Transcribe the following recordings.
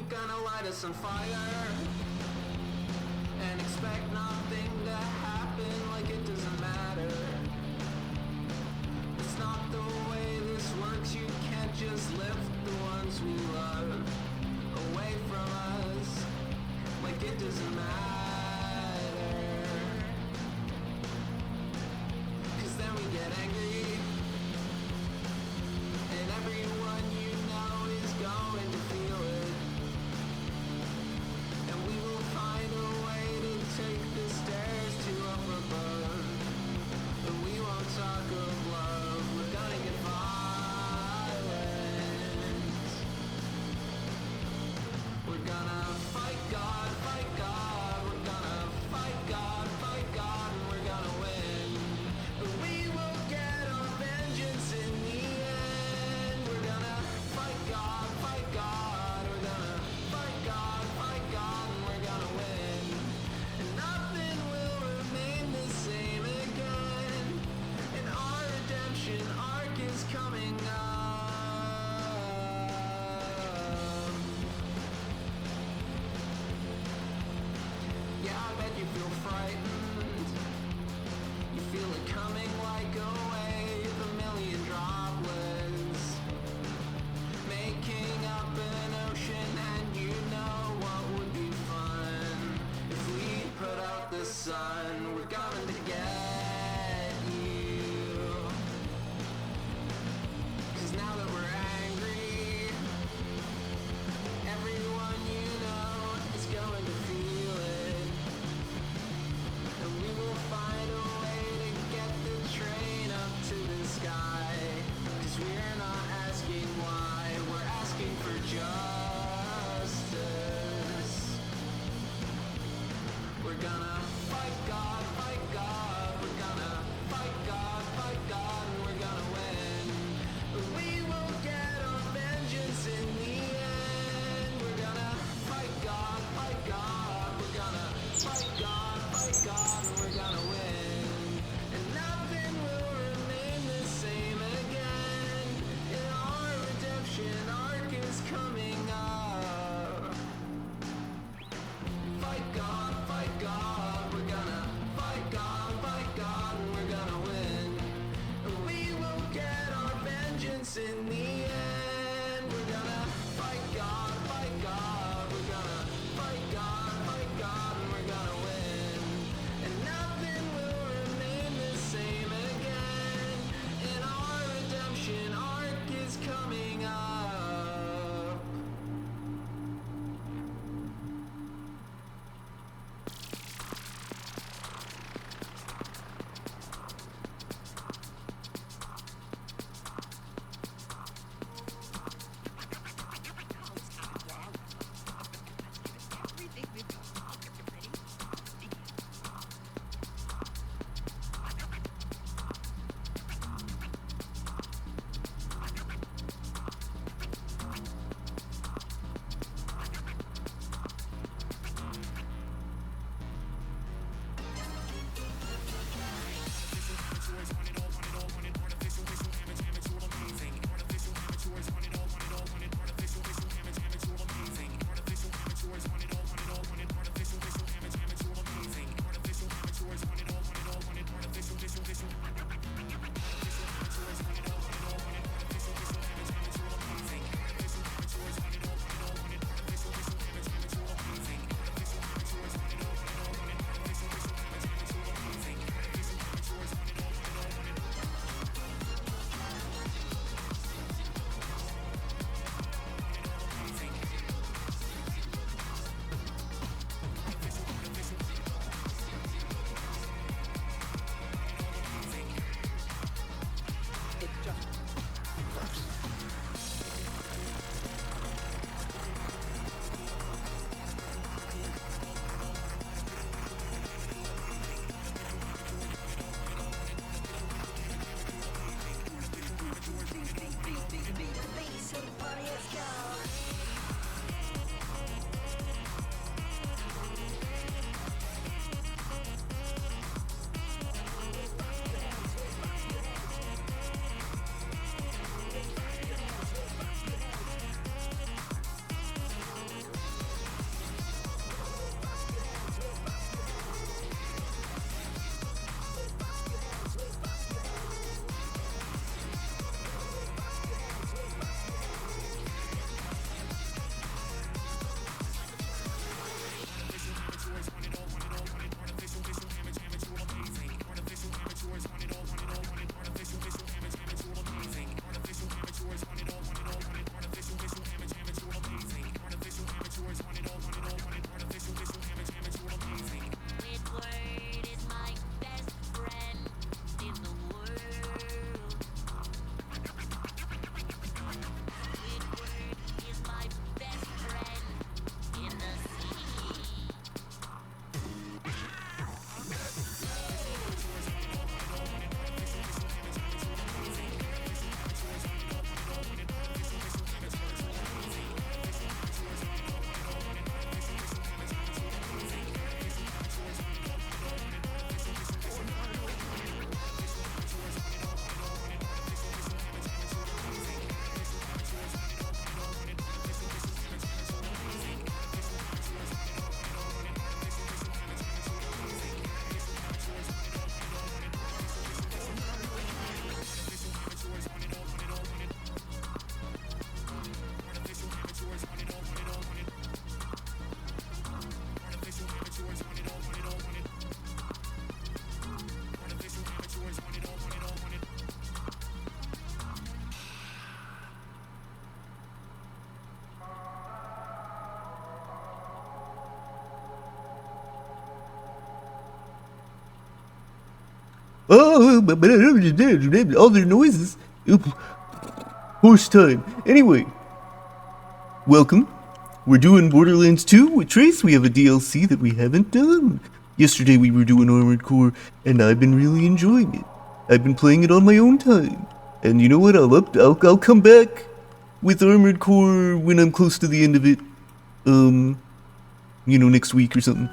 gonna light us on fire and expect nothing to happen like it doesn't matter. It's not the way this works. You can't just lift the ones we love away from us like it doesn't matter. 'Cause then we get angry and everyone you know is going to feel it. And we will find a way to take the stairs to up above. But we won't talk of love. We're gonna get violent. We're gonna fight God, fight God. We're gonna fight God, and we're gonna win. But we will get our vengeance in the end. We're gonna fight God, fight God. We're gonna fight God, and we're gonna win. And nothing will remain the same again. And our redemption arc is coming up. Yeah, I bet you feel frightened. You feel it coming like a wave, a million droplets, making up an ocean. And you know what would be fun if we put out the sun. We're coming to get you. 'Cause now that we're angry, everyone you know is going to feel it. And we will find a way to get the train up to the sky. 'Cause we're not asking why, we're asking for justice. We're gonna fight God, fight God. We're gonna fight God, and we're gonna win. But we will get our vengeance in the end. We're gonna fight God, we're gonna fight God, and we're gonna win. And nothing will remain the same again. And our redemption arc is coming up. Fight God, we're gonna fight Oh, all their noises. Horse time. Anyway, welcome. We're doing Borderlands 2 with Trace. We have a DLC that we haven't done. Yesterday we were doing Armored Core, and I've been really enjoying it. I've been playing it on my own time. And you know what? I'll come back with Armored Core when I'm close to the end of it. Next week or something.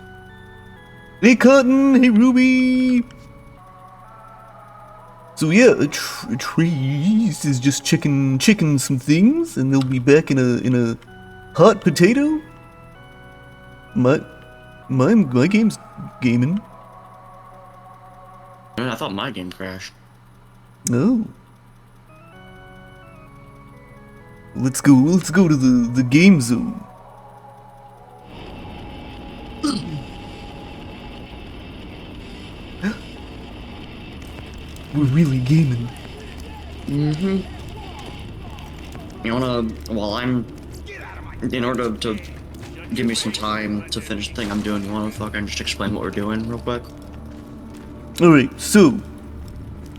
Hey Cotton, hey Ruby. So yeah, Trace is just checking some things, and they'll be back in a hot potato. My game's gaming. I thought my game crashed. Oh. Let's go to the game zone. We're really gaming. Mm-hmm. You wanna, in order to give me some time to finish the thing I'm doing, you wanna fucking just explain what we're doing real quick? Alright, so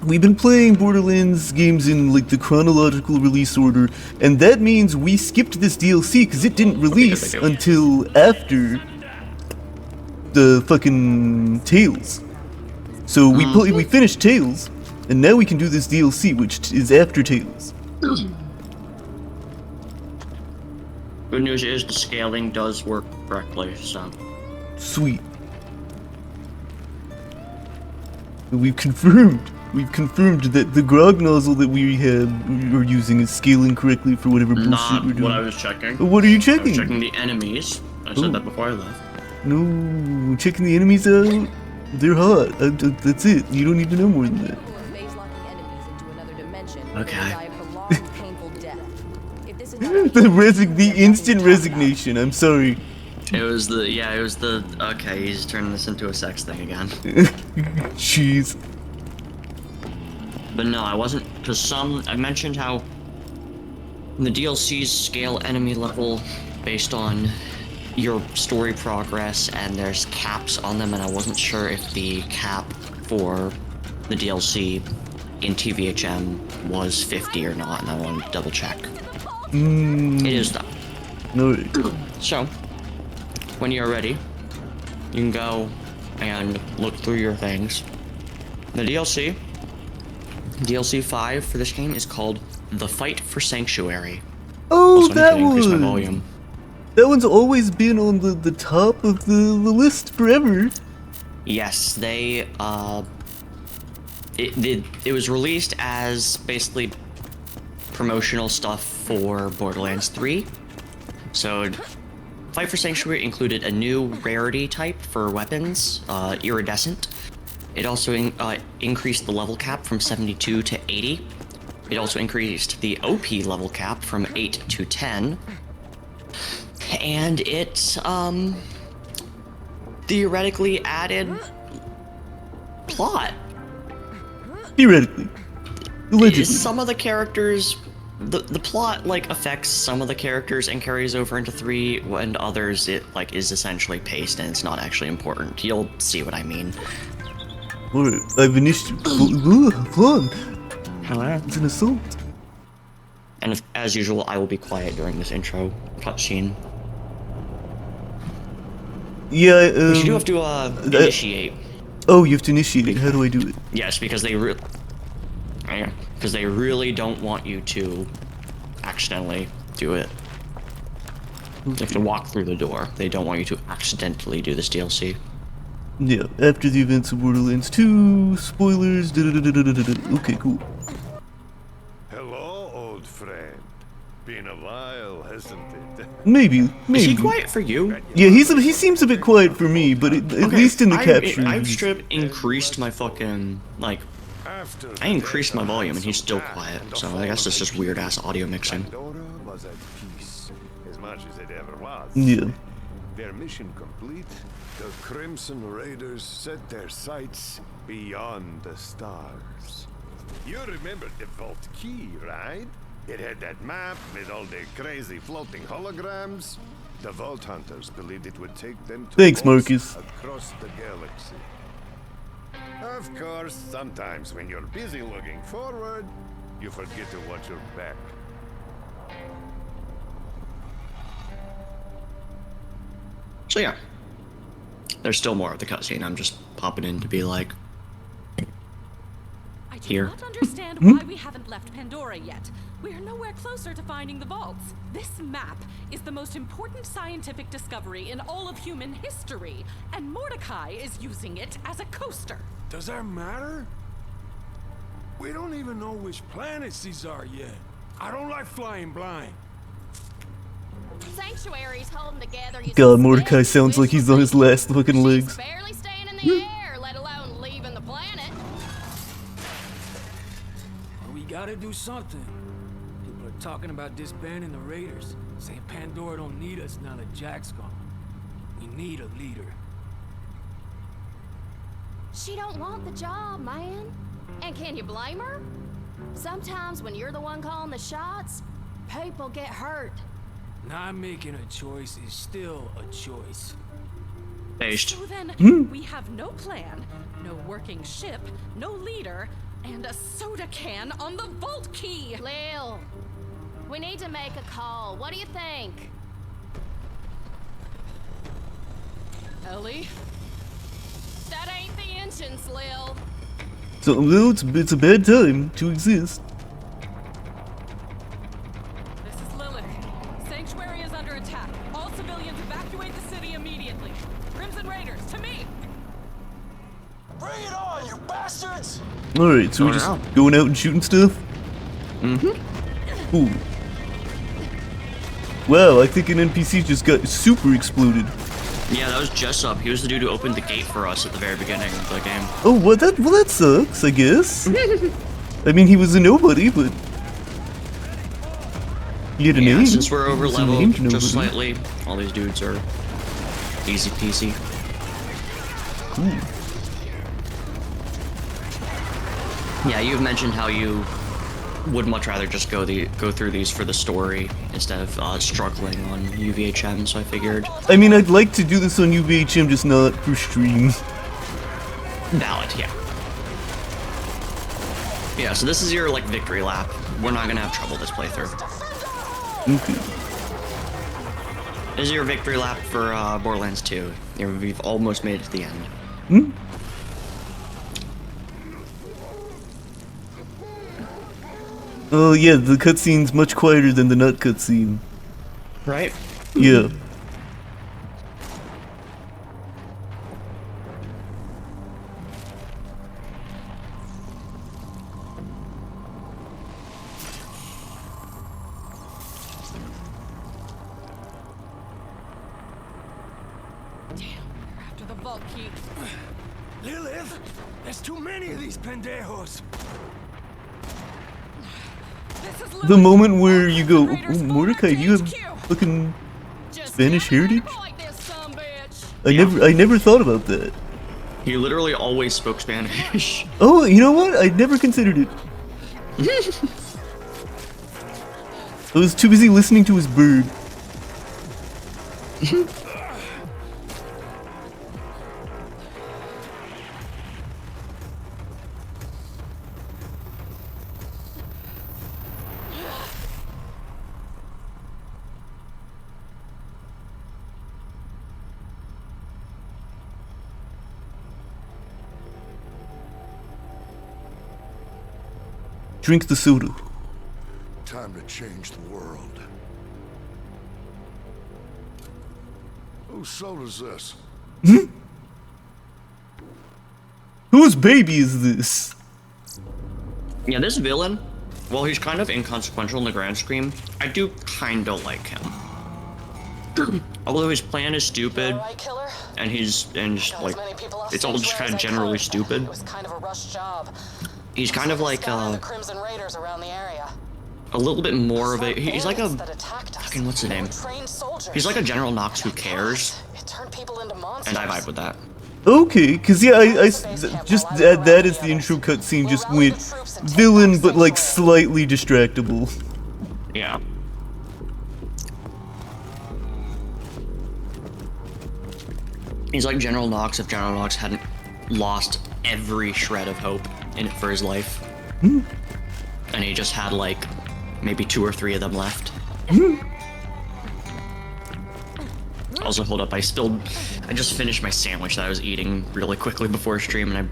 we've been playing Borderlands games in like the chronological release order, and that means we skipped this DLC because it didn't release until after the fucking Tales. So we finished Tales, and now we can do this DLC, which is after Tales. Good news is the scaling does work correctly, so. Sweet. We've confirmed that the grog nozzle that we are using is scaling correctly for whatever bullshit we're doing. Not what I was checking. What are you checking? I was checking the enemies. I said that before I left. No, checking the enemies out. They're hot. That's it. You don't need to know more than that. Okay. The instant resignation. I'm sorry. It was the, okay, he's turning this into a sex thing again. Jeez. But no, I wasn't, because I mentioned how the DLCs scale enemy level based on your story progress, and there's caps on them, and I wasn't sure if the cap for the DLC in TVHM was 50 or not, and I wanted to double check. It is though. No. So, when you're ready, you can go and look through your things. The DLC 5 for this game is called The Fight for Sanctuary. Oh, also, that I need to increase my one! volume. That one's always been on the top of the list forever. Yes, it was released as basically promotional stuff for Borderlands 3. So, Fight for Sanctuary included a new rarity type for weapons, iridescent. It also increased the level cap from 72 to 80. It also increased the OP level cap from 8 to 10. And it, theoretically added plot. Theoretically. Allegedly. Some of the characters, the plot, like, affects some of the characters and carries over into 3, and others, it, like, is essentially paced and it's not actually important. You'll see what I mean. Alright, I've initiated. Fun. Hello. It's an assault. And as usual, I will be quiet during this intro cutscene. Yeah, But you do have to, initiate. Oh, you have to initiate it. How do I do it? Yes, because they really don't want you to accidentally do it. You have to walk through the door. They don't want you to accidentally do this DLC. Yeah, after the events of Borderlands 2, spoilers, Okay, cool. Hello, old friend. Been a while, hasn't it? Maybe. Is he quiet for you? Yeah, he seems a bit quiet for me, but at least in the capture. I've straight increased my fucking, like, I increased my volume and he's still quiet, so I guess it's just weird-ass audio mixing. Was at peace, as much as it ever was. Yeah. Their mission complete, the Crimson Raiders set their sights beyond the stars. You remember the Vault Key, right? It had that map with all the crazy floating holograms. The Vault Hunters believed it would take them to Thanks, vaults Marcus. across the galaxy. Of course, sometimes when you're busy looking forward, you forget to watch your back. So yeah, there's still more of the cutscene. I'm just popping in to be like, I do Here. not understand why we haven't left Pandora yet. We are nowhere closer to finding the vaults. This map is the most important scientific discovery in all of human history, and Mordecai is using it as a coaster. Does that matter? We don't even know which planets these are yet. I don't like flying blind. Sanctuary's holding together. God, Mordecai sounds like he's on his last fucking legs. Barely staying in the air, let alone leaving the planet. Well, we gotta do something. People are talking about disbanding the Raiders, saying Pandora don't need us now that Jack's gone. We need a leader. She don't want the job, man. And can you blame her? Sometimes when you're the one calling the shots, people get hurt. Not making a choice is still a choice. based. So then, we have no plan, no working ship, no leader, and a soda can on the vault key. Lil, we need to make a call. What do you think? Ellie? That ain't the engines, Lil. So it's a bad time to exist. This is Lilith. Sanctuary is under attack. All civilians evacuate the city immediately. Crimson Raiders, to me! Bring it on, you bastards! Alright, so we're Going just out. going out and shooting stuff? Ooh. Wow, I think an NPC just got super exploded. Yeah, that was Jessup. He was the dude who opened the gate for us at the very beginning of the game. Oh, what? Well, that sucks, I guess. I mean, he was a nobody, but he had a Yeah, name. since we're over He's a named leveled nobody. just slightly, all these dudes are easy peasy. Yeah, you've mentioned how you would much rather just go through these for the story instead of struggling on UVHM, so I figured I mean, I'd like to do this on UVHM, just not for stream. valid, yeah. Yeah, so this is your, like, victory lap. We're not gonna have trouble this playthrough. Okay. This is your victory lap for Borderlands 2. We've almost made it to the end. Oh yeah, the cutscene's much quieter than the nut cutscene. Right? Yeah. After the vault key. Lilith, there's too many of these pendejos. This is The Lilith. moment where you go, Raiders, "Ooh, fall Mordecai, back do you to have HQ." fucking Just Spanish never heritage? like this sumbitch. I never thought about that. He literally always spoke Spanish. Oh, you know what? I never considered it. I was too busy listening to his bird. Drink the soda. Time to change the world. Whose soda's this? Whose baby is this? Yeah, this villain, while he's kind of inconsequential in the grand scheme, I do kind of like him. Although his plan is stupid, Right, killer? and just like, it's all just kind of generally stupid. It was kind of a rush job. He's kind of like Scouting the Crimson Raiders around the area. a little bit more of a. It's He's like a. bandits that attacked us. Fucking what's his They were name? trained soldiers. He's like a General Knox who cares, It turned people into monsters. and I vibe with that. Okay, cause yeah, just that as the intro cutscene just went villain, but like slightly distractible. Yeah. He's like General Knox if General Knox hadn't lost every shred of hope in it for his life. And he just had like maybe 2 or 3 of them left. Also, hold up, I just finished my sandwich that I was eating really quickly before stream, and I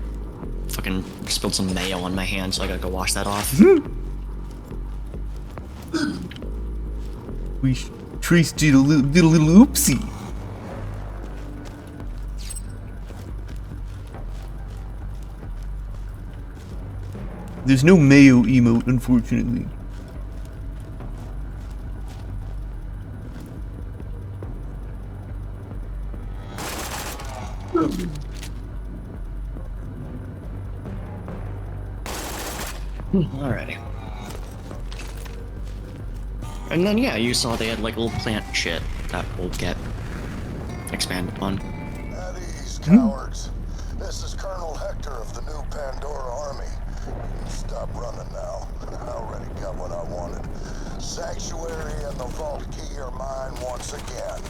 fucking spilled some mayo on my hand, so I gotta go wash that off. Trace did a little oopsie. There's no mayo emote, unfortunately. Alrighty. And then, yeah, you saw they had like little plant shit that will get expanded upon. At ease, cowards. This is Colonel Hector of the new Pandora Army. You can stop running now. I already got what I wanted. Sanctuary and the vault key are mine once again.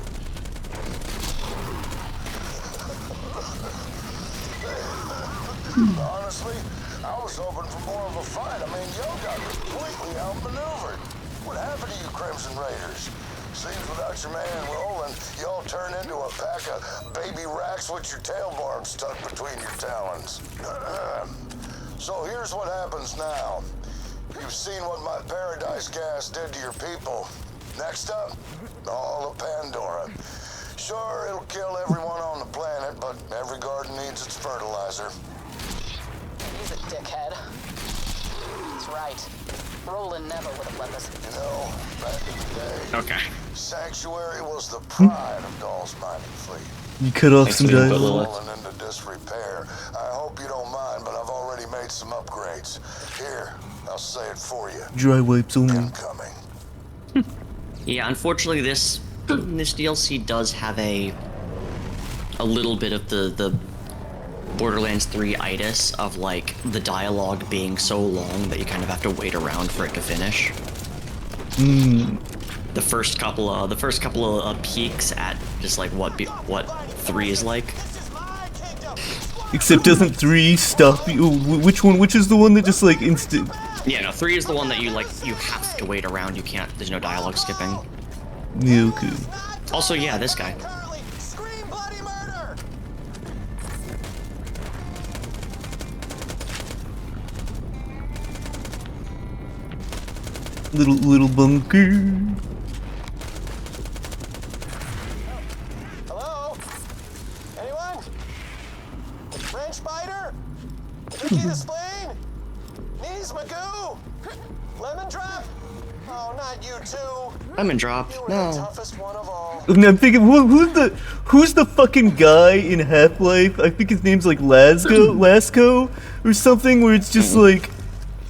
Honestly, I was hoping for more of a fight. I mean, y'all got completely outmaneuvered. What happened to you Crimson Raiders? Seems without your man Roland, y'all turn into a pack of baby racks with your tailbone stuck between your talons. So here's what happens now. You've seen what my paradise gas did to your people. Next up, all of Pandora. Sure, it'll kill everyone on the planet, but every garden needs its fertilizer. He's a dickhead. He's right. Roland never would have let this. You know, back in the day, Okay. Sanctuary was the pride of Dahl's mining fleet. You cut off Thanks some for the input, dialogue. Lilith. Fallen into disrepair. I hope you don't mind, but I've already made some upgrades. Here, I'll say it for you. Dry wipes only. Incoming. Yeah, unfortunately, this DLC does have a little bit of the Borderlands 3-itis of like the dialogue being so long that you kind of have to wait around for it to finish. The first couple of peeks at just like what 3 is like. Except doesn't 3 stop you? Which one? Which is the one that just like instant? Yeah, no, 3 is the one that you have to wait around. You can't. There's no dialogue skipping. Yeah, okay. Also, yeah, this guy. Scream bloody murder! Little bunker. Hello? Anyone? Wrench Spider? Ricky the Spleen? Knees Magoo? Lemon Drop? Oh, not you two. Lemon Drop. You were the No. toughest one of all. And I'm thinking, who's the fucking guy in Half-Life? I think his name's like Lasco or something. Where it's just like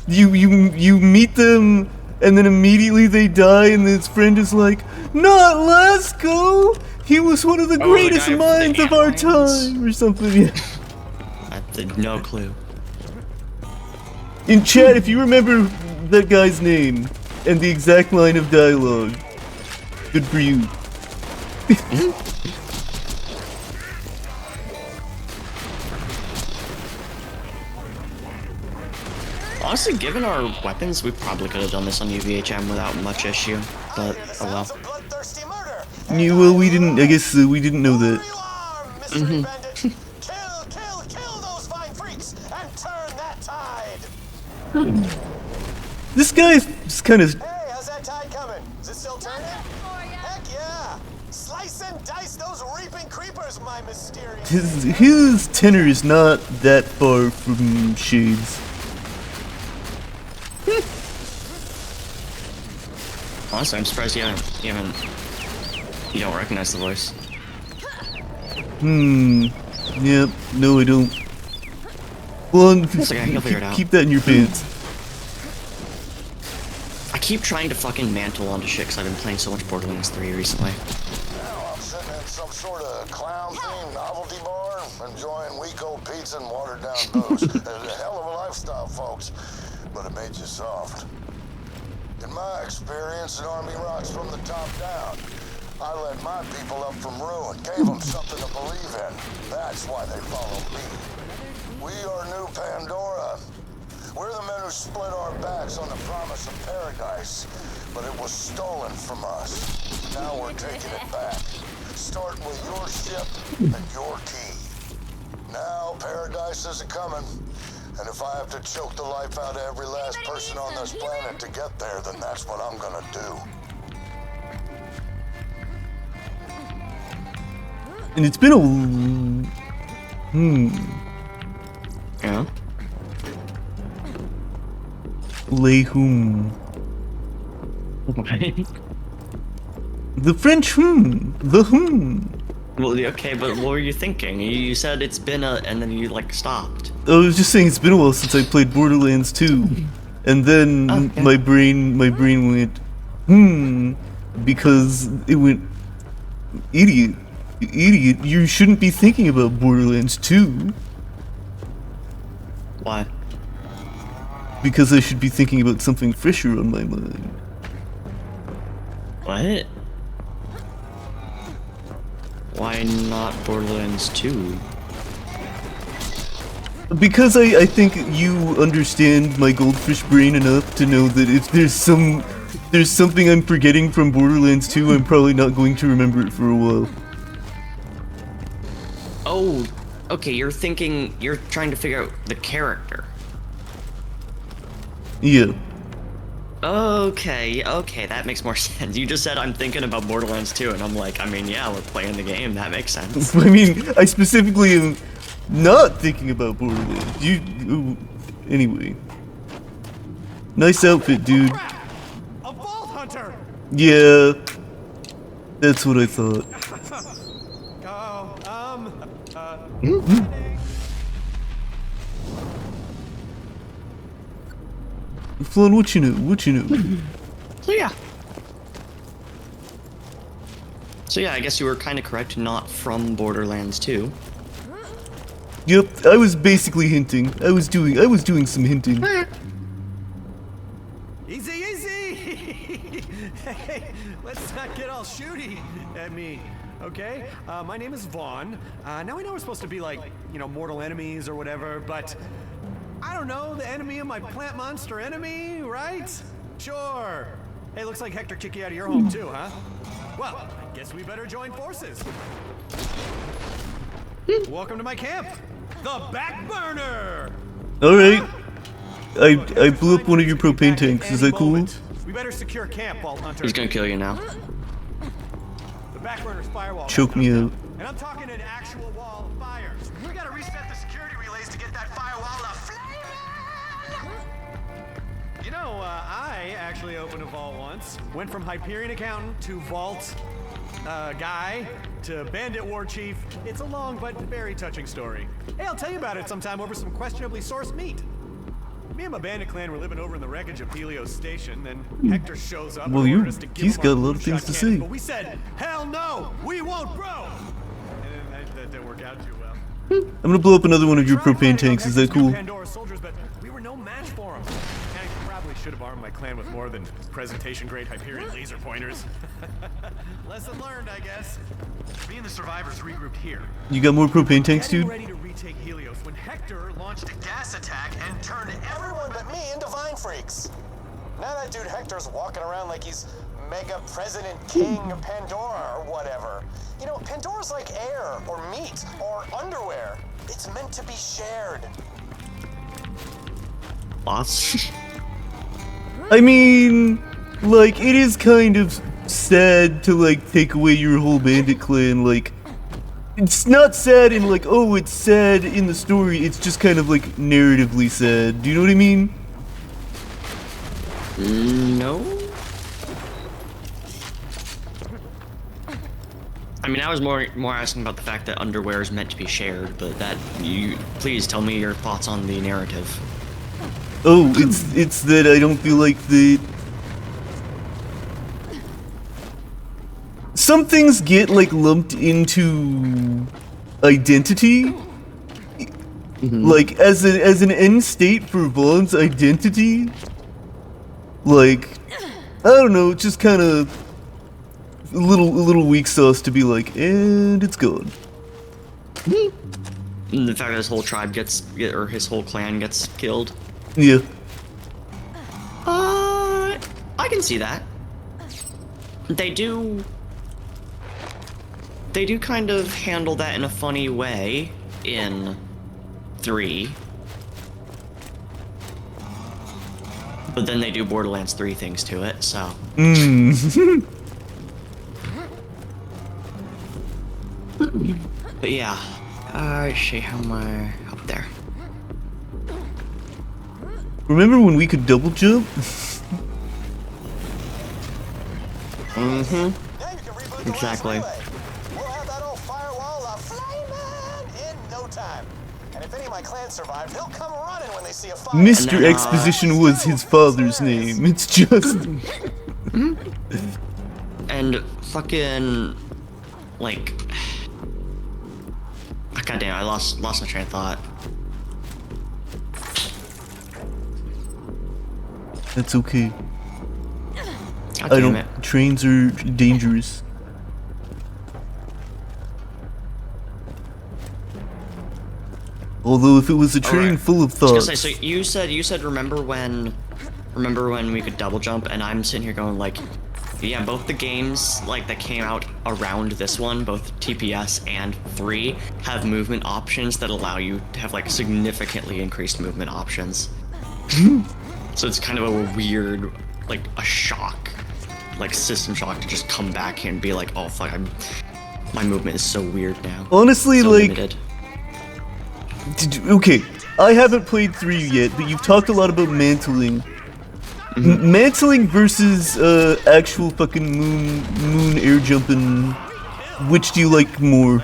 you meet them and then immediately they die, and his friend is like, "Not Lasco. He was one of the the greatest guy with the minds of our antlions? time," or something. Yeah. I had no clue. In chat, if you remember that guy's name and the exact line of dialogue, good for you. Honestly, given our weapons, we probably could have done this on UVHM without much issue. But oh well. Sounds of bloodthirsty murder. Yeah, well, we didn't. I guess we didn't know that. Alarm, mystery bandit. Kill those fine freaks and turn that tide. This guy's kind of. Hey, how's that tide coming? Is it still turning? Heck yeah! Slice and dice those reaping creepers, my mysterious. His tenor is not that far from Shades. Honestly, I'm surprised you don't recognize the voice. Yep. No, I don't. Well, okay, you'll figure it out. keep that in your pants. I keep trying to fucking mantle onto shit because I've been playing so much Borderlands 3 recently. Now I'm sitting in some sort of clown-themed novelty bar, enjoying weak old pizza and watered-down booze. It's a hell of a lifestyle, folks, but it made you soft. In my experience, an army rocks from the top down. I led my people up from ruin, gave them something to believe in. That's why they follow me. We are New Pandora. We're the men who split our backs on the promise of paradise, but it was stolen from us. Now we're taking it back, starting with your ship and your key. Now paradise is a-coming, and if I have to choke the life out of every last person on this planet to get there, then that's what I'm gonna do. And it's been a... Yeah. Lehum. The French the Well, okay, but what were you thinking? You said it's been a, and then you like stopped. I was just saying it's been a while since I played Borderlands 2, and then Okay. my brain went because it went idiot, you shouldn't be thinking about Borderlands 2 Why? because I should be thinking about something fresher on my mind. What? Why not Borderlands 2? Because I think you understand my goldfish brain enough to know that if there's something I'm forgetting from Borderlands 2, I'm probably not going to remember it for a while. Oh, okay, you're trying to figure out the character. Yeah. Okay, that makes more sense. You just said I'm thinking about Borderlands 2, and I'm like, I mean, yeah, we're playing the game, that makes sense. I mean, I specifically am not thinking about Borderlands. Anyway. Nice outfit, dude. A vault hunter! Yeah. That's what I thought. Flan, what you know? So yeah, I guess you were kind of correct, not from Borderlands 2. Yep, I was basically hinting. I was doing some hinting. Easy, easy! Hey, let's not get all shooty at me, okay? My name is Vaughn. Now I know we're supposed to be like, mortal enemies or whatever, but I don't know, the enemy of my plant monster enemy, right? Sure. Hey, looks like Hector kicked you out of your home too, huh? Well, I guess we better join forces. Welcome to my camp, the Back Burner! Alright. I blew up one of your propane tanks, is that cool? We better secure camp, Vault Hunter. He's gonna kill you now. The Back Burner's firewall. Choke me out. And I'm talking an actual wall of fire. We gotta reset the security relays to get that firewall to flame. I actually opened a vault once. Went from Hyperion accountant to vault guy to bandit war chief. It's a long but very touching story. Hey, I'll tell you about it sometime over some questionably sourced meat. Me and my bandit clan were living over in the wreckage of Helios Station, then Hector shows up. Well, and ordered us to give he's him got our a lot of moonshot things to cannons, say. But we said, hell no, we won't, bro. And then that didn't work out too well. I'm gonna blow up another one of your propane tanks, is that cool? Pandora soldiers, but we were no match for them. And I probably should have armed my clan with more than presentation-grade Hyperion laser pointers. Lesson learned, I guess. Me and the survivors regrouped here. You got more propane tanks, Getting dude? ready to retake Helios when Hector launched a gas attack and turned Everyone but me into Vine Freaks. Now that dude Hector's walking around like he's Mega President King of Pandora or whatever. Pandora's like air or meat or underwear. It's meant to be shared. Boss. I mean, like, it is kind of sad to, like, take away your whole bandit clan, like... It's not sad in, like, oh, it's sad in the story, it's just kind of, like, narratively sad. Do you know what I mean? No. I mean, I was more asking about the fact that underwear is meant to be shared, but please tell me your thoughts on the narrative. Oh, it's that I don't feel like the... Some things get, like, lumped into identity. Like, as an end state for Vaughn's identity. Like, I don't know, just kind of a little weak sauce to be like, and it's gone. And the fact that his whole tribe or his whole clan gets killed. Yeah. I can see that. They do kind of handle that in a funny way in 3. But then they do Borderlands 3 things to it, so. But yeah. Shit, how am I up there? Remember when we could double jump? Mm-hmm. Now you can reboot the last Exactly. relay. We'll have that old firewall flaming in no time. And if any of my clan survive, they'll come running when they see a fire. Mr. then, Exposition was his father's name. It's just. And fucking like goddamn, I lost my train of thought. That's okay. God I damn don't. it. Trains are dangerous. Although if it was a train Alright. full of I was gonna thoughts. say, so you said remember when we could double jump, and I'm sitting here going like, yeah, both the games like that came out around this one, both TPS and 3, have movement options that allow you to have like significantly increased movement options. So it's kind of a weird, like a shock, like system shock to just come back here and be like, oh fuck, my movement is so weird now. Honestly, So like. limited. Okay, I haven't played 3 yet, but you've talked a lot about mantling. Mantling versus actual fucking moon air jumping. Which do you like more?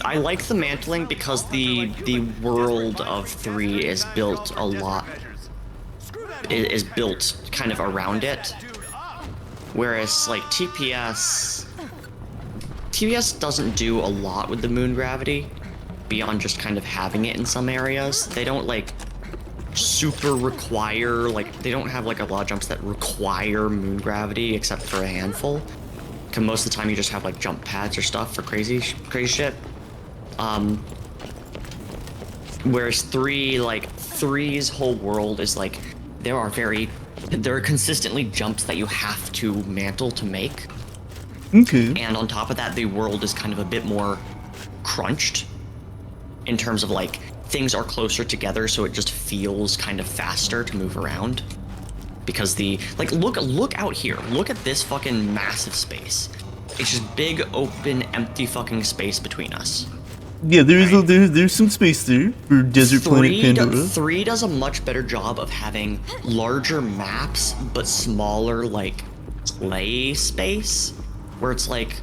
I like the mantling because the world of 3 is built a lot. Is built kind of around it, whereas like TPS doesn't do a lot with the moon gravity beyond just kind of having it in some areas. They don't like super require, like they don't have like a lot of jumps that require moon gravity except for a handful. Cause most of the time you just have like jump pads or stuff for crazy shit. Whereas 3's whole world is like there are consistently jumps that you have to mantle to make. Okay. And on top of that, the world is kind of a bit more crunched in terms of like things are closer together, so it just feels kind of faster to move around. Because look out here. Look at this fucking massive space. It's just big, open, empty fucking space between us. Yeah, there's some space there for Desert Planet Pandora. 3 does a much better job of having larger maps, but smaller like play space. Where it's like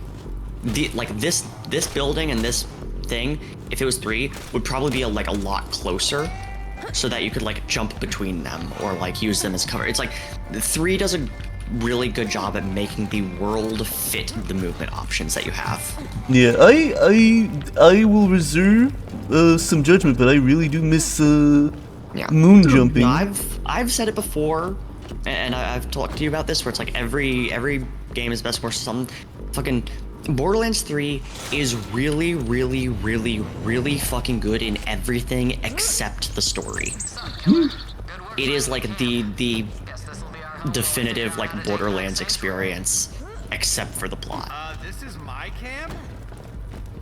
this building and this thing, if it was 3, would probably be a lot closer, so that you could like jump between them or like use them as cover. It's like 3 does a really good job at making the world fit the movement options that you have. Yeah, I will reserve some judgment, but I really do miss moon jumping. I've said it before, and I've talked to you about this, where it's like every game is best for something. Fucking Borderlands 3 is really, really, really, really fucking good in everything except the story. It is like the definitive like Borderlands experience, except for the plot. This is my camp?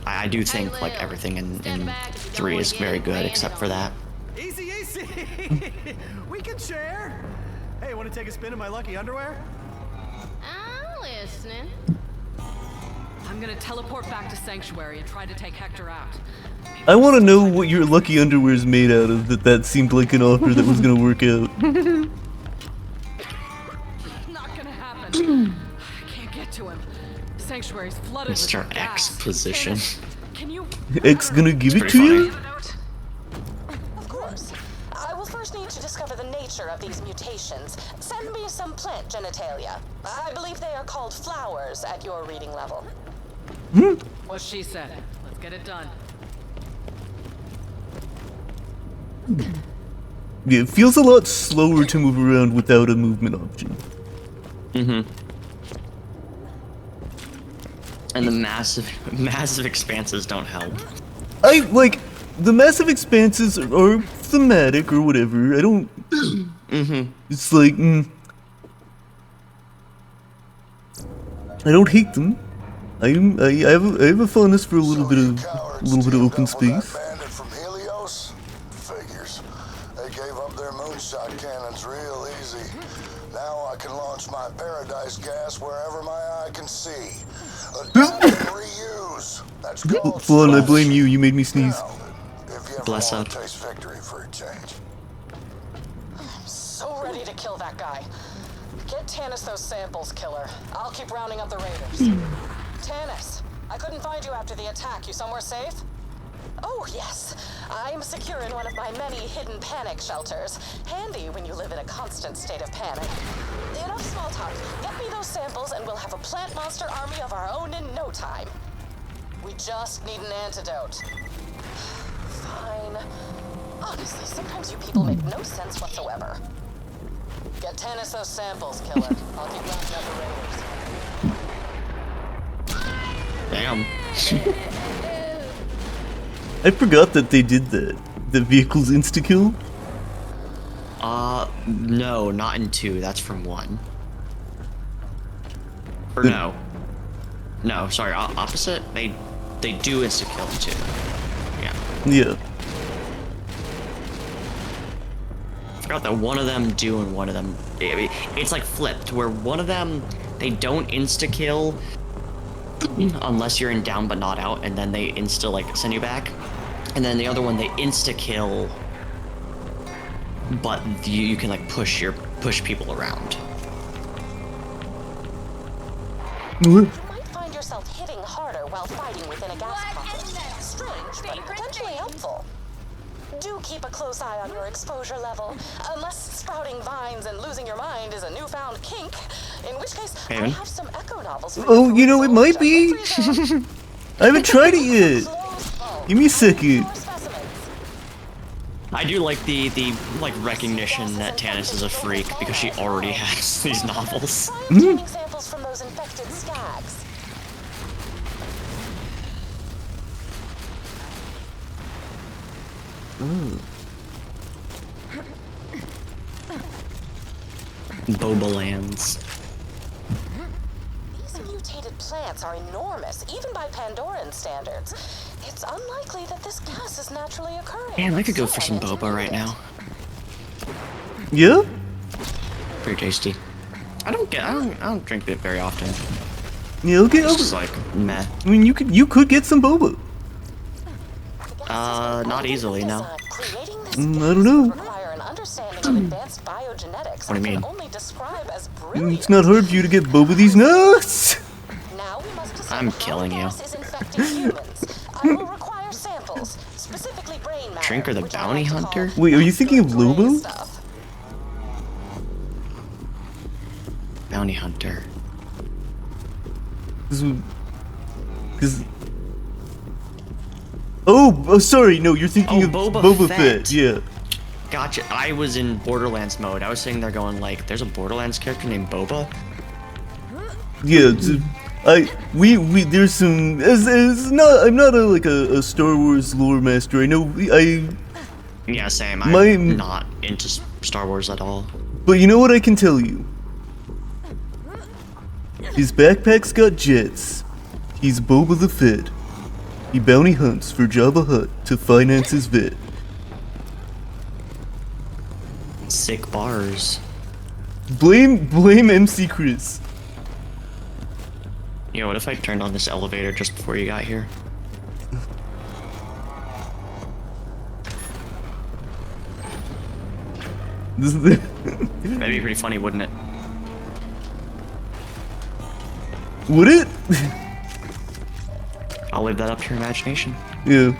I do think like everything in 3 is very good except for that. Easy. We can share. Hey, want to take a spin in my lucky underwear? I'm listening. I'm gonna teleport back to Sanctuary and try to take Hector out. I want to know what your lucky underwear is made out of. That seemed like an offer that was gonna work out. Not gonna happen. I can't get to him. Sanctuary's flooded with Mr. gas. Exposition. Can you? X gonna give it pretty to you? funny. Of course. I will first need to discover the nature of these mutations. Send me some plant genitalia. I believe they are called flowers at your reading level. What she said. Let's get it done. Yeah, it feels a lot slower to move around without a movement option. And the massive expanses don't help. I like the massive expanses are thematic or whatever. I don't. It's like I don't hate them. I have a fondness for a little bit of open space. Bandit from Helios? Figures. They gave up their moonshot cannons real easy. Now I can launch my paradise gas wherever my eye can see. Adapt and reuse. That's called Flan, I blame you. You made me sneeze. Now, if you ever Bless want up. to taste victory for a change. So ready to kill that guy. Get Tanis those samples, killer. I'll keep rounding up the raiders. Tanis, I couldn't find you after the attack. You somewhere safe? Oh, yes. I'm secure in one of my many hidden panic shelters. Handy when you live in a constant state of panic. Enough small talk. Get me those samples and we'll have a plant monster army of our own in no time. We just need an antidote. Fine. Honestly, sometimes you people make no sense whatsoever. Get Tanis those samples, killer. I'll keep rounding up the raiders. Damn. I forgot that they did that. The vehicles insta-kill? No, not in 2. That's from 1. Or no. No, sorry, opposite. They do insta-kill in 2. Yeah. Yeah. I forgot that one of them do and one of them... It's like flipped, where one of them, they don't insta-kill unless you're in down but not out, and then they insta, like, send you back. And then the other one, they insta-kill, but you can, like, push people around. You might find yourself hitting harder while fighting within a gas pocket. Strange, but potentially helpful. Do keep a close eye on your exposure level, unless sprouting vines and losing your mind is a newfound kink, in which case I Haven? have some echo novels for Oh, you know, it perusal, might just be. like freezer. I haven't tried it yet. Closed bulb. Give me a second. More specimens. I do like the like recognition that Tanis is a freak because she already has these novels. Try obtaining samples from those infected skags. Boba lands. These mutated plants are enormous, even by Pandoran standards. It's unlikely that this gas is naturally occurring. Man, I could go for some boba right now. Yeah? Pretty tasty. I don't drink it very often. Yeah, okay. It's just like meh. I mean, you could get some boba. Not easily, no. Creating this I don't gas know. would require an understanding of advanced biogenetics. What do you I mean? can only describe as brilliant. It's not hard for you to get boba these nuts. Now we must decide I'm how killing the you. gas is infecting humans. I will require samples, specifically brain matter. Drinker the which I bounty like to call hunter? Wait, are you thinking of good brain Lobo? stuff. Bounty hunter. Because. Oh, sorry. No, you're thinking Oh, of Boba Boba Fett. Fett. Yeah. Gotcha. I was in Borderlands mode. I was sitting there going like, "There's a Borderlands character named Boba." Yeah. There's some. I'm not a Star Wars lore master. I know. Yeah, same. My- I'm not into Star Wars at all. But you know what I can tell you? His backpack's got jets. He's Boba the Fett. He bounty hunts for Jabba Hutt to finance his vet. Sick bars. Blame MC Chris. You know, what if I turned on this elevator just before you got here? This is the That'd be pretty funny, wouldn't it? Would it? I'll leave that up to your imagination. Yeah.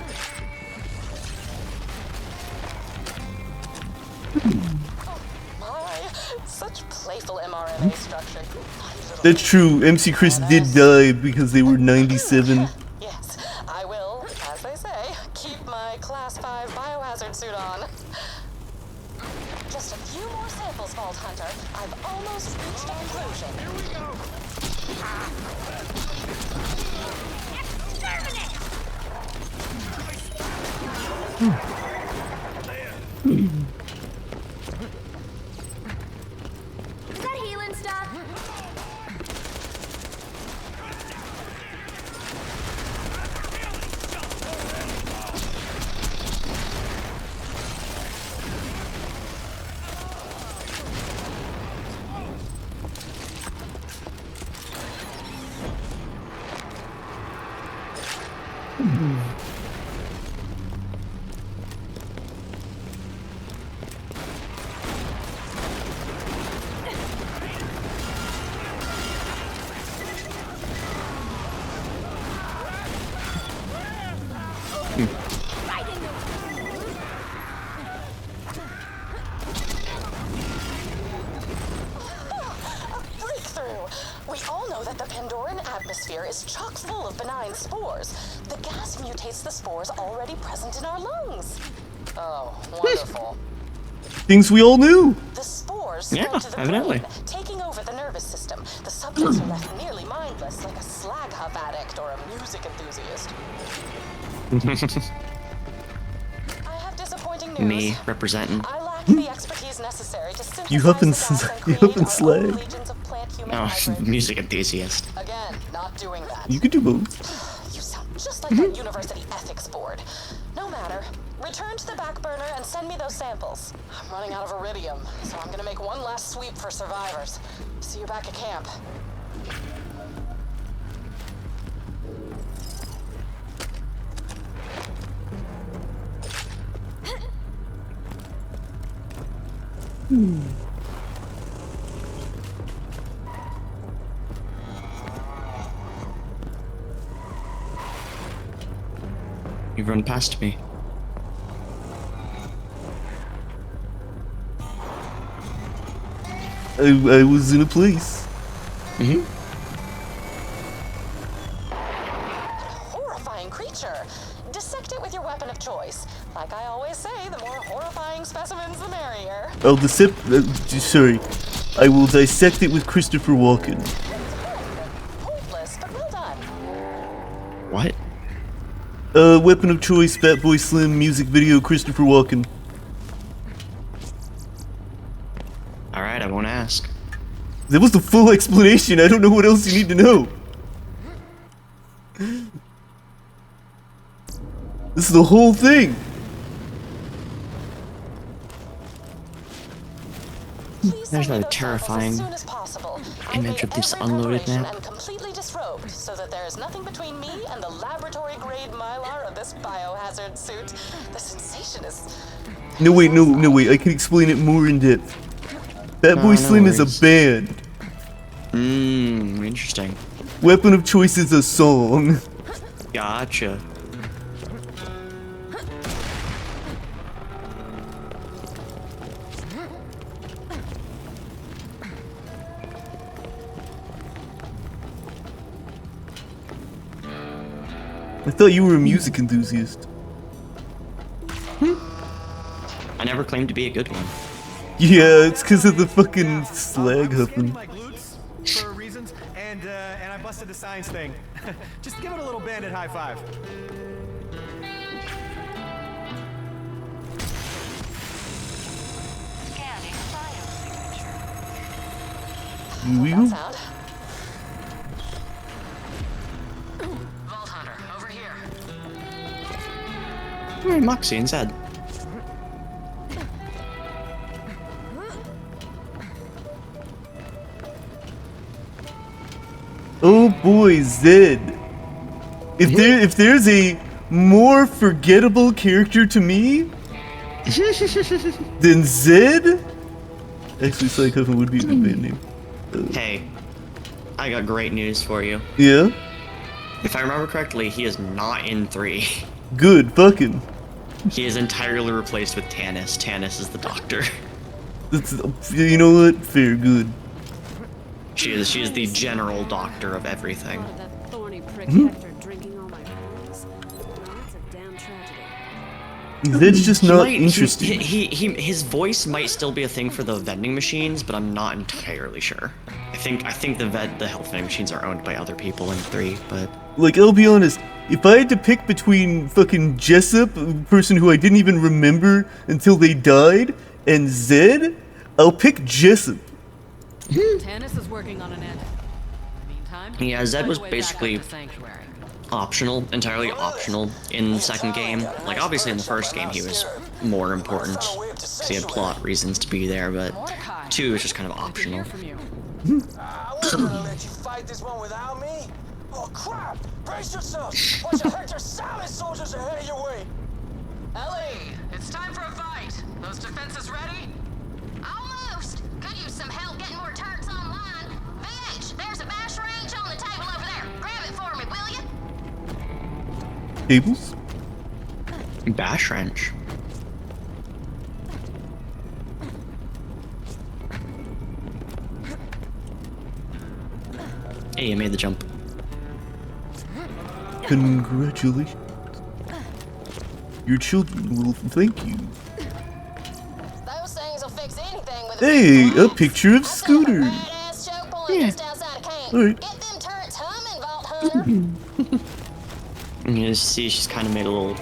My, such playful mRNA structure. That's true. MC Chris did die because they were 97. Yes, I will, as they say, keep my Class 5 biohazard suit on. Just a few more samples, Vault Hunter. I've almost reached a conclusion. Is that healing stuff? Breakthrough! We all know that the Pandoran atmosphere is chock full of benign spores. The gas mutates the spores already present in our lungs. Oh, wonderful. Things we all knew. The spores Yeah, spread to the evidently. brain, taking over the nervous system. The subjects are left nearly mindless, like a slag hub addict or a music enthusiast. I have disappointing news. Me representing. I lack the expertise necessary to synthesize You up and the gas and you up create and our slag. own legions of plant-human Oh, hybrids. music enthusiast. Again, not doing that. You could do both. You sound just like that university ethics board. No matter. Return to the back burner and send me those samples. I'm running out of iridium, so I'm gonna make one last sweep for survivors. See you back at camp. You've run past me. I was in a place. Horrifying creature. Dissect it with your weapon of choice. Like I always say, the more horrifying specimens, the merrier. I'll sorry. I will dissect it with Christopher Walken. Pointless, but well done. What? Weapon of choice, Fatboy Slim, music video, Christopher Walken. Alright, I won't ask. That was the full explanation. I don't know what else you need to know. This is the whole thing. Please There's send me that those terrifying samples as soon as possible. I'll image pay of this every unloaded preparation map. And completely disrobed, so that there is nothing between me and the laboratory-grade mylar of this biohazard suit. The sensation is... No wait, no wait. I can explain it more in depth. Fatboy No Slim is worries. a band. Interesting. Weapon of choice is a song. Gotcha. I thought you were a music enthusiast. I never claimed to be a good one. Yeah, it's because of the fucking slag I'm huffing. scanning my glutes for reasons, and I busted the science thing. Just give it a little bandit high five. Here we That go. sound. Vault Hunter, over here. Alright, Moxie instead. Oh boy, Zed. If there's a more forgettable character to me than Zed, actually, Slag Huffin would be a good band name. Hey, I got great news for you. Yeah, If I remember correctly, he is not in 3. good, fucking. He is entirely replaced with Tanis. Tanis is the doctor. That's, you know what? Fair, good. She is the general doctor of everything. Oh, that thorny prick Hector drinking all my pills. No, it's a damn tragedy. Zed's just He not might- interesting. His voice might still be a thing for the vending machines, but I'm not entirely sure. I I think the health vending machines are owned by other people in 3, but Like, I'll be honest, if I had to pick between fucking Jessup, a person who I didn't even remember until they died, and Zed, I'll pick Jessup. Tannis is working on an end. In the meantime, yeah, Zed find was a way back up basically to Sanctuary. optional, entirely optional in the second game. Like, obviously in the first game he was more important, because he had plot reasons to be there, but 2 is just kind of optional. From you. I wasn't gonna let you fight this one without me. Oh crap! Brace yourself! Watch a Hector Salad soldiers are heading your way. Ellie, it's time for a fight. Those defenses ready? Almost. Could use some help getting more turrets online. Veg, there's a bash range on the table over there. Grab it for me, will you? Tables? Bash wrench. Hey, I made the jump. Congratulations. Your children will thank you. Those things will fix anything with Hey, a blast. picture of I set up a Scooter. badass choke point just outside of camp. Alright. Get them turrets humming, Vault Hunter. You see, she's kind of made a little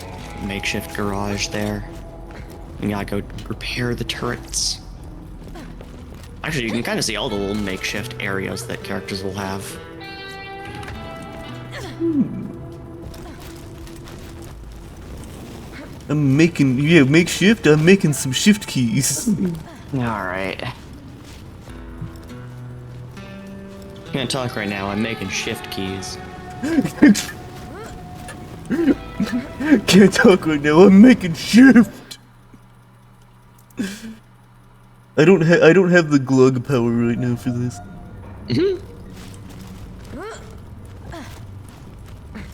makeshift garage there. You gotta go repair the turrets. Actually, you can kind of see all the little makeshift areas that characters will have. I'm making, yeah, makeshift, I'm making some shift keys. Alright. Can't talk right now, I'm making shift keys. Can't talk right now, I'm making shift. I don't have the glug power right now for this.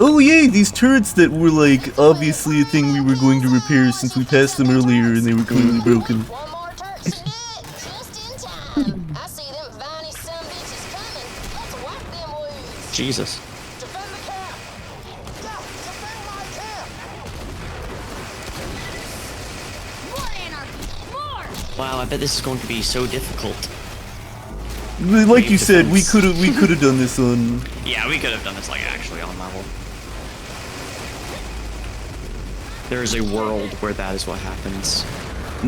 Oh yay, these turrets that were like obviously a thing we were going to repair since we passed them earlier and they were clearly broken. One more turret to get, just in time. I see them viney son bitches coming. Let's whack them weeds. Jesus. Defend the camp. Yeah, defend my camp. More anarchy. More. Wow, I bet this is going to be so difficult. Like you said, we defense. could have done this on. Yeah, we could have done this like actually on level. There is a world where that is what happens.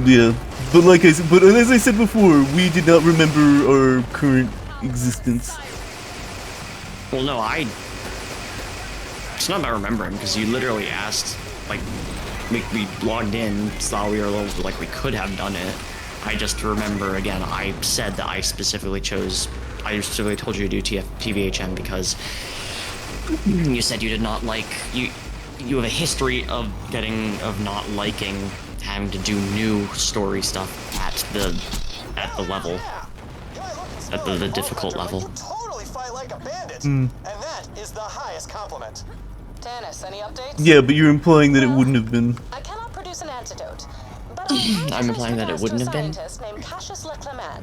Yeah, but like but as I said before, we did not remember our current existence. Well, no, it's not about remembering, because you literally asked, like, we logged in, saw we were level, like, we could have done it. I just remember, again, I said that I specifically told you to do TVHM because you said you did not like, you have a history of not liking having to do new story stuff at the level, at the difficult level. You totally fight like a bandit, and that is the highest compliment. Tannis, any updates? Yeah, but you're implying that it wouldn't have been. I cannot produce an antidote, but I'm implying that it wouldn't have been. scientist named Cassius Leclerc.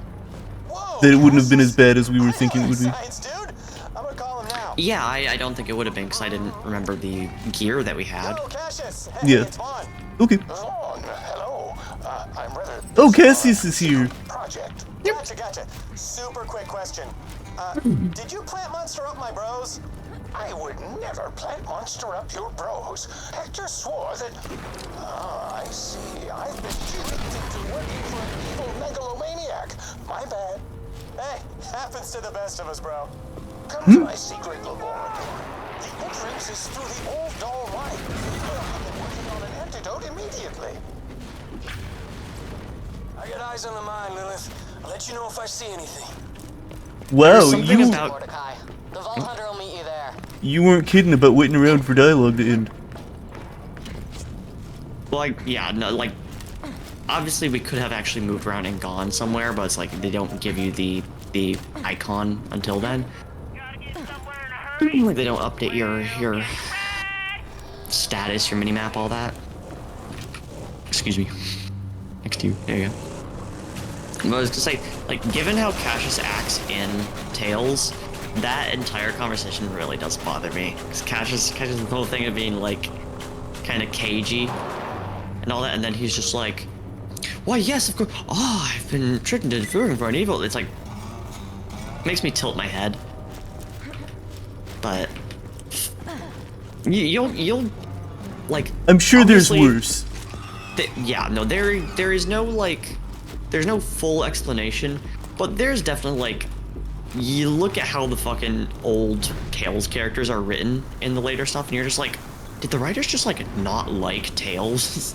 Whoa, That it wouldn't have been as bad as we were thinking it would be. Science, dude. I'm gonna call him now. Yeah, I don't think it would have been, because I didn't remember the gear that we had. Yo, Cassius. Hey, Yeah. it's Vaughn. Okay. Vaughn, hello. I'm rather. Oh, Cassius is here. Project. Gotcha. Super quick question. Did you plant monster up my bros? I would never plant monster up your bros. Hector swore that. Ah, I see. I've been tricked into working for an evil megalomaniac. My bad. Hey, happens to the best of us, bro. Come to my secret laboratory. The entrance is through the old doll mine. I've been working on an antidote immediately. I got eyes on the mine, Lilith. I'll let you know if I see anything. Wow, something you about- Mordecai, the Vault Hunter will meet you there. you weren't kidding about waiting around for dialogue to end. Like, yeah, no, like, obviously we could have actually moved around and gone somewhere, but it's like they don't give you the icon until then. Like they don't update your status, your minimap, all that. Excuse me. Next to you. There you go. I was gonna say, like, given how Cassius acts in Tales, that entire conversation really does bother me. Because Cassius' the whole thing of being, like, kind of cagey and all that, and then he's just like, why, yes, of course, oh, I've been tricked into voting for an evil. It's like, makes me tilt my head. But you'll like. I'm sure there's obviously, worse. Yeah, no, there is no like, there's no full explanation, but there's definitely like, you look at how the fucking old Tails characters are written in the later stuff, and you're just like, did the writers just like not like Tails?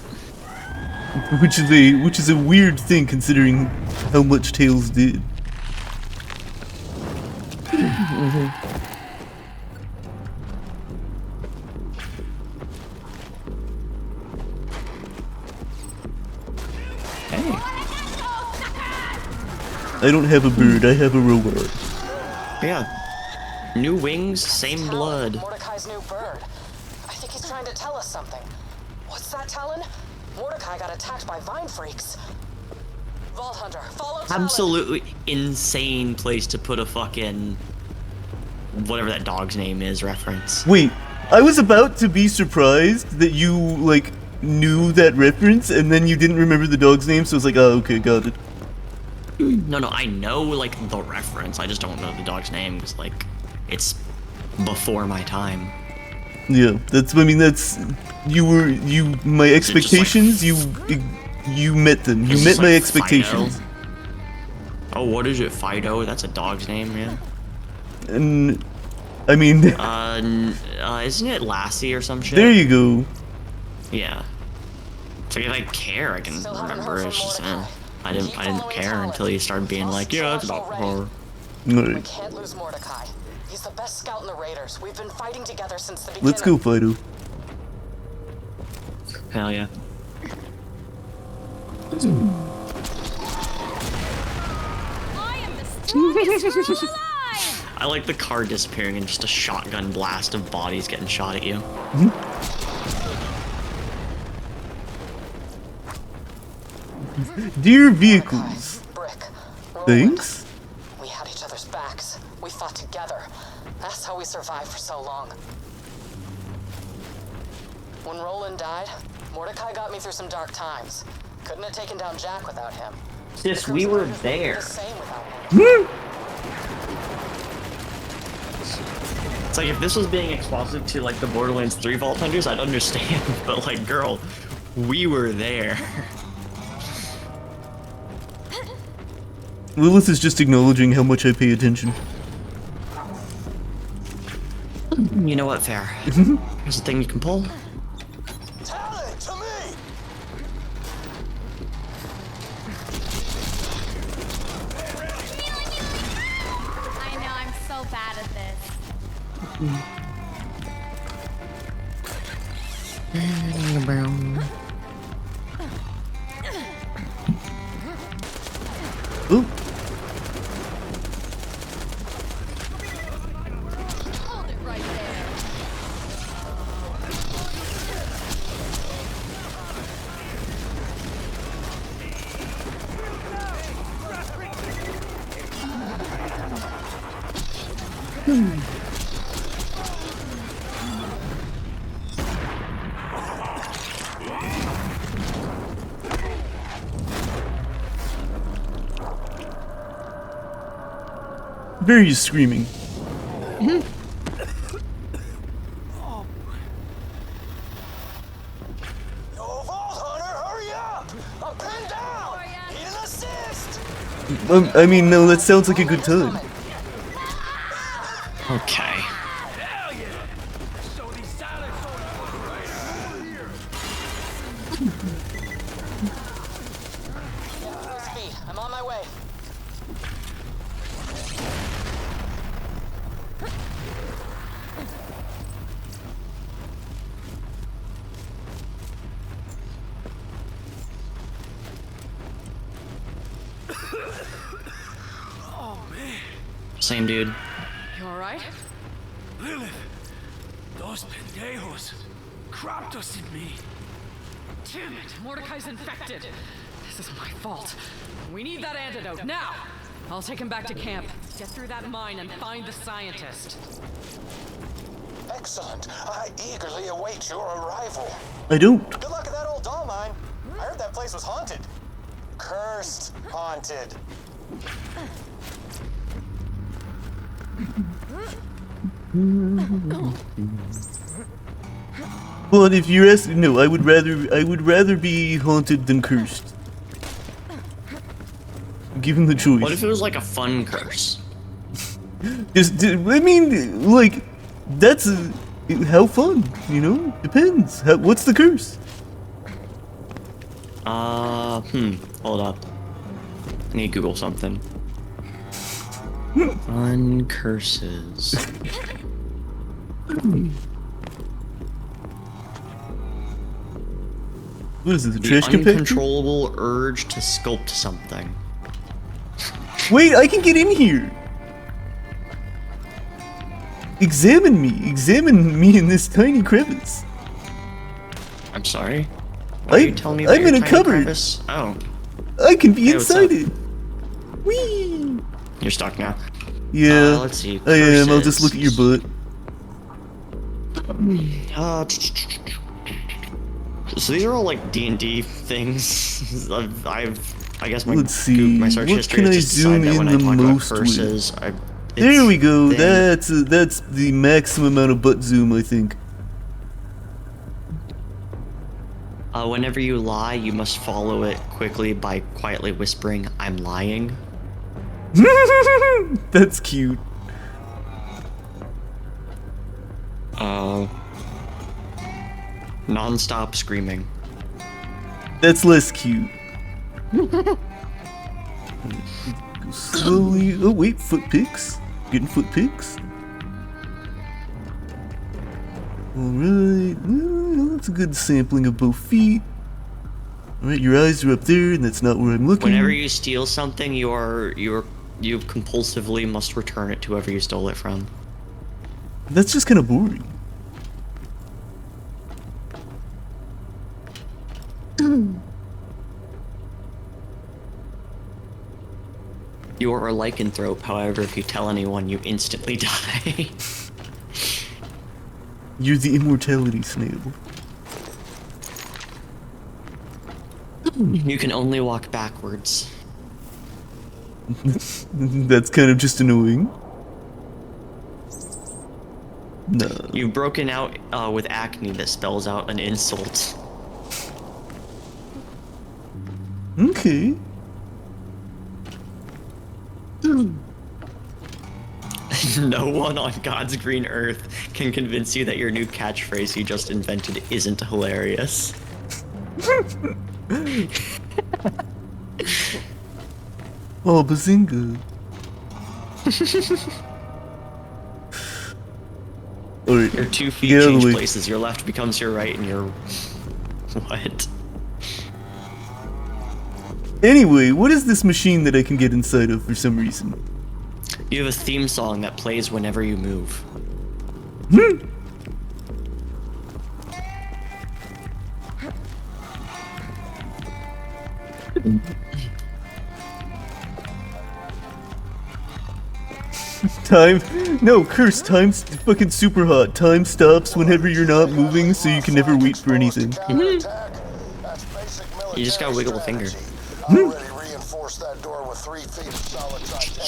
Which is a weird thing considering how much Tails did. I don't have a bird, I have a robot. Yeah. New wings, same Talon, blood. Mordecai's new bird. I think he's trying to tell us something. What's that, Talon? Mordecai got attacked by vine freaks. Vault Hunter, follow Talon. Absolutely insane place to put a fucking whatever that dog's name is reference. Wait, I was about to be surprised that you, like, knew that reference, and then you didn't remember the dog's name, so I was like, oh, okay, got it. No, I know, like, the reference. I just don't know the dog's name, because, like, it's before my time. Yeah, my expectations, like, you met them. You met my expectations. Fido? Oh, what is it, Fido? That's a dog's name, man. And, I mean... isn't it Lassie or some shit? There you go. Yeah. It's like, if I care, I can remember. It's just, I didn't care until you started being like, yeah, it's about her. We can't lose Mordecai. He's the best scout in the Raiders. We've been fighting together since the beginning. Let's go, Fido. Hell yeah. I am the strongest girl alive! I like the car disappearing and just a shotgun blast of bodies getting shot at you. Dear vehicles. Brick. Thanks? We had each other's backs. We fought together. That's how we survived for so long. When Roland died, Mordecai got me through some dark times. Couldn't have taken down Jack without him. Sis, we were there. The same without him. It's like, if this was being exposited to, like, the Borderlands 3 Vault Hunters, I'd understand. But, like, girl, we were there. Lilith is just acknowledging how much I pay attention. You know what, fair. Here's the thing you can pull. Talon, to me! I know, I'm so bad at this. Ooh. Hold it right there. Very screaming. Oh, Vault Hunter, hurry up! I'm pinned down! Need an assist! I mean, no, that sounds like a good time. Okay. Speed, I'm on my way. Same dude. You alright? Lilith, those pendejos cropped us in me. Damn it! Mordecai's infected! This is my fault. We need that antidote, now! I'll take him back to camp, get through that mine, and find the scientist. Excellent. I eagerly await your arrival. I don't. Good luck at that old doll mine. I heard that place was haunted. Cursed haunted. But if you're asking, no, I would rather be haunted than cursed. Given the choice. What if it was like a fun curse? I mean, like, that's how fun, you know? Depends. What's the curse? Hold up. I need to Google something. Fun curses. What is this, a The trash compactor? uncontrollable urge to sculpt something. Wait, I can get in here! Examine me in this tiny crevice. I'm sorry? Why are you telling me about I'm your in a tiny cupboard. crevice? Oh. I can be Hey, what's inside up? it. Whee! You're stuck now. Yeah, let's see. I am. I'll just look at your butt. So these are all like D&D things. I guess my Let's see. my search What history can is I just zoom decide that when in I the talk about most with? curses, There we go. thing. That's the maximum amount of butt zoom, I think. Whenever you lie, you must follow it quickly by quietly whispering, "I'm lying." That's cute. Non-stop screaming. That's less cute. Slowly. Oh wait, foot picks. Getting foot picks. Alright, well, that's a good sampling of both feet. Alright, your eyes are up there, and that's not where I'm looking. Whenever you steal something, you compulsively must return it to whoever you stole it from. That's just kind of boring. You are a lycanthrope, however, if you tell anyone, you instantly die. You're the immortality snail. You can only walk backwards. That's kind of just annoying. No. You've broken out with acne that spells out an insult. Okay. No one on God's green earth can convince you that your new catchphrase you just invented isn't hilarious. Oh, bazinga. Alright, Your 2 feet get out of change the way. places. Your left becomes your right, and your... What? Anyway, what is this machine that I can get inside of for some reason? You have a theme song that plays whenever you move. Time? No, curse. Time's fucking super hot. Time stops whenever you're not moving, so you can never wait for anything. You just gotta wiggle a finger.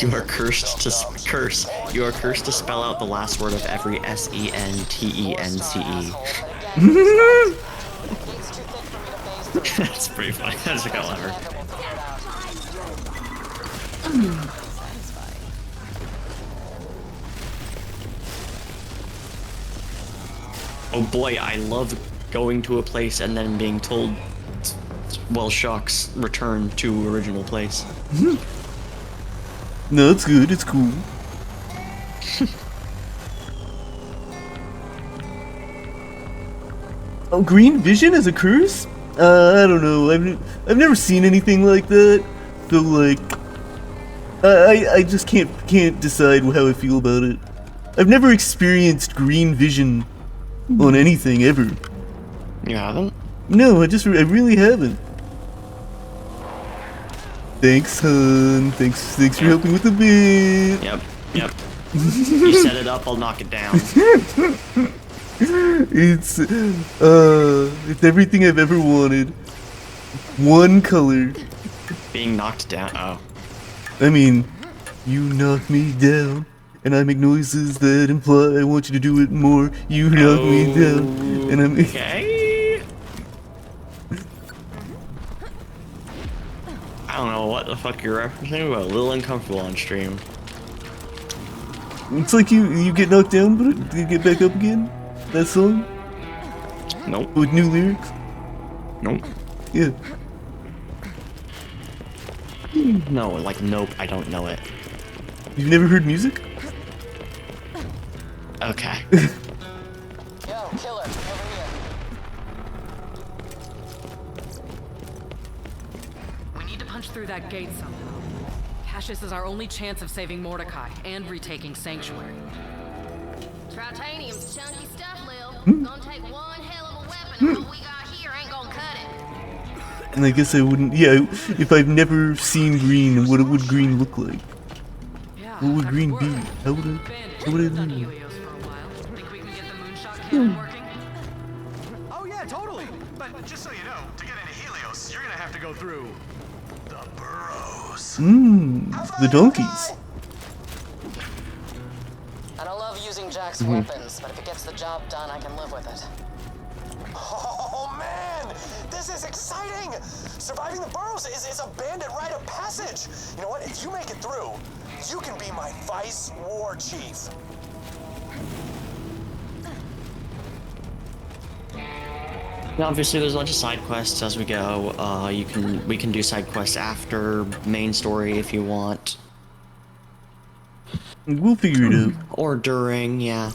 You are cursed to You are cursed to spell out the last word of every SENTENCE. That's pretty funny. That's a clever. Oh boy, I love going to a place and then being told, well, shucks, return to original place. No, it's good. It's cool. Oh, green vision as a curse? I don't know. I've never seen anything like that. So like, I just can't decide how I feel about it. I've never experienced green vision on anything ever. You haven't? No, I really haven't. Thanks, hun. Thanks for helping with the bit. Yep. You set it up, I'll knock it down. It's everything I've ever wanted. One color. Being knocked down. Oh. I mean, you knock me down, and I make noises that imply I want you to do it more. You knock me down, and I'm Okay. I don't know what the fuck you're referencing, but a little uncomfortable on stream. It's like you get knocked down, but you get back up again. That song Nope. with new lyrics. Nope. Yeah. No, like nope, I don't know it. You've never heard music? Okay. Yo, killer, over here. We need to punch through that gate somehow. Cassius is our only chance of saving Mordecai and retaking Sanctuary. Tritanium's chunky stuff, Lil. Gonna take one hell of a weapon, and what we got here ain't gonna cut it. And I guess I wouldn't. Yeah, if I've never seen green, what would green look like? Yeah, What would that green could be? work. How would I? Bandit, How would I we've done know? Helios for a while. Think we can get the moonshot cannon working? Oh yeah, totally. But just so you know, to get into Helios, you're gonna have to go through the burrows. The donkeys. I don't love using Jack's weapons, but if it gets the job done, I can live with it. Oh man, this is exciting! Surviving the burrows is a bandit rite of passage. You know what? If you make it through, you can be my vice war chief. Now, obviously, there's a bunch of side quests as we go. We can do side quests after main story if you want, We'll figure it out. or during. Yeah,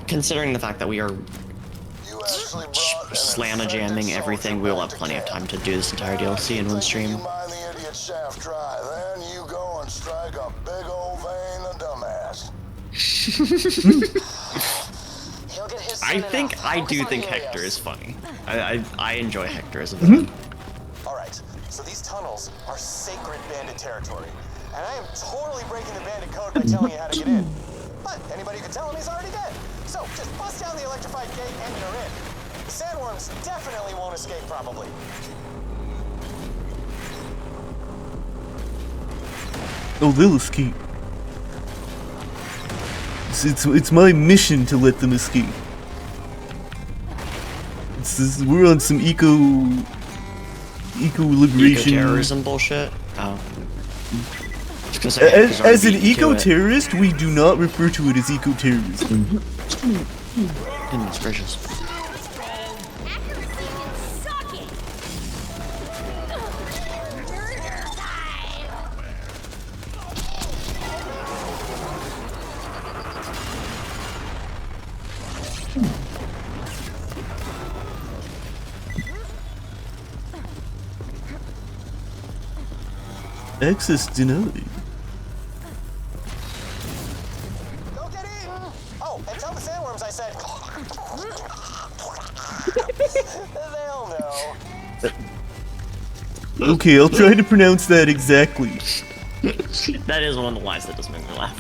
considering the fact that we are You actually brought an slamma infected jamming everything, we will have soldier plenty of back to time to do this entire DLC in one stream. You mine the idiot shaft dry, then you go and strike a big old vein of dumbass. He'll get his I soon think enough. I Focus do on think Helios. Hector is funny. I enjoy Hector as a villain. All right, so these tunnels are sacred bandit territory, and I am totally breaking the bandit code by telling you how to get in. But anybody who can tell him he's already dead. So just bust down the electrified gate and you're in. The sandworms definitely won't escape, probably. Oh, they'll escape. It's my mission to let them escape. We're on some eco liberation. Eco-terrorism bullshit. Oh. As an eco-terrorist, we do not refer to it as eco-terrorism. Goodness gracious. Accuracy can suck it. Murder time. Access denied. Go get eaten! Oh, and tell the sandworms I said. They'll know. Okay, I'll try to pronounce that exactly. That is one of the lines that does make me laugh.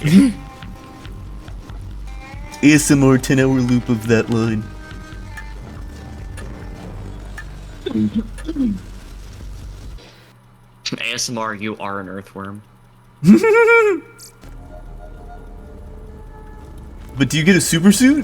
ASMR 10-hour loop of that line. ASMR, you are an earthworm. But do you get a super suit?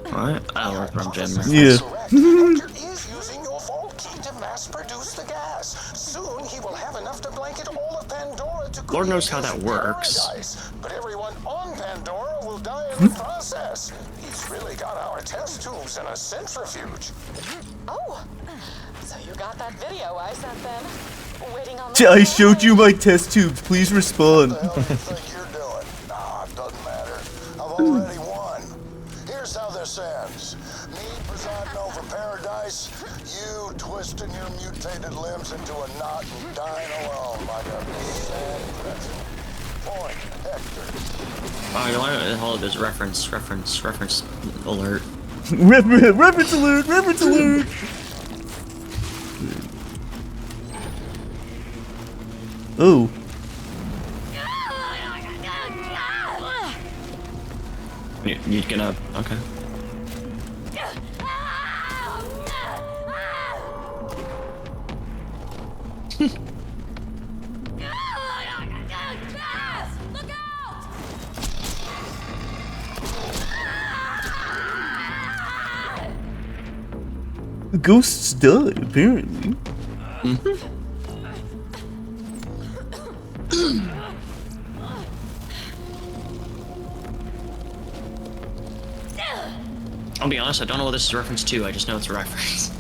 What? Oh, earthworm gem. Yeah. Hector is using your vault key to mass produce the gas. Soon he will have enough to blanket all of Pandora to Lord knows create how that his works. paradise. But everyone on Pandora will die in the process. He's really got our test tubes in a centrifuge. Oh, so you got that video I sent then? Waiting on I showed you my test tubes. Please respond. What the hell do you think you're doing? Nah, it doesn't matter. I've already won. Here's how this ends. Me presiding over paradise, you twisting your mutated limbs into a knot and dying alone like a sad pretzel. Point, Hector. Oh, hold on, there's a reference alert. Reference alert! Reference alert! Oh. You're gonna, okay. Look Ghosts die, apparently. I'll be honest, I don't know what this is a reference to, I just know it's a reference.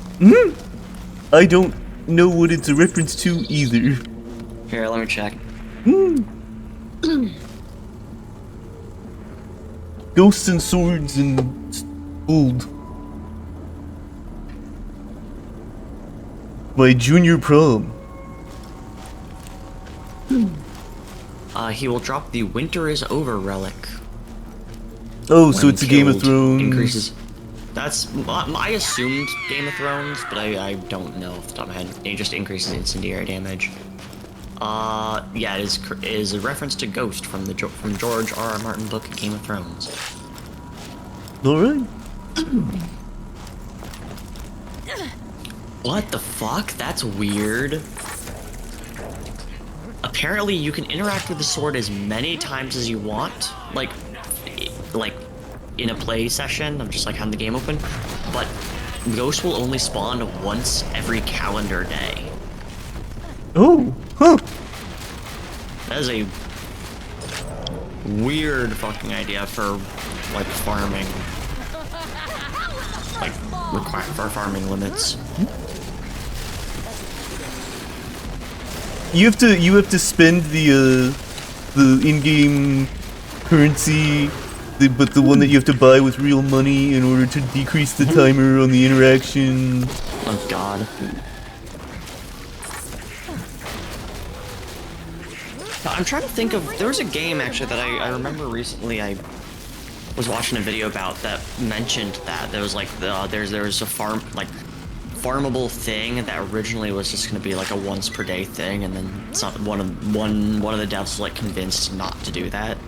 I don't know what it's a reference to either. Here, let me check. Ghosts and swords and old. My junior prom. He will drop the Winter is Over relic. Oh, so when it's a Game of killed. Thrones. Increases. That's I assumed Game of Thrones, but I don't know off the top of my head. It just increases incendiary damage. Yeah, it is a reference to Ghost from George R.R. Martin book Game of Thrones. All right. What the fuck? That's weird. Apparently, you can interact with the sword as many times as you want, like in a play session of just like having the game open, but Ghost will only spawn once every calendar day. Oh, huh. That is a weird fucking idea for like farming, like for farming limits. You have to spend the in-game currency, but the one that you have to buy with real money in order to decrease the timer on the interaction. Oh god. I'm trying to think of, there was a game actually that I remember recently I was watching a video about that mentioned that there was like there was a farmable thing that originally was just going to be like a once per day thing, and then one of the devs was like convinced not to do that.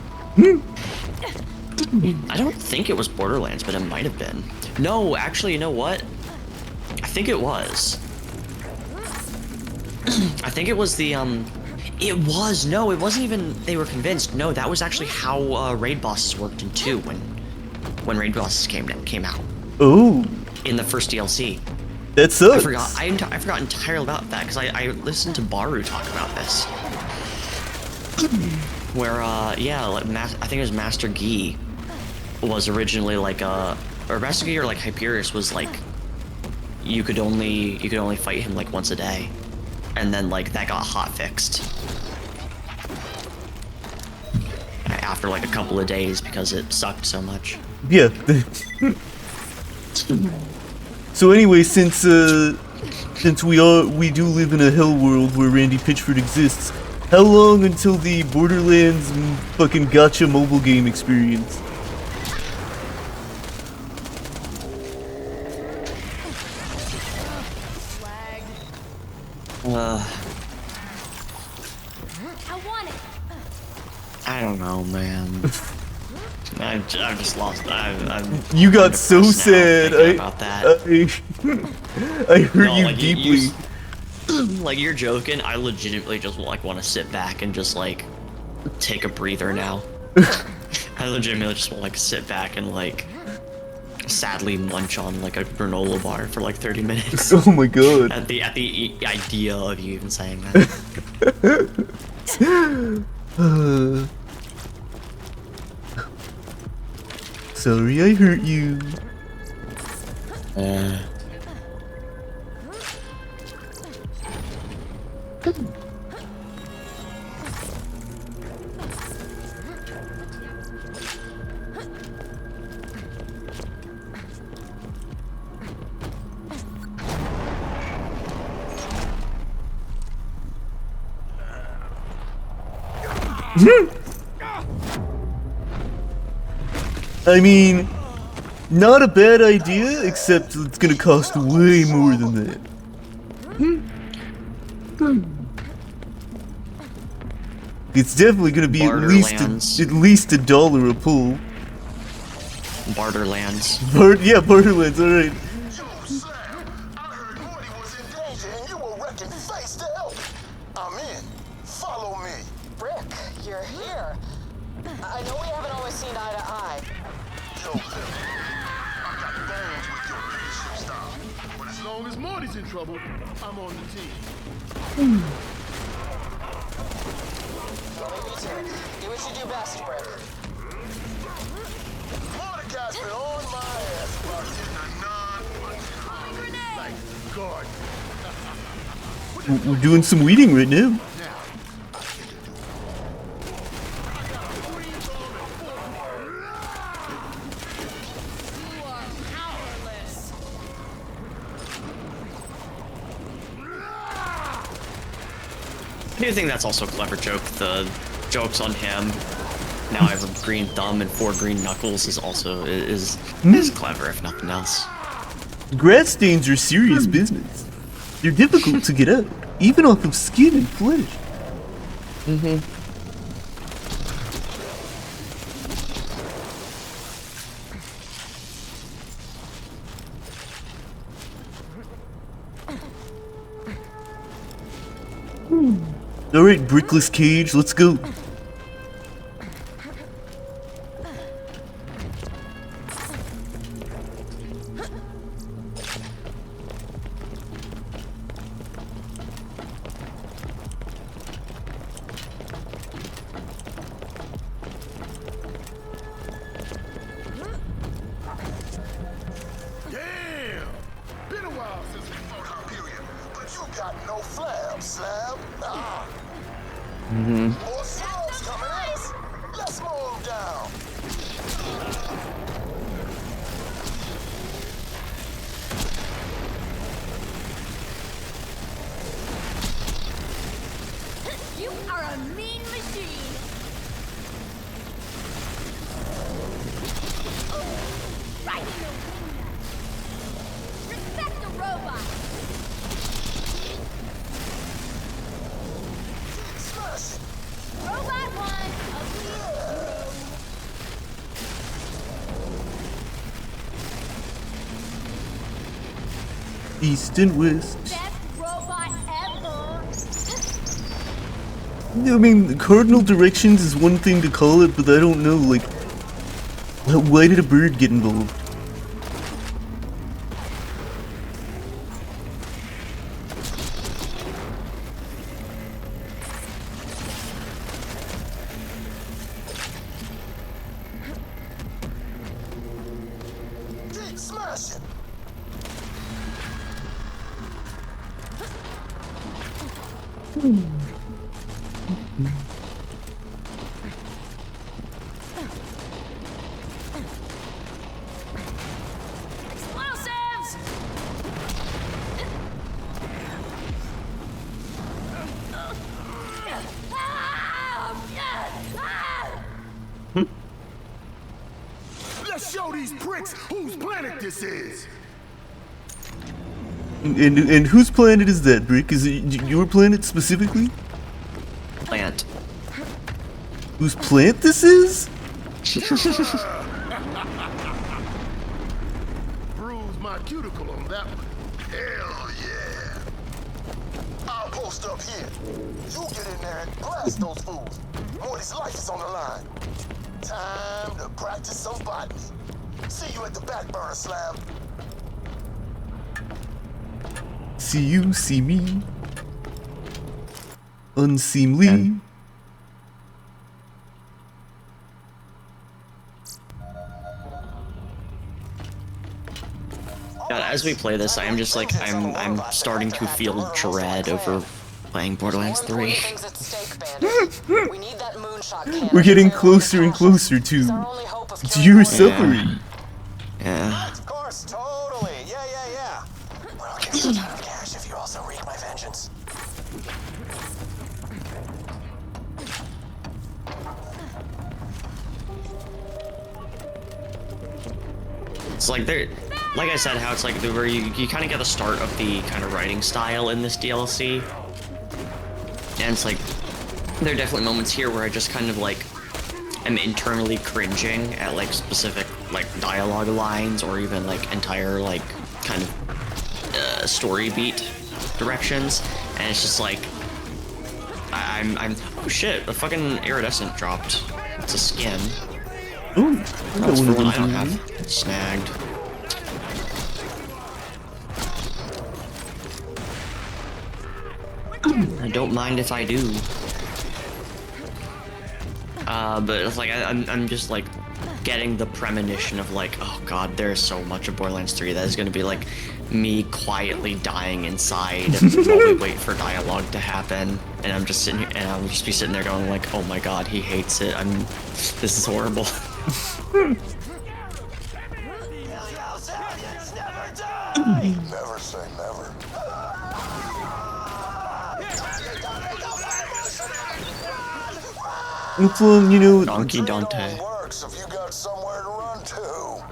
I don't think it was Borderlands, but it might have been. No, actually, you know what? I think it was. I think it was the it was, no, it wasn't even they were convinced. No, that was actually how raid bosses worked in 2 when raid bosses came out. Oh. In the first DLC. That sucks. I forgot entirely about that because I listened to Baru talk about this. Where yeah, like I think it was Master Gi was originally like or Master Gi or like Hyperius was like you could only fight him like once a day, and then like that got hot fixed after like a couple of days because it sucked so much. Yeah. So anyway, since we do live in a hell world where Randy Pitchford exists, how long until the Borderlands fucking gacha mobile game experience? I want it. I don't know, man. I've just lost. You got so sad. About that. I hurt you like, deeply. Like you're joking. I legitimately just like want to sit back and just like take a breather now. I legitimately just want to like sit back and like sadly munch on like a granola bar for like 30 minutes. Oh my god. At the idea of you even saying that. Sorry I hurt you. I mean, not a bad idea, except it's gonna cost way more than that. It's definitely gonna be at least $1 a pull. Barterlands. Yeah, Borderlands, alright. I'm in. Follow me. Rick, you're here. I know we haven't always seen eye to eye. Yo, Phil, I got bones with your leadership style. But as long long as Morty's in trouble, I'm on the team. Well, leave you to it. Do what you do best, Brick. Mordecai's been on my ass about getting a Like, God. We're doing some weeding right now. I do think that's also a clever joke. The jokes on him. Now I have a green thumb and 4 green knuckles is also is clever if nothing else. Grass stains are serious business. They're difficult to get out, even off of skin and flesh. Alright, Brickless Cage, let's go. Damn! Been a while since we fought Hyperion, but you got no flab, Slab. Ah. More slabs coming at us. Let's mow 'em down. You are a mean machine. Right in the window. Respect the robot. Smash it. Robot one. East and west. Best robot ever. I mean, cardinal directions is one thing to call it, but I don't know, like, why did a bird get involved? Keep smashing. Explosives. Let's show these pricks whose planet this is. And whose planet is that, Brick? Is it your planet specifically? Plant. Whose plant this is? Bruise my cuticle on that one. Hell yeah. I'll post up here. You get in there and blast those fools. Morty's life is on the line. Time to practice some botany. See you at the back burner, Slab. See you, see me. Unseemly. God, as we play this, I am just like I'm starting to feel dread over playing Borderlands 3. Things at stake, Bandit. We need that moonshot cannon. We're getting closer and closer to your suffering. Yeah. Of course, totally. Yeah. But I'll give you a ton of cash if you also wreak my vengeance. It's like like I said, how it's like where you kind of get the start of the kind of writing style in this DLC, and it's like there are definitely moments here where I just kind of like am internally cringing at like specific like dialogue lines or even like entire like kind of story beat directions, and it's just like I'm oh shit, a fucking iridescent dropped. It's a skin. Ooh, That's for one I don't have. Snagged. I don't mind if I do. But it's like I'm just like getting the premonition of like, oh god, there's so much of Borderlands 3 that is gonna be like me quietly dying inside while we wait for dialogue to happen, and I'm just sitting here, and I'll just be sitting there going like, oh my god, he hates it. This is horrible. Never say never. It's you know. Donkey Dante. Works if you got somewhere to run to.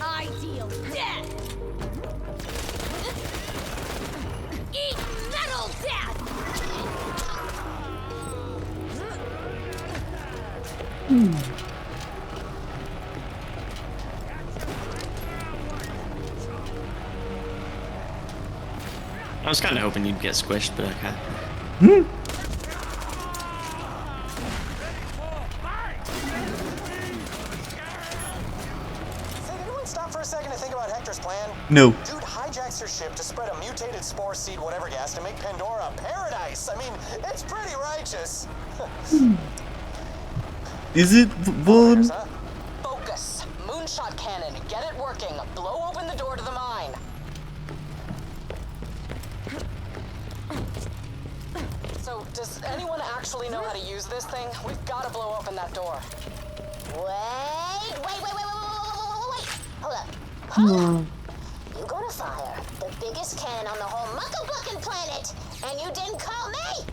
Ideal death! Eat metal death! I was kind of hoping you'd get squished, but okay. Say, did anyone stop for a second to think about Hector's plan? No. Dude hijacks her ship to spread a mutated spore seed, whatever gas, to make Pandora paradise. I mean, it's pretty righteous. Is it Vaughn? Focus. Moonshot cannon. Get it working. Blow open the door to the mine. So, does anyone actually know how to use this thing? We've got to blow open that door. Wait. Hold up. You gonna fire the biggest cannon on the whole muckabucking planet, and you didn't call me?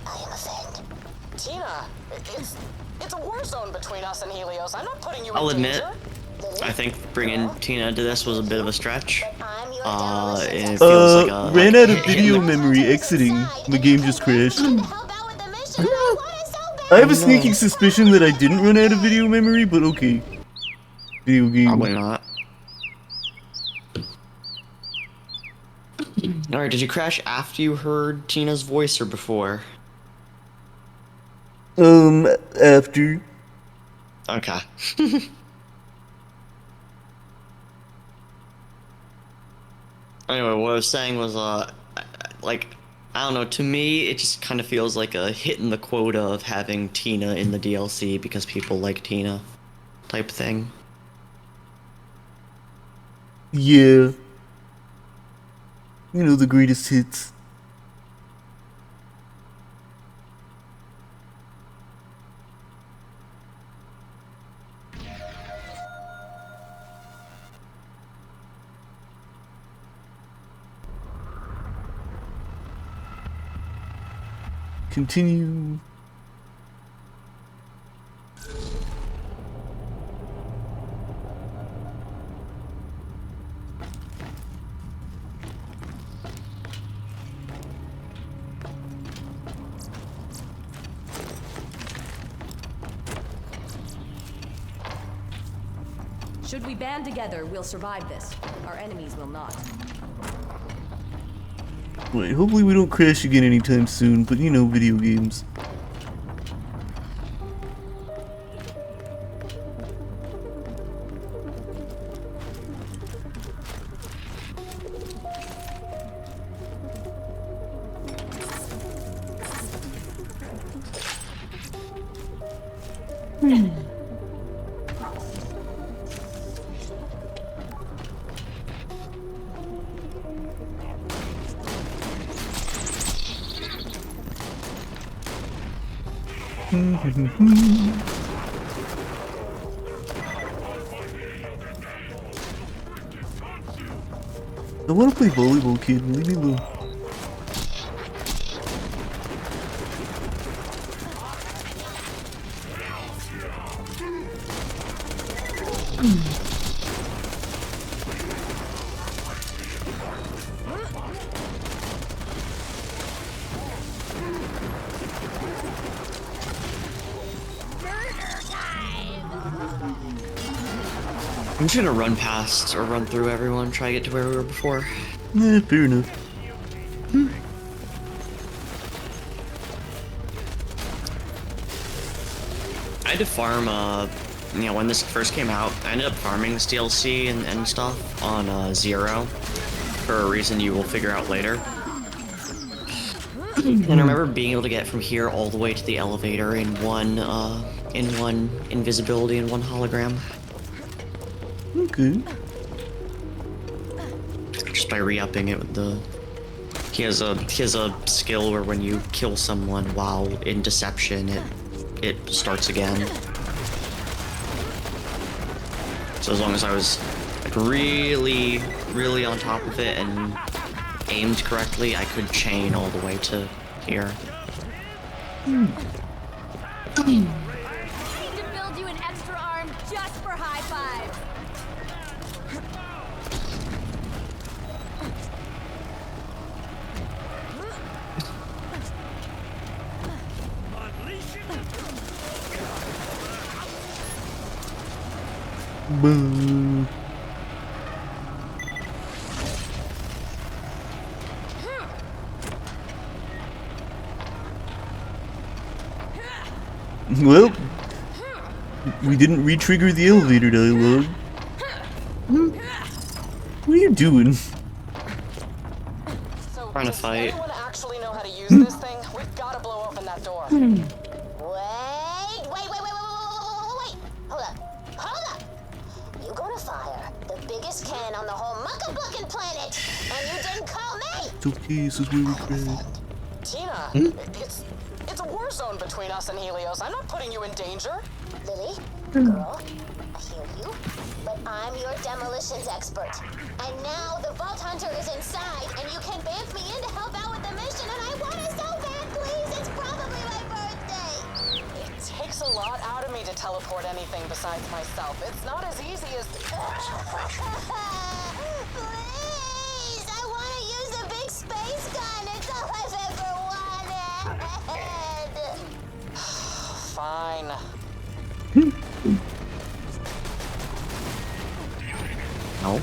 I am offended. Tina, it's a war zone between us and Helios. I'm not putting you I'll in admit, danger. I think bringing Tina into this was a bit of a stretch. It feels like a Ran out of video memory exiting. My game just crashed. I have a sneaking suspicion that I didn't run out of video memory, but okay. Video game. Probably not. Alright, did you crash after you heard Tina's voice or before? After. Okay. Anyway, what I was saying was, like, I don't know, to me, it just kind of feels like a hitting the quota of having Tina in the DLC because people like Tina type thing. Yeah. You know, the greatest hits. Continue. Should we band together, we'll survive this. Our enemies will not. Wait, hopefully we don't crash again anytime soon, but you know, video games. I want to play volleyball, kid. Leave me alone. I'm just gonna run past or run through everyone, try to get to where we were before. Fair enough. had to farm, you know, when this first came out, I ended up farming this DLC and stuff on 0 for a reason you will figure out later. And I remember being able to get from here all the way to the elevator in one invisibility and one hologram. Okay. Just by re-upping it with the... He has a skill where when you kill someone while in deception, it starts again. So as long as I was like really on top of it and aimed correctly, I could chain all the way to here. Need to build you an extra arm just for high fives. Boo. Well, we didn't re-trigger the elevator dialogue. What are you doing? So, Trying to does fight. anyone actually know how to use this thing? We've got to blow open that door. Wait. Hold up. You gonna fire the biggest can on the whole muckabuckin' planet, and you didn't call me? It's okay, this is where we're at. Tina, it's a war zone between us and Helios. I'm not putting you in danger. Lily, girl, I hear you, but I'm your demolitions expert. And now the Vault Hunter is inside, and you can bamf me in to help out with the mission, and I want it so bad, please. It's probably my birthday. It takes a lot out of me to teleport anything besides myself. It's not as easy as... Please, I want to use the big space gun. It's all I've ever wanted. Fine. No.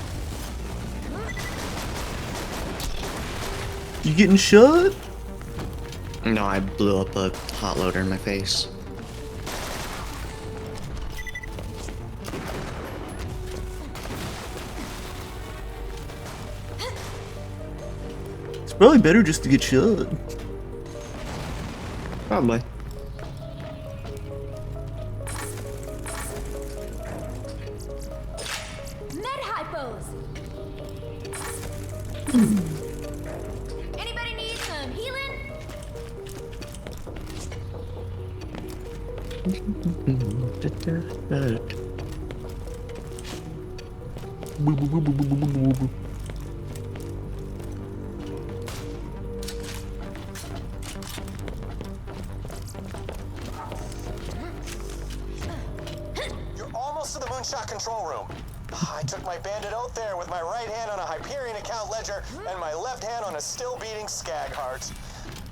You getting shot? No, I blew up a hot loader in my face. It's probably better just to get shot. Probably. Med hypos. Anybody need some healing? You're almost to the moonshot control room. I took my bandit out there with my right hand on a Hyperion account ledger and my left hand on a still beating skag heart.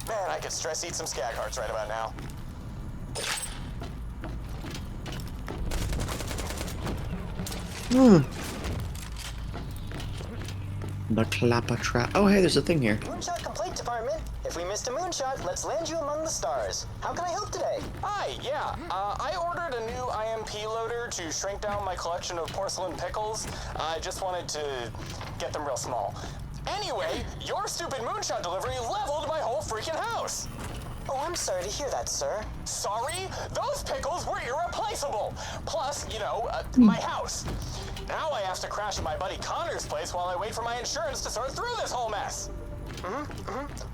Man, I could stress eat some skag hearts right about now. The clapper trap. Oh, hey, there's a thing here. Moonshot complaint department. If we missed a moonshot, let's land you among the stars. How can I help today? Hi, yeah. I ordered a new IMP loader to shrink down my collection of porcelain pickles. I just wanted to get them real small. Anyway, your stupid moonshot delivery leveled my whole freaking house. Oh, I'm sorry to hear that, sir. Sorry? Those pickles were irreplaceable. Plus, you know, my house. Now I have to crash at my buddy Connor's place while I wait for my insurance to sort through this whole mess.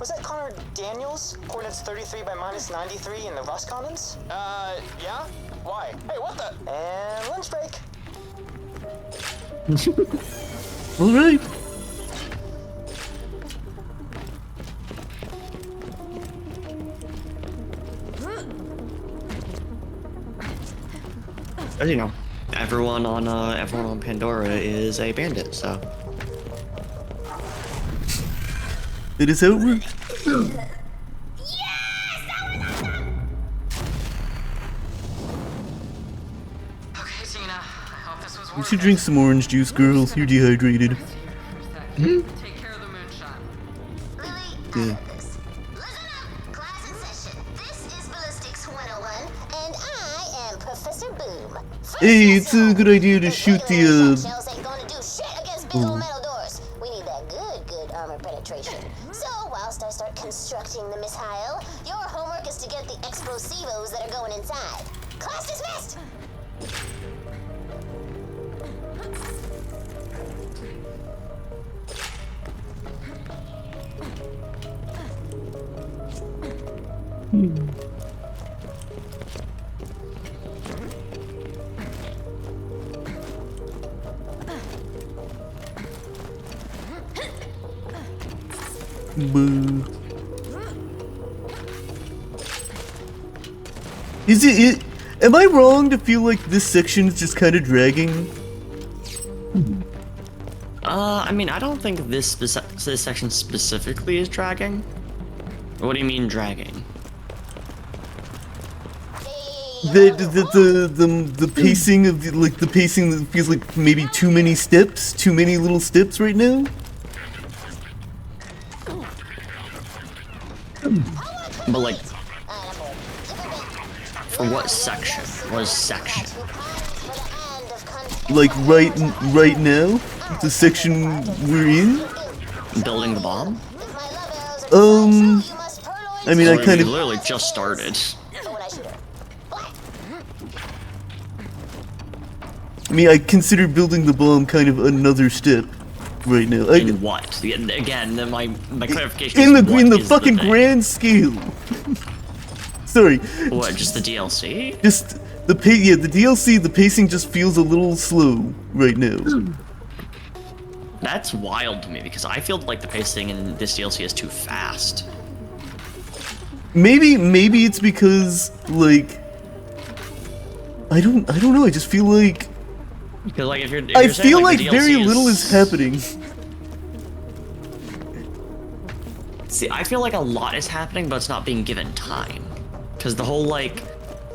Was that Connor Daniels? Coordinates 33 by minus 93 in the Rust Commons? Yeah? Why? Hey, what the? And lunch break. Alright. As you know, everyone on Pandora is a bandit, so. It is over. Okay, Tina. I hope this was You worth should it. drink some orange juice, girl. You're dehydrated. Take care of the moonshot. Yeah. Listen up, class in session. This is Ballistics 101, and I am Professor Hey, it's a good idea to shoot the, Shells ain't gonna do shit against big old metal doors. We need that good armor penetration. So, whilst I start constructing the missile, your homework is to get the explosivos that are going inside. Class dismissed! Boo. Is it? Am I wrong to feel like this section is just kind of dragging? I mean, I don't think this section specifically is dragging. What do you mean dragging? The pacing of the pacing that feels like maybe too many little steps right now. But like, for what section? What section? Like right now, the section we're in. Building the bomb? I mean, I kind of literally just started. I mean, I consider building the bomb kind of another step right now. In what? Again, my clarification in is the fucking grand scale. Sorry. What? Just the DLC? Just the the DLC. The pacing just feels a little slow right now. That's wild to me because I feel like the pacing in this DLC is too fast. Maybe it's because like I don't know. I just feel like. Because like if you're I saying, feel like like very little is happening. See, I feel like a lot is happening, but it's not being given time. Because the whole like,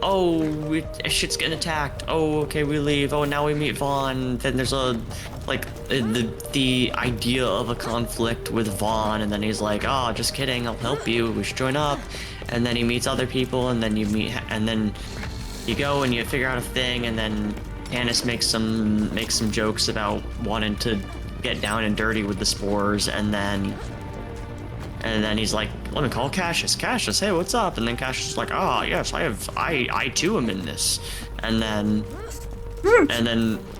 oh, shit's getting attacked. Oh, okay, we leave. Oh, now we meet Vaughn. Then there's a like the idea of a conflict with Vaughn, and then he's like, oh, just kidding. I'll help you. We should join up. And then he meets other people, and then you meet, and then you go and you figure out a thing, and then Tannis makes some jokes about wanting to get down and dirty with the spores, and then he's like, let me call Cassius. Cassius, hey, what's up? And then Cassius is like, ah, yes, I too am in this. And then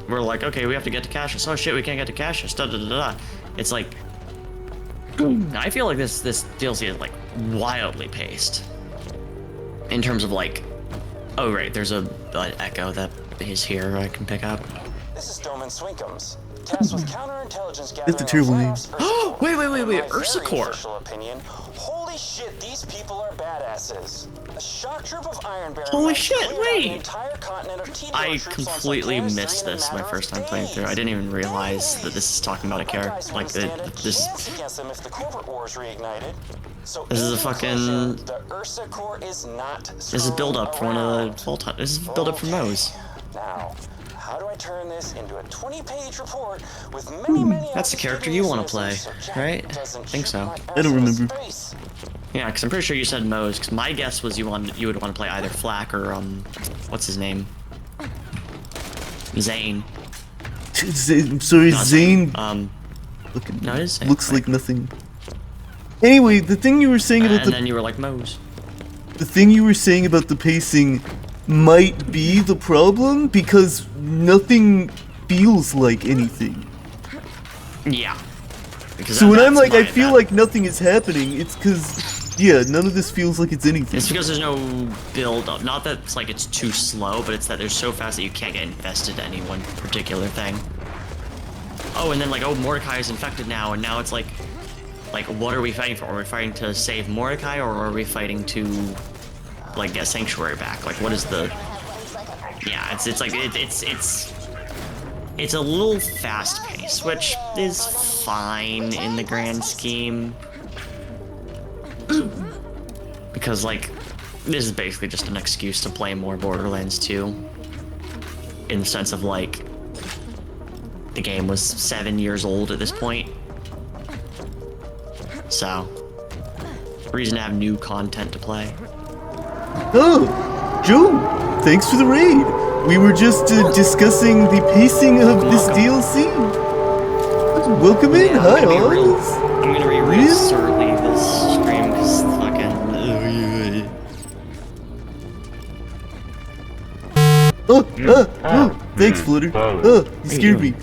we're like, okay, we have to get to Cassius. Oh shit, we can't get to Cassius. Da da da da. It's like, I feel like this DLC is like wildly paced. In terms of like, oh right, there's an echo that is here I can pick up. This is Doman Swinkums. Tasked with counterintelligence gathering. That's a terrible name. Wait, Ursicor. Official opinion. Holy shit, these people are badasses. A shock troop of Iron Baron. Holy shit, wait! The entire continent of I completely missed this my first time playing through. I didn't even realize that this is talking about a character like this. Against them if the corporate wars reignited. So this is a fucking. The Ursicor is not. This is build up for one of the full time. This is build up for Moe's. Now, how do I turn this into a 20-page report with many That's the character you want to play, right? I think so. I don't remember. Yeah, because I'm pretty sure you said Moe's. Because my guess was you would want to play either Flack or what's his name? Zane. I'm sorry, Zane. No, it is Zane. Looks like nothing. Anyway, the thing you were saying about and then you were like Moe's. The thing you were saying about the pacing might be the problem because nothing feels like anything. Yeah. So when I'm like, I feel like nothing is happening, it's because, yeah, none of this feels like it's anything. It's because there's no build up. Not that it's like it's too slow, but it's that they're so fast that you can't get invested in any one particular thing. Oh, and then like, oh, Mordecai is infected now, and now it's like, what are we fighting for? Are we fighting to save Mordecai, or are we fighting to, like, get Sanctuary back? Like, what is the... Yeah, it's like, it's a little fast-paced, which is fine in the grand scheme. Because, like, this is basically just an excuse to play more Borderlands 2. In the sense of, like, the game was 7 years old at this point. So, reason to have new content to play. Oh, Joe, thanks for the raid. We were just discussing the pacing of this DLC. Welcome in, Yeah, hi I'm gonna be real- Oz. I'm gonna be real surly this stream because fucking. Thanks, Flutter. You scared me.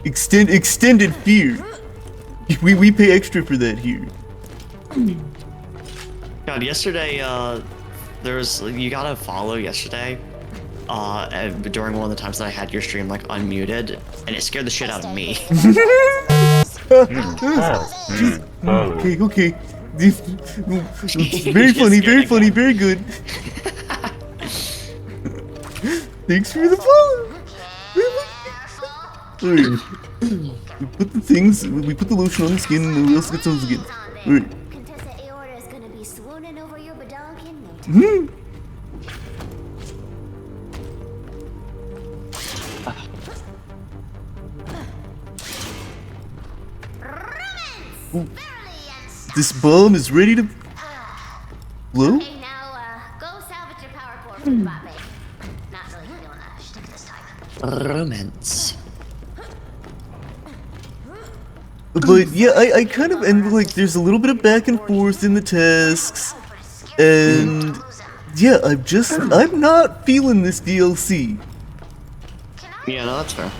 Extended fear. We pay extra for that here. God, yesterday, you got a follow yesterday, during one of the times that I had your stream, like, unmuted, and it scared the shit out of me. Okay. Very funny, very good. Thanks for the follow. Alright. We put the things, we put the lotion on the skin, and we also get those again. Alright. Ooh. This bomb is ready to blow? Okay, now, go salvage your power core for the bot bay. Not really feeling that shtick this time. Romance. But yeah, I kind of, and like, there's a little bit of back and forth in the tasks, and yeah, I'm not feeling this DLC. Yeah, no, that's fair.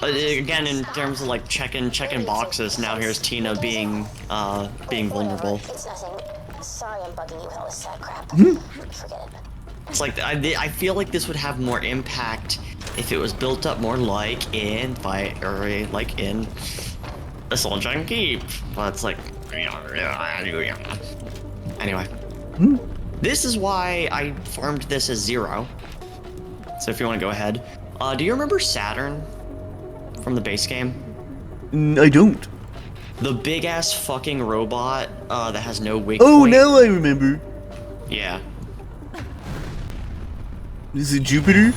Again, in terms of like checking boxes, now here's Tina being vulnerable. It's nothing. Sorry I'm bugging you, hella sad crap. Hmm? Forget it. It's like I feel like this would have more impact if it was built up more like in Assault Giant Keep. But it's like anyway. This is why I farmed this as 0. So if you want to go ahead, do you remember Saturn from the base game? I don't. The big ass fucking robot that has no wig. Oh, point. now I remember. Yeah. Is it Jupiter?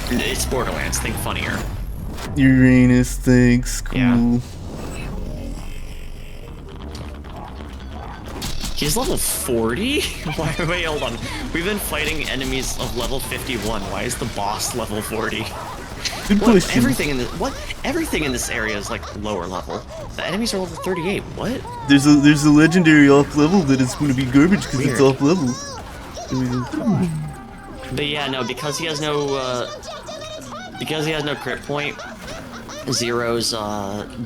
It's Borderlands. Think funnier. Uranus, thanks. Cool. Yeah. He's level 40? Wait, hold on. We've been fighting enemies of level 51. Why is the boss level 40? Good question. Everything in this area is like lower level. The enemies are level 38. What? There's a legendary off level that is going to be garbage because it's off level. But yeah, no, because he has no crit point, Zero's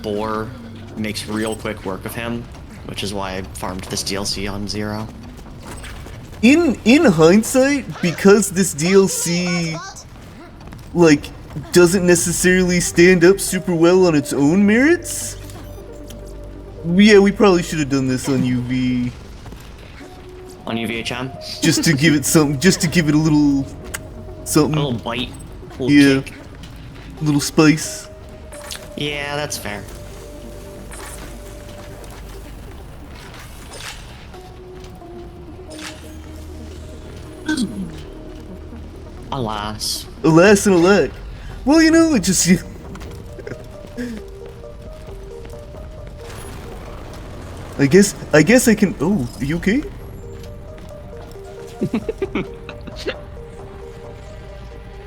boar makes real quick work of him, which is why I farmed this DLC on 0. In hindsight, because this DLC like doesn't necessarily stand up super well on its own merits, yeah, we probably should have done this on UV. On UVHM? Just to give it something, just to give it a little something. A little bite. A little Yeah. kick. A little spice. Yeah, that's fair. Alas. Alas and alack. Well, you know, it just. I guess I can. Oh, are you okay?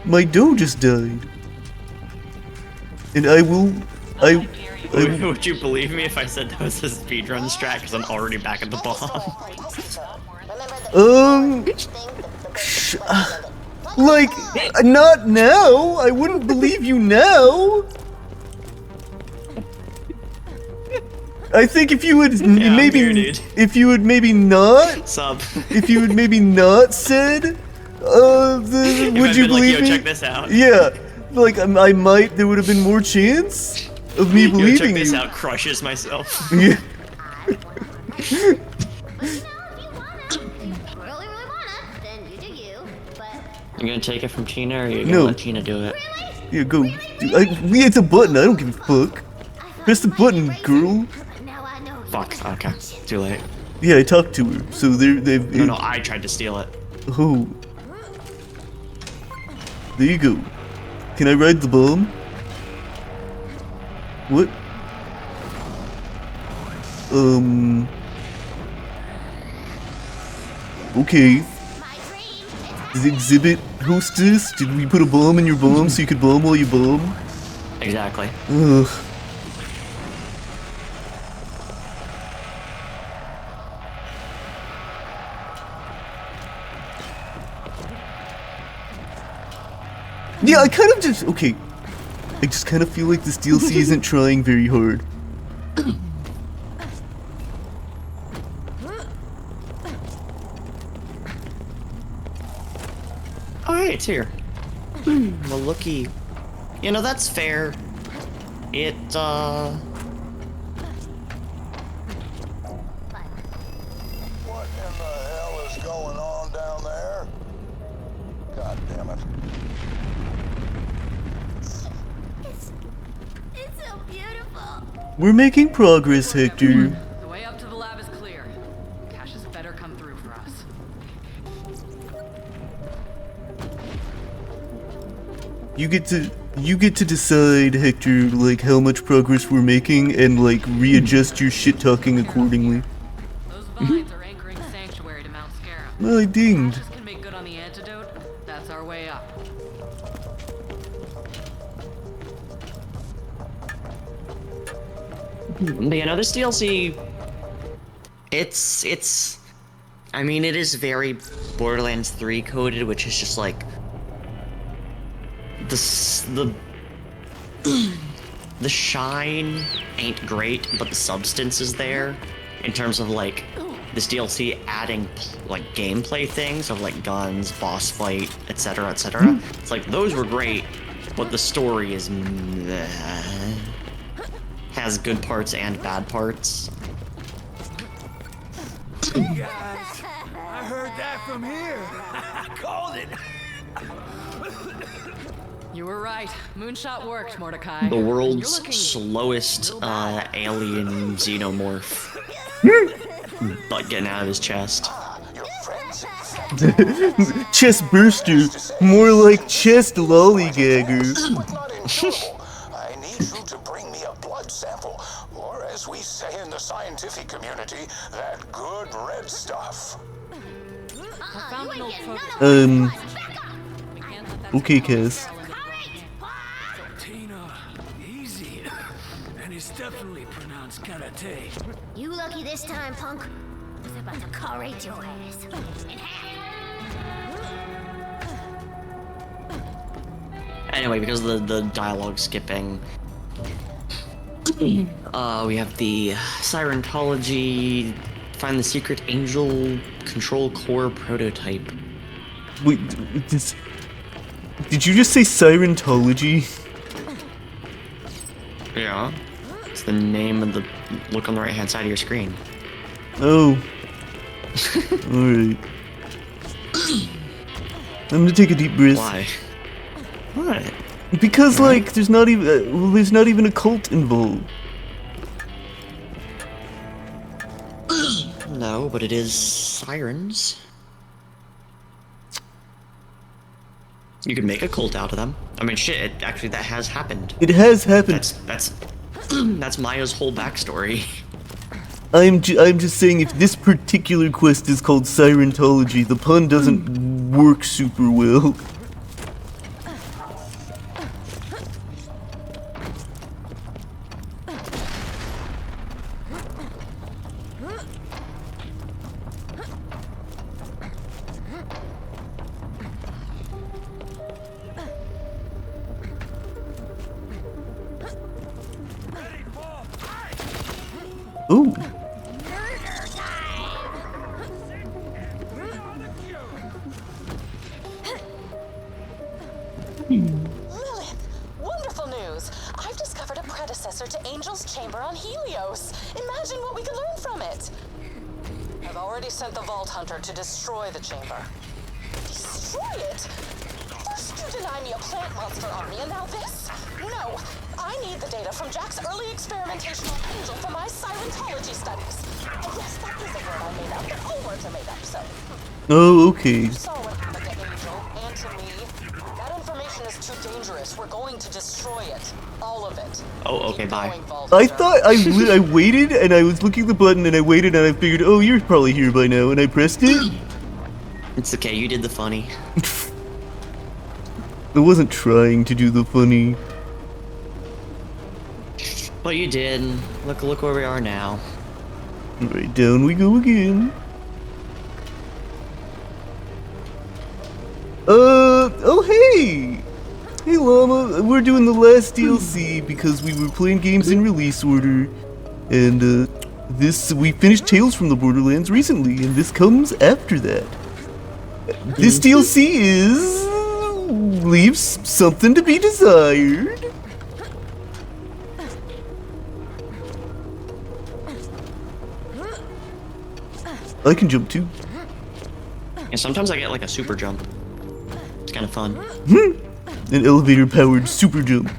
My dough just died. And I will. Would you believe me if I said that was a speedrun strat because I'm already back at the bomb? Like, not now. I wouldn't believe you now. I think if you would if you would maybe not, if you would maybe not said, would you believe me? Check this out. Yeah, like I might. There would have been more chance of me believing check this you. out. Crushes myself. Yeah. You gonna take it from Tina, or you gonna No. let Tina do it? Yeah, go. It's a button. I don't give a fuck. Press the button, girl. Fuck. Okay. Too late. Yeah, I talked to her, so they've. No, I tried to steal it. Oh. There you go. Can I ride the bomb? What? Okay. Is exhibit hostess? Did we put a bomb in your bomb so you could bomb while you bomb? Exactly. Ugh. Yeah, I kind of just... Okay. I just kind of feel like this DLC isn't trying very hard. Alright, it's here. Well, looky. You know, that's fair. It, What in the hell is going on down there? God damn it. It's so beautiful. We're making progress, Hector. The way up to the lab is clear. Cassius better come through for us. You get to decide, Hector, like how much progress we're making and like readjust your shit talking accordingly. Those vines are anchoring sanctuary to Mount Scarab. Well, I dinged. Cassius can make good on the antidote. That's our way up. But you know, this DLC, it's, I mean, it is very Borderlands 3 coded, which is just like, the shine ain't great, but the substance is there, in terms of like, this DLC adding like gameplay things of like guns, boss fight, etc., etc. It's like, those were great, but the story is meh. Has good parts and bad parts. Hey guys, I heard that from here. I called it. You were right. Moonshot worked, Mordecai. The You're world's looking slowest alien xenomorph. Butt getting out of his chest. Chest burster, more like chest lollygagger. I need you to bring me a blood sample, or as we say in the scientific community, that good red stuff. I found an old Okay, Cass. Tina, easy. And it's definitely pronounced karate. You lucky this time, punk. I was about to carate your ass in half. Anyway, because of the dialogue skipping, we have the Sirentology, find the secret angel control core prototype. Wait, did you just say Sirentology? Yeah. It's the name of the look on the right hand side of your screen. Oh. Alright. I'm gonna take a deep breath. Why? What? Because like there's not even a cult involved. No, but it is sirens. You could make a cult out of them. I mean, shit. Actually, that has happened. It has happened. That's Maya's whole backstory. I'm just saying, if this particular quest is called Sirentology, the pun doesn't work super well. Ooh. Lilith, wonderful news. I've discovered a predecessor to Angel's Chamber on Helios. Imagine what we could learn from it. I've already sent the Vault Hunter to destroy the chamber. Destroy it? First you deny me a plant monster army, and now this? No, I need the data from Jack's early experimentation on Angel for my Sirentology studies. Oh, yes, that is a word I made up, but all words are made up, so. Oh, okay. You saw what happened to Angel and to me. That information station is too dangerous. We're going to destroy it. All of it. Oh, okay, bye. I thought I waited and I was looking at the button and I waited and I figured, oh, you're probably here by now, and I pressed it. It's okay, you did the funny. I wasn't trying to do the funny. But you did. Look where we are now. Alright, down we go again. Oh hey! Hey Llama, we're doing the last DLC because we were playing games in release order. And we finished Tales from the Borderlands recently, and this comes after that. This DLC leaves something to be desired. I can jump too. And sometimes I get like a super jump. It's kind of fun. An elevator-powered super jump.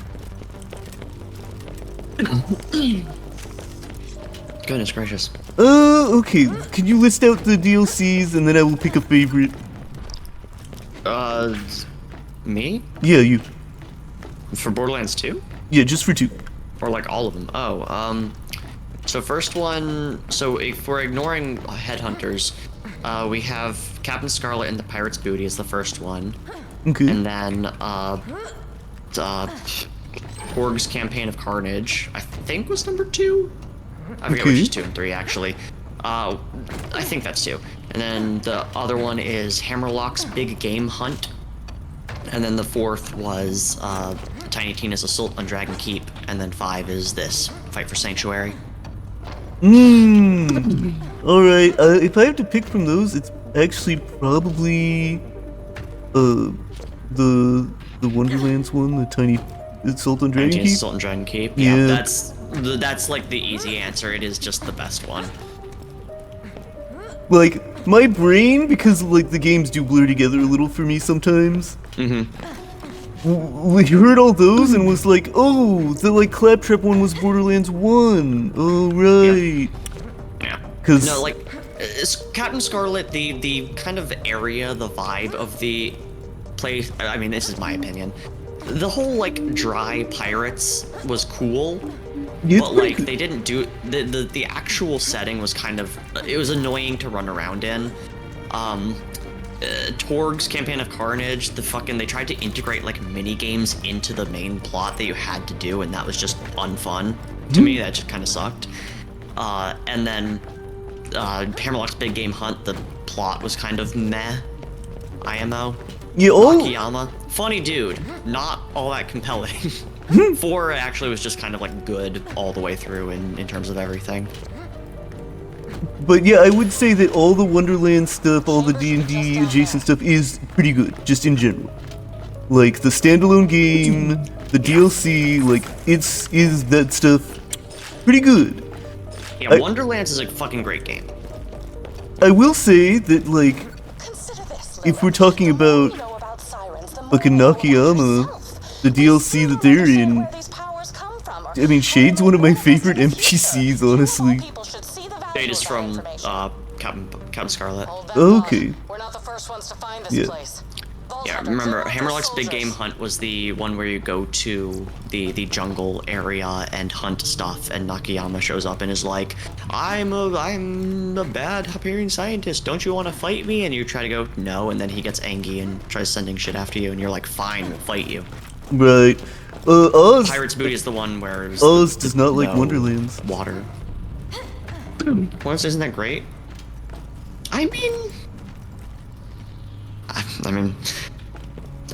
Goodness gracious. Okay. Can you list out the DLCs and then I will pick a favorite? Me? Yeah, you. For Borderlands 2? Yeah, just for 2. Or like all of them? Oh, so first one, so if we're ignoring headhunters, we have Captain Scarlet and the Pirate's Booty is the first one. Okay. And then, Org's Campaign of Carnage, I think was number 2? I forget which is 2 and 3, actually. I think that's 2. And then the other one is Hammerlock's Big Game Hunt. And then the 4th was, Tiny Tina's Assault on Dragon Keep. And then 5 is this, Fight for Sanctuary. Alright, if I have to pick from those, it's actually probably the Wonderlands one, the Tiny Assault on Dragon Keep. Assault on Dragon Keep. Yeah, that's like the easy answer. It is just the best one. Like my brain, because like the games do blur together a little for me sometimes. We heard all those and was like, oh, the like Claptrap one was Borderlands 1. Oh right. Yeah. Cause no, like Captain Scarlet, the kind of area, the vibe of the place. I mean, this is my opinion. The whole like dry pirates was cool, but like they didn't do the actual setting was kind of, it was annoying to run around in. Torg's Campaign of Carnage, they tried to integrate like mini games into the main plot that you had to do, and that was just unfun to me. That just kind of sucked. And then Hammerlock's Big Game Hunt, the plot was kind of meh. IMO. Akiyama, funny dude, not all that compelling. 4 actually was just kind of like good all the way through in terms of everything. But yeah, I would say that all the Wonderland stuff, all the D&D adjacent stuff is pretty good, just in general. Like the standalone game, the DLC, like is that stuff pretty good. Yeah, Wonderlands is a fucking great game. I will say that like, if we're talking about like a Nakayama, the DLC that they're in, I mean, Shade's one of my favorite NPCs, honestly. Shade is from Captain Scarlet. Okay. We're not the first ones to find this Yeah. place. Yeah, remember, Hammerlock's Big Game Hunt was the one where you go to the jungle area and hunt stuff, and Nakayama shows up and is like, I'm a bad Hyperion scientist, don't you want to fight me? And you try to go, no, and then he gets angry and tries sending shit after you, and you're like, fine, we'll fight you. Right. Oz. Pirate's Booty is the one where Oz does not like Wonderlands. Water. Isn't that great? I mean,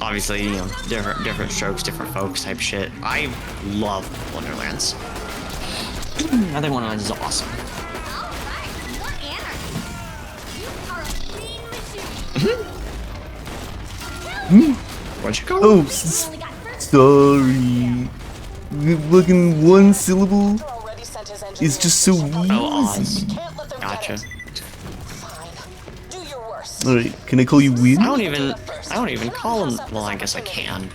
obviously, you know, different strokes, different folks type shit. I love Wonderlands. I think Wonderlands is awesome. Where'd you go? Oh, sorry. Looking one syllable is just so easy. Oh, Oz. Gotcha. Alright, can I call you Win? I don't even call him. Well, I guess I can.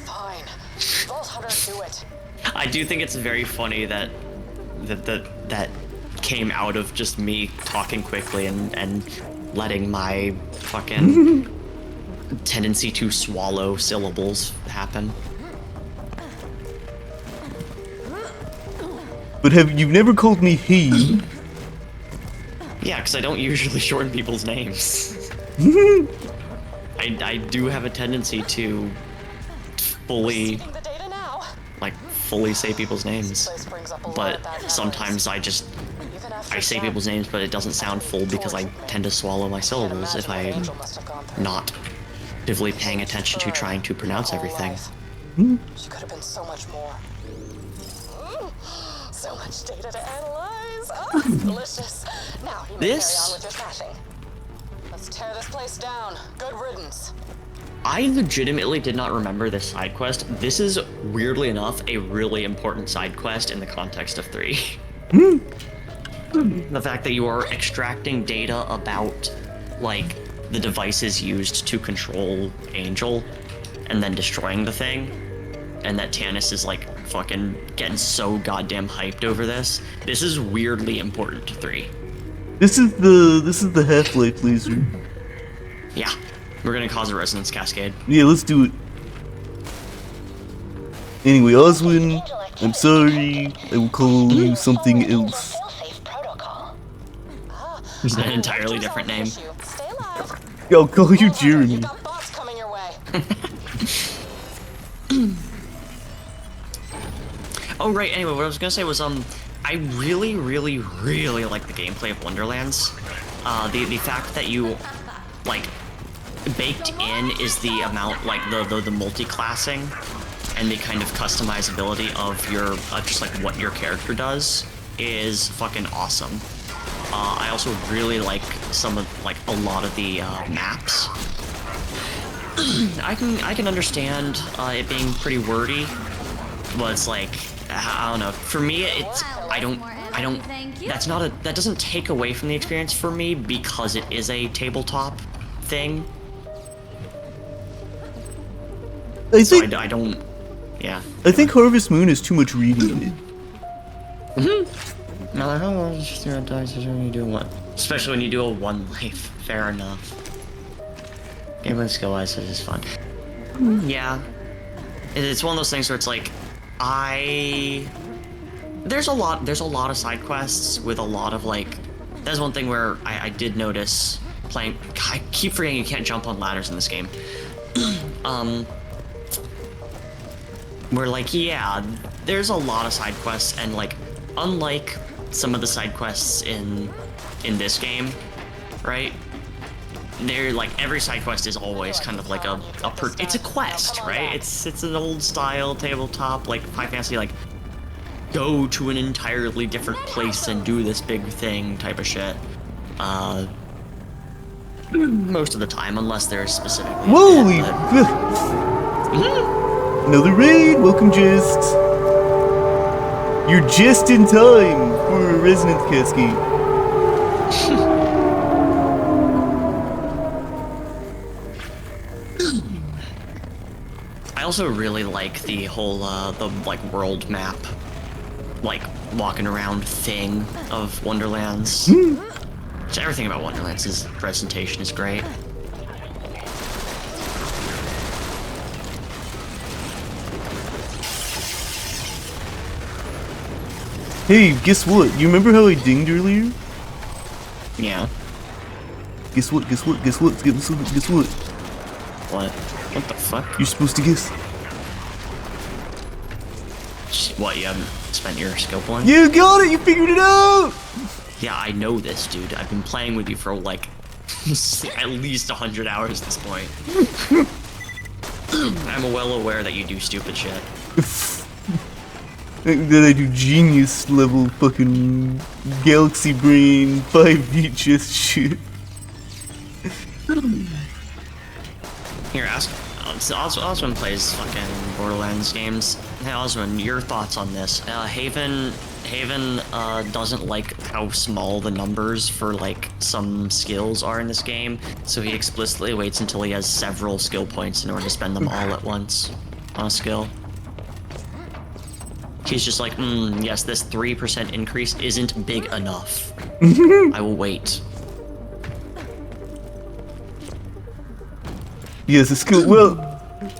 Fine. Vault Hunter, do it. I do think it's very funny that came out of just me talking quickly and letting my fucking tendency to swallow syllables happen. But you've never called me he? Yeah, because I don't usually shorten people's names. I do have a tendency to fully, like, fully say people's names. But sometimes I say people's names, but it doesn't sound full because I tend to swallow my syllables if I'm not actively paying attention to trying to pronounce everything. She could have been so much more. So much data to analyze. Oh, it's delicious. Now you may carry on with your smashing. Let's tear this place down. Good riddance. I legitimately did not remember this side quest. This is, weirdly enough, a really important side quest in the context of 3. The fact that you are extracting data about, like, the devices used to control Angel, and then destroying the thing, and that Tannis is, like, fucking getting so goddamn hyped over this. This is weirdly important to 3. This is the Half-Life laser. Yeah, we're gonna cause a resonance cascade. Yeah, let's do it. Anyway, Oswin, I'm sorry. I will call you something else. It's an entirely different name. I'll call you Jeremy. Oh right, anyway, what I was gonna say was, I really, really, really like the gameplay of Wonderlands. The fact that you, like, baked in is the amount, like, the multi-classing and the kind of customizability of your, just like what your character does is fucking awesome. I also really like a lot of the, maps. I can understand, it being pretty wordy, but it's like, I don't know. For me, it's that doesn't take away from the experience for me because it is a tabletop thing. I don't. Yeah. I think Harvest Moon has too much reading in it. No, how long is your dice when you do what? Especially when you do a 1 life. Fair enough. Gameplay skill-wise, it is fun. Yeah. It's one of those things where it's like, there's a lot of side quests with a lot of, like, that's one thing where I did notice playing. I keep forgetting you can't jump on ladders in this game. Where, like, yeah, there's a lot of side quests, and, like, unlike some of the side quests in this game, right? They're like, every side quest is always kind of like it's a quest, right? It's an old style tabletop, like Final Fantasy, like, go to an entirely different place and do this big thing type of shit. Most of the time, unless there's specifically. Holy! Another raid. Welcome, Jest. You're just in time for a resonance cascade. I also really like the whole, the, like, world map, like, walking around thing of Wonderlands. So everything about Wonderlands' presentation is great. Hey, guess what? You remember how I dinged earlier? Yeah. Guess what? Guess what? Guess what? Guess what? Guess what? What? What the fuck? You're supposed to guess. What, you haven't spent your skill point? You got it! You figured it out! Yeah, I know this, dude. I've been playing with you for, like, at least 100 hours at this point. I'm well aware that you do stupid shit. That I do genius level fucking galaxy brain 5 chess shit. Here, ask. Oswin plays fucking Borderlands games. Hey, Oswin, your thoughts on this? Haven doesn't like how small the numbers for, like, some skills are in this game, so he explicitly waits until he has several skill points in order to spend them all at once on a skill. He's just like, yes, this 3% increase isn't big enough. I will wait. Yes, a skill. Well,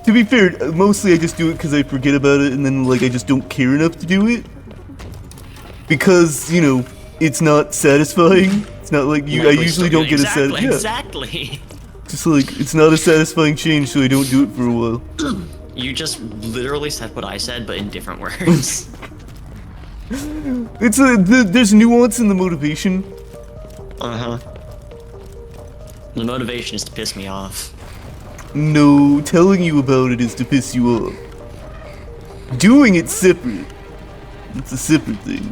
to be fair, mostly I just do it because I forget about it, and then like I just don't care enough to do it. Because, you know, it's not satisfying. It's not like you. I usually don't get a exactly, yeah. Exactly. Just like it's not a satisfying change, so I don't do it for a while. You just literally said what I said, but in different words. It's there's nuance in the motivation. Uh-huh. The motivation is to piss me off. No, telling you about it is to piss you off. Doing it's separate. It's a separate thing.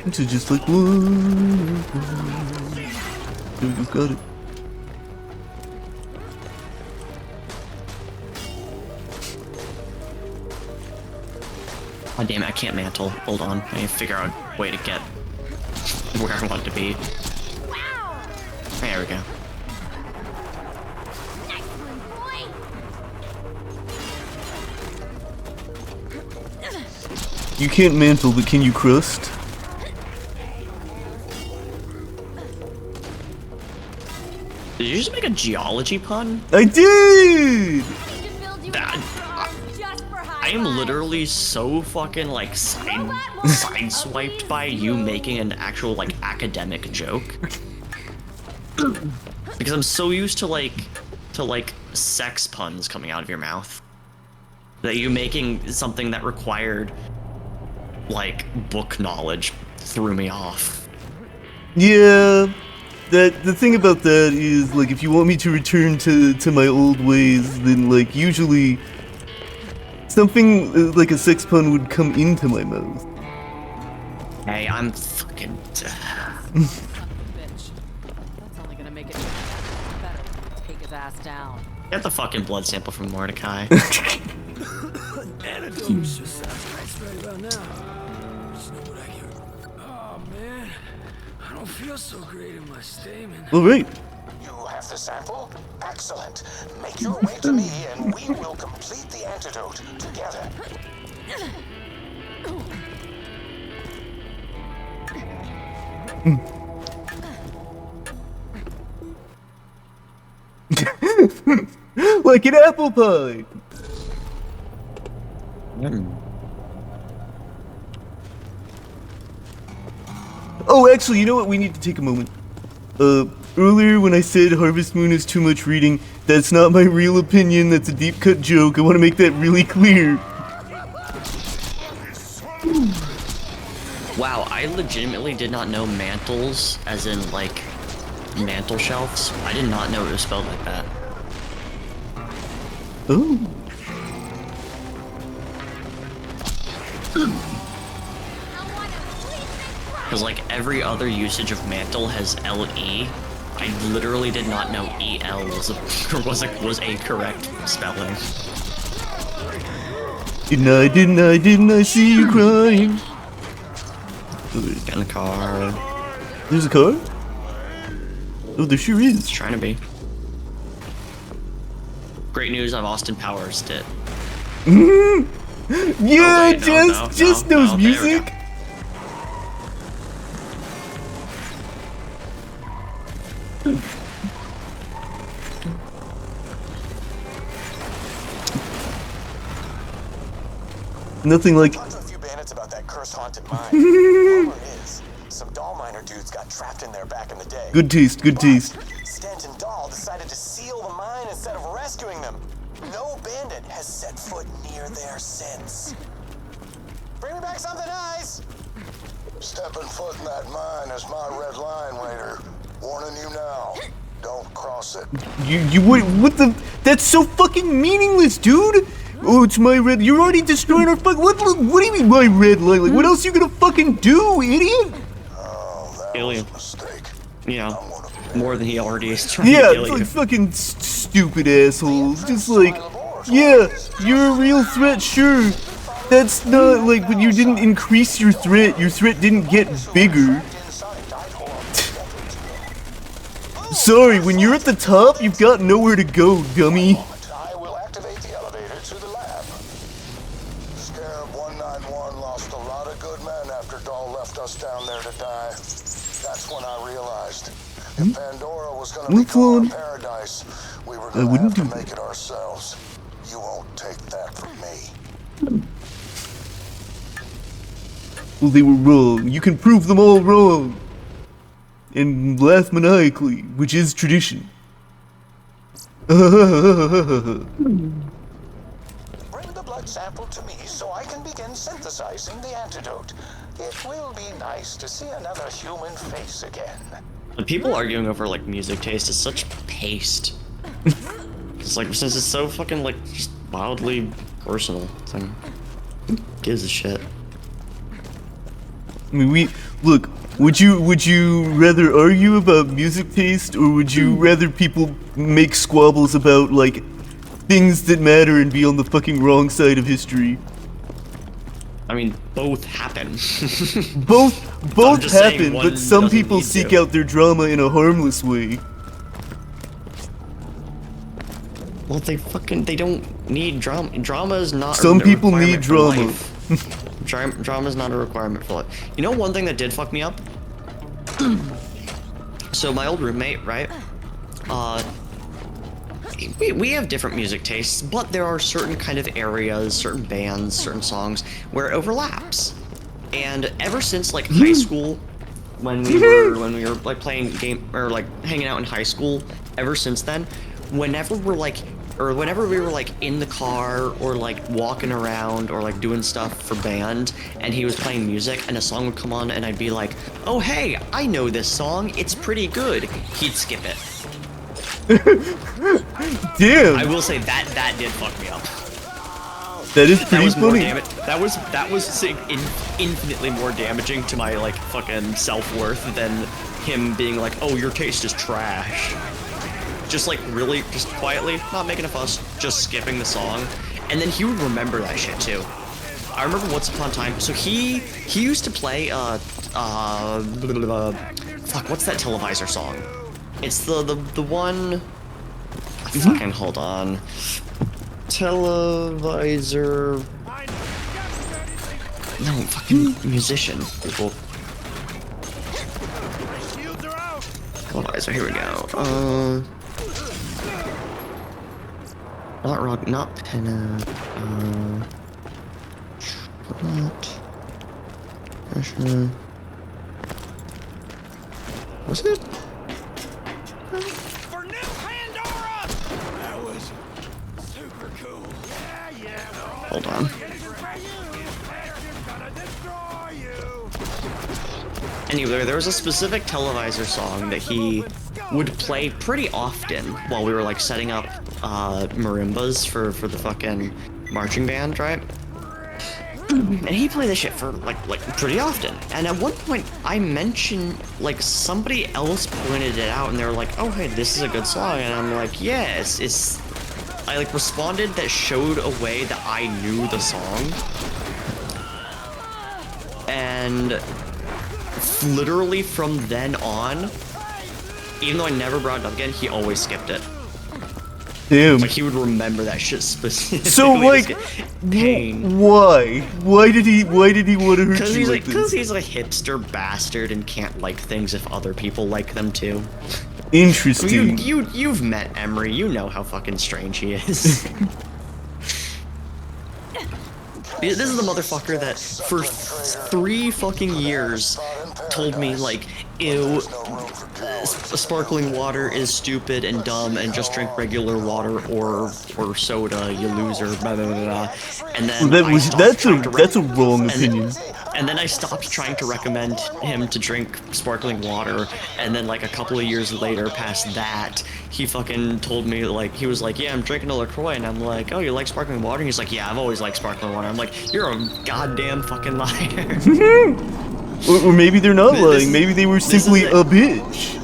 This is just like one. You got it. Oh damn it, I can't mantle. Hold on. I need to figure out a way to get where I want to be. There we go. You can't mantle, but can you crust? Did you just make a geology pun? I did! I am literally so fucking like sideswiped by you making an actual like academic joke. Because I'm so used to like sex puns coming out of your mouth that you making something that required like book knowledge threw me off. Yeah, the thing about that is like if you want me to return to my old ways, then like usually something like a sex pun would come into my mouth. Hey, I'm fucking. Bitch. That's only gonna make it better when you take his ass down. Get the fucking blood sample from Mordecai. Antidote just sounds nice right about now. Just know what I hear. Oh man, I don't feel so great in my stamen. All right. You have the sample? Excellent. Make your way to me and we will complete the antidote together. Like an apple pie. Oh, actually, you know what? We need to take a moment. Earlier when I said Harvest Moon is too much reading, that's not my real opinion. That's a deep cut joke. I want to make that really clear. Wow, I legitimately did not know mantles, as in like mantle shelves. I did not know it was spelled like that. Oh. Because like every other usage of mantle has LE. I literally did not know EL was a correct spelling. Didn't I see you crying? Get in the car. There's a car? Oh, there sure is. It's trying to be. Great news, I've Austin Powers it. Yeah, just knows music. Nothing like. Talked to a few bandits about that cursed haunted mine. Rumor is some doll miner dudes got trapped in there back in the day. Good taste, good taste. Stent and Dahl decided to seal the mine instead of rescuing them. No bandit has set foot near there since. Bring me back something nice. Stepping foot in that mine is my red line, Raider. Warning you now. Don't cross it. You what the? That's so fucking meaningless, dude. Oh, it's my red. You're already destroying our fuck. What do you mean my red line? Like, what else you gonna fucking do, idiot? Oh, that Alien. was a mistake. Yeah, more than he already is trying to Yeah, kill it's you. like fucking stupid assholes. Just like, yeah, you're a real threat, sure. That's not like, but you didn't increase your threat. Your threat didn't get bigger. Sorry, when you're at the top, you've got nowhere to go, dummy. I will activate the elevator to the lab. Scarab 191 lost a lot of good men after Dahl left us down there to die. That's when I realized if Pandora was going to become our paradise, we were going to have to make it ourselves. You won't take that from me. Well, they were wrong. You can prove them all wrong. And laugh maniacally, which is tradition. Bring the blood sample to me so I can begin synthesizing the antidote. It will be nice to see another human face again. The people arguing over like music taste is such paste. It's like since it's so fucking like just wildly personal. It's like, who gives a shit? I mean, look. Would you rather argue about music taste, or would you rather people make squabbles about like things that matter and be on the fucking wrong side of history? I mean, both happen. both happen, one but some doesn't people need seek to. out their drama in a harmless way. Well, they don't need drama. Drama is not. Some a people requirement need for drama. life. Drama is not a requirement for life. You know one thing that did fuck me up? So my old roommate, right? We have different music tastes, but there are certain kind of areas, certain bands, certain songs where it overlaps. And ever since like high school, when we were like playing game or like hanging out in high school, ever since then, whenever we were like in the car or like walking around or like doing stuff for band and he was playing music and a song would come on and I'd be like, oh hey, I know this song, it's pretty good, he'd skip it. Damn. I will say that did fuck me up. That is pretty funny. That was infinitely more damaging to my like fucking self-worth than him being like, oh, your taste is trash. Just like really, just quietly, not making a fuss, just skipping the song. And then he would remember that shit too. I remember once upon a time, so he used to play, fuck, what's that Televisor song? It's the one, fucking hold on. Televisor, no, fucking musician, people. Televisor, here we go, not rock, not penna, pressure. Was it? For new Pandora! That was super cool. Yeah. Hold on. Anyway, there was a specific Televisor song that he would play pretty often while we were like setting up marimbas for the fucking marching band, right? And he played this shit for like pretty often. And at one point I mentioned, like, somebody else pointed it out and they were like, oh hey, this is a good song. And I'm like, yeah, it's I like responded that showed a way that I knew the song. And literally from then on, even though I never brought it up again, he always skipped it. Damn. Like he would remember that shit specifically. So like, pain. Why? Why did he want to hurt you like this? Because he's a hipster bastard and can't like things if other people like them too. Interesting. You've met Emery. You know how fucking strange he is. This is the motherfucker that for 3 fucking years told me like, ew, sparkling water is stupid and dumb and just drink regular water or soda, you loser, blah blah blah blah. And then that's a wrong opinion. And then I stopped trying to recommend him to drink sparkling water, and then like a couple of years later, past that, he fucking told me, like, he was like, yeah, I'm drinking a LaCroix, and I'm like, oh, you like sparkling water? And he's like, yeah, I've always liked sparkling water. I'm like, you're a goddamn fucking liar. Or maybe they're not lying, maybe they were simply a bitch.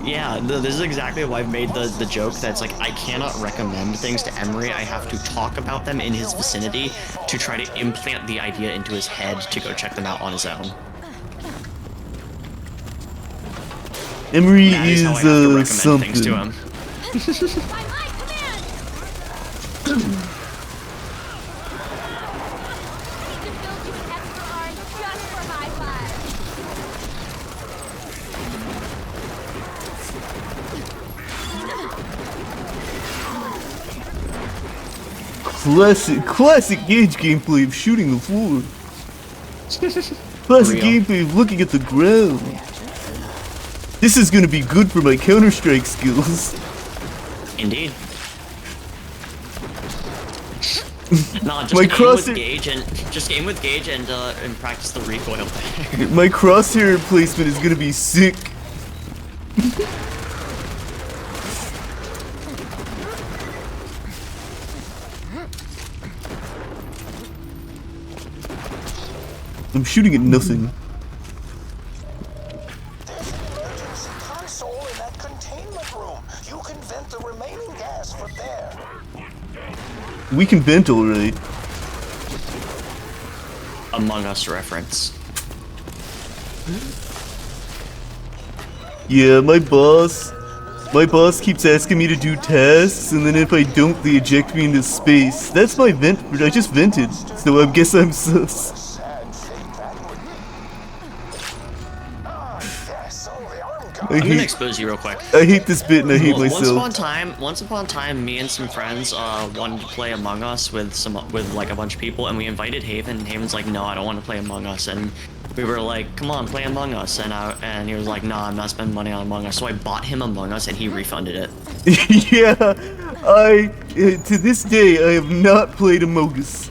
Yeah, this is exactly why I've made the joke that's like, I cannot recommend things to Emery, I have to talk about them in his vicinity to try to implant the idea into his head to go check them out on his own. Emery That is is how I have to recommend something. things to him. By my command! Need to build you an extra arm just for high five. Classic Gage gameplay of shooting the floor. Classic Real. gameplay of looking at the ground. This is gonna be good for my Counter-Strike skills. Indeed. Nah, just My aim crosshair- with Gage and practice the recoil. My crosshair placement is gonna be sick. I'm shooting at nothing. There's an emergency console in that containment room. You can vent the remaining gas from there. We can vent alright. Among Us reference. Yeah, my boss keeps asking me to do tasks, and then if I don't, they eject me into space. That's my vent. I just vented, so I guess I'm sus. Sad fate that would be. Ah, yes, oh, the arm gun. I I'm gonna hate, expose you real quick. I hate this bit, and I hate Once upon myself. a time, me and some friends wanted to play Among Us with like a bunch of people, and we invited Haven. And Haven's like, no, I don't want to play Among Us, and we were like, come on, play Among Us, and he was like, nah, I'm not spending money on Among Us. So I bought him Among Us, and he refunded it. Yeah, to this day, I have not played Among Us.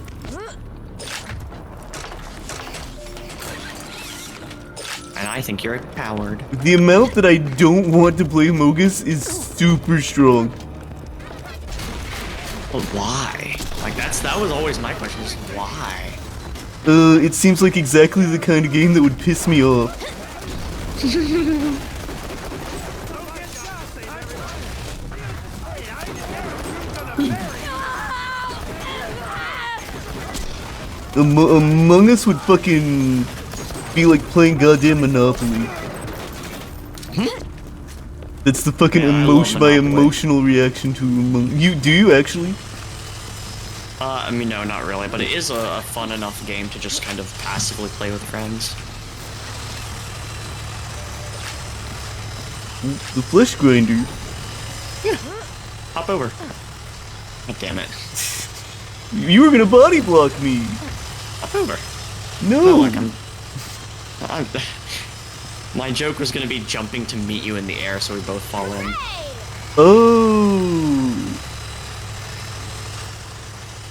And I think you're a coward. The amount that I don't want to play Among Us is super strong. But why? Like that was always my question. Is why? It seems like exactly the kind of game that would piss me off. Among Us would fucking be like playing goddamn Monopoly. That's the fucking Yeah, I love my Monopoly. emotional reaction to Among You. Do you actually? I mean, no, not really, but it is a fun enough game to just kind of passively play with friends. The flesh grinder. Hop over. God damn it. You were gonna body block me. Hop over. No. No, look, my joke was gonna be jumping to meet you in the air so we both fall in. Oh.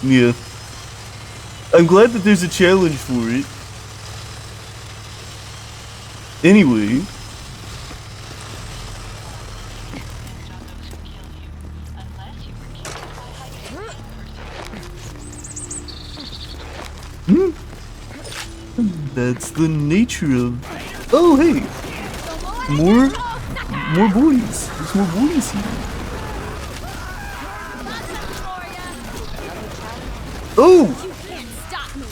Yeah. I'm glad that there's a challenge for it. Anyway. That's the nature of... Oh, hey! More boys. There's more boys here. Oh! You can't stop me.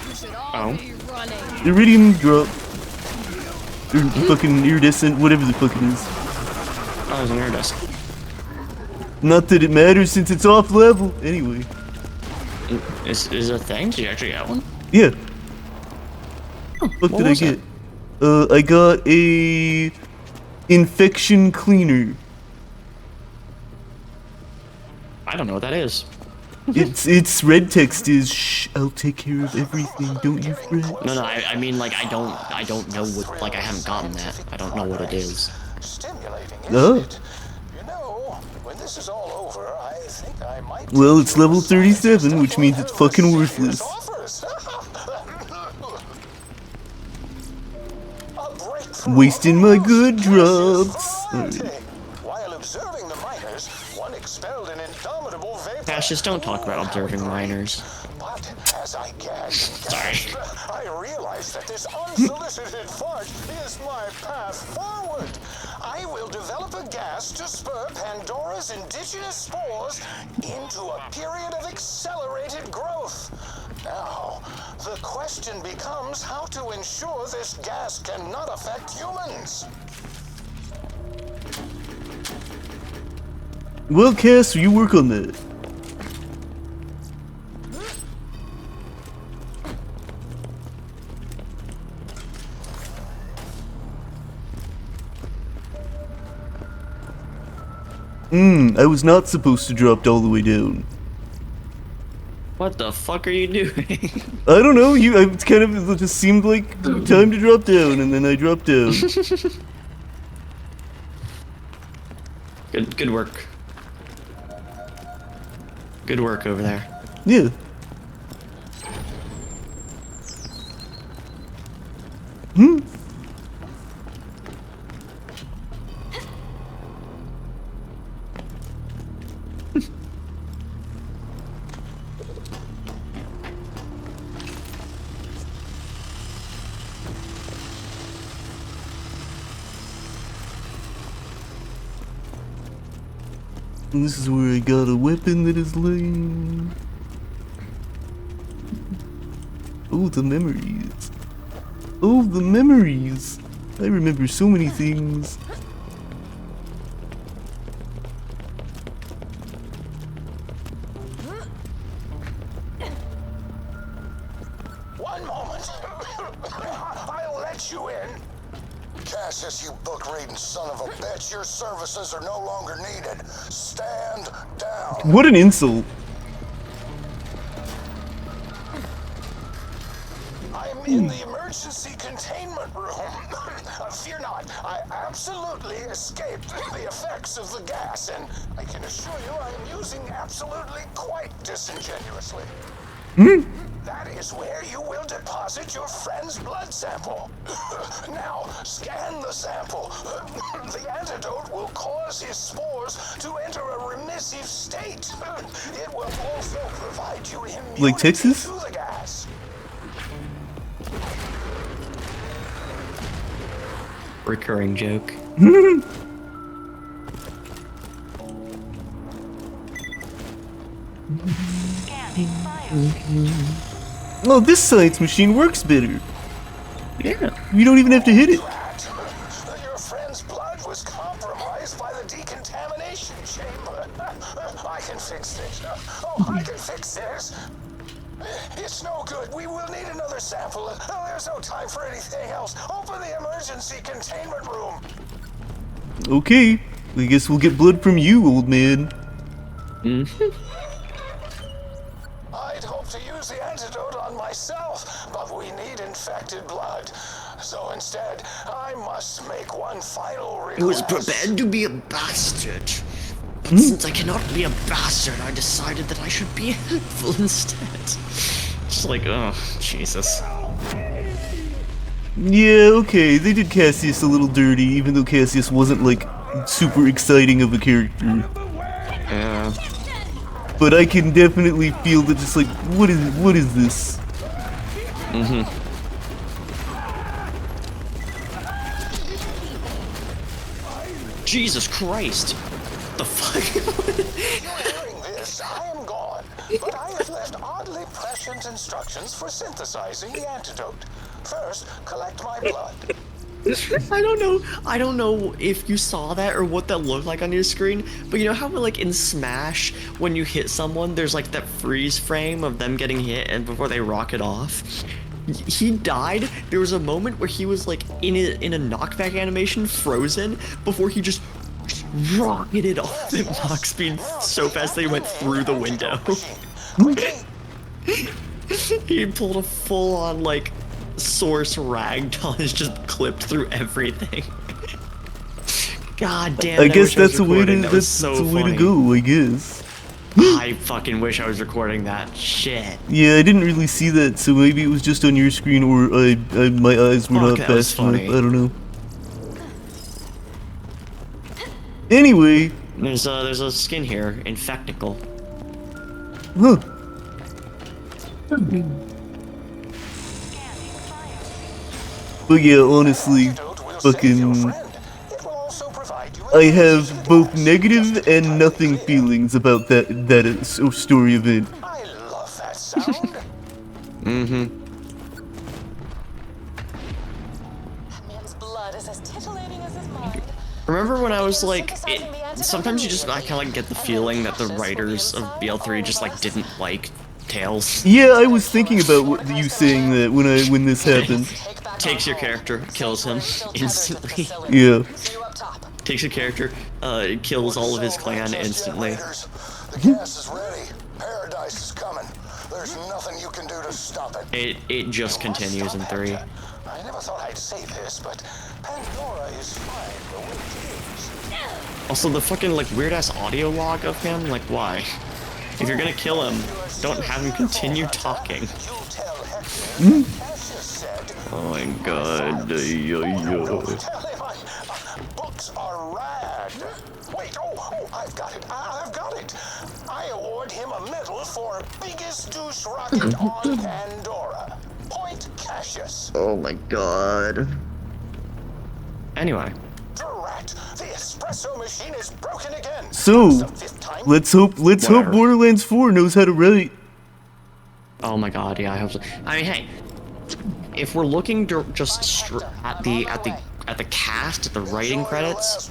You should all Oh. be running. Iridium drop. Or fucking iridescent, whatever the fuck it is. Oh, there's an air disc. Not that it matters since it's off level. Anyway. Is it a thing? Did you actually get one? Yeah. What what did I was get? I got a infection cleaner. I don't know what that is. It's red text is shh, I'll take care of everything, don't you fret. No, I mean like I don't know what, like I haven't gotten that. I don't know what it is. Stimulating, Oh. isn't it? You know, when this is all over, I think I might. Well, it's level 37, which means it's fucking worthless. Wasting my good drops. While observing the miners, one expelled an indomitable vapor. Cash, just don't talk about observing minors. But as I gagged and Sorry. gasped, I realized that this unsolicited fart is my path forward. I will develop a gas to spur Pandora's indigenous spores into a period of accelerated growth. Now, the question becomes how to ensure this gas cannot affect humans. Well, Cass, you work on that. I was not supposed to drop all the way down. What the fuck are you doing? I don't know, it kind of, it just seemed like time to drop down, and then I dropped down. Good work. Good work over there. Yeah. And this is where I got a weapon that is lame. Oh, the memories. Oh, the memories. I remember so many things. One moment. I'll let you in. Cassius, you book-reading son of a bitch, your services are no longer needed. Stand down. What an insult. I'm in the emergency containment room. Fear not, I absolutely escaped the effects of the gas, and I can assure you I am using absolutely quite disingenuously. That is where you will deposit your friend's blood sample. Now, scan the sample. The antidote will cause his spores to enter a remissive state. It will also provide you immunity Like Texas? to the gas. Recurring joke. Oh, this science machine works better. Yeah. You don't even have to hit it. Your friend's blood was compromised by the decontamination chamber. I can fix this. Oh, I can fix this. It's no good. We will need another sample. There's no time for anything else. Open the emergency containment room. Okay, I guess we'll get blood from you, old man. I'd hope to use the antidote on myself, but we need infected blood. So instead, I must make one final request. I was prepared to be a bastard. But since I cannot be a bastard, I decided that I should be helpful instead. Just like, oh, Jesus. Yeah, okay, they did Cassius a little dirty, even though Cassius wasn't, like, super exciting of a character. Yeah. But I can definitely feel that just like, what is this? Jesus Christ. The fuck? Hearing this, I am gone, but I have left oddly prescient instructions for synthesizing the antidote. First, collect my blood. I don't know if you saw that or what that looked like on your screen, but you know how like in Smash, when you hit someone, there's like that freeze frame of them getting hit and before they rocket off? He died. There was a moment where he was like in a knockback animation, frozen, before he just rocketed off the knock speed so fast they went through the window. He pulled a full-on like source ragdoll, is just clipped through everything. God damn it! I guess that's a a way to go, I guess. I fucking wish I was recording that shit. Yeah, I didn't really see that, so maybe it was just on your screen, or my eyes were not Fuck, that was fast enough. funny. I don't know. Anyway, There's a skin here, Infectical. huh? But yeah, honestly, fucking, I have both negative and nothing feelings about that story event. I love that sound. Mm-hmm. That man's blood is as titillating as his mind. Remember when I was like, sometimes you just I kind of like get the feeling that the writers of BL3 just like didn't like Tails. Yeah, I was thinking about what you saying that when this happened. Takes your character, kills him instantly. Yeah. Takes a character, kills all of his clan instantly. The gas is ready. Paradise is coming. There's nothing you can do to stop it. It just continues in 3. I never thought I'd say this, but Pandora is fine the way it is. Also, the fucking like weird ass audio log of him, like why? If you're gonna kill him, don't have him continue talking. Oh my god. Books are rad. Wait, oh, I've got it. I award him a medal for biggest douche rocket on Pandora. Point Cassius. Oh my god. Anyway. Drat, the espresso machine is broken again. So, let's hope Borderlands 4 knows how to write. Oh my god, yeah, I hope so. I mean, hey, if we're looking just at the cast, at the writing credits,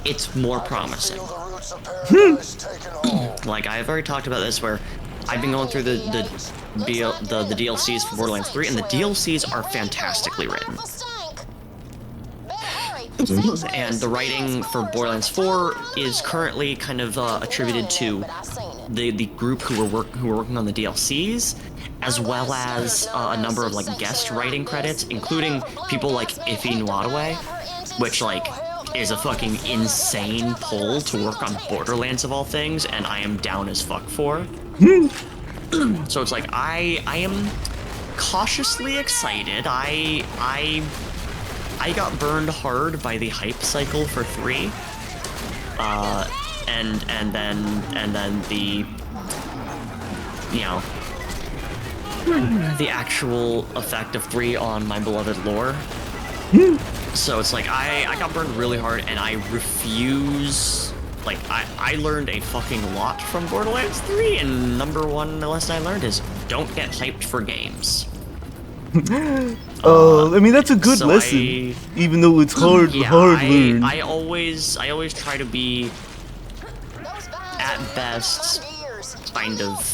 it's more promising. Like I've already talked about this, where I've been going through the DLCs for Borderlands 3, and the DLCs are fantastically written. And the writing for Borderlands 4 is currently kind of attributed to the group who were working on the DLCs, as well as a number of like guest writing credits, including people like Iffy Nwatawe, which like is a fucking insane pull to work on Borderlands of all things, and I am down as fuck for. So it's like I am cautiously excited. I got burned hard by the hype cycle for 3, and then the, you know, the actual effect of 3 on my beloved lore. So it's like I got burned really hard, and I refuse. Like I learned a fucking lot from Borderlands 3, and number one lesson I learned is don't get hyped for games. I mean that's a good lesson, even though it's hard learned. I always try to be at best kind of.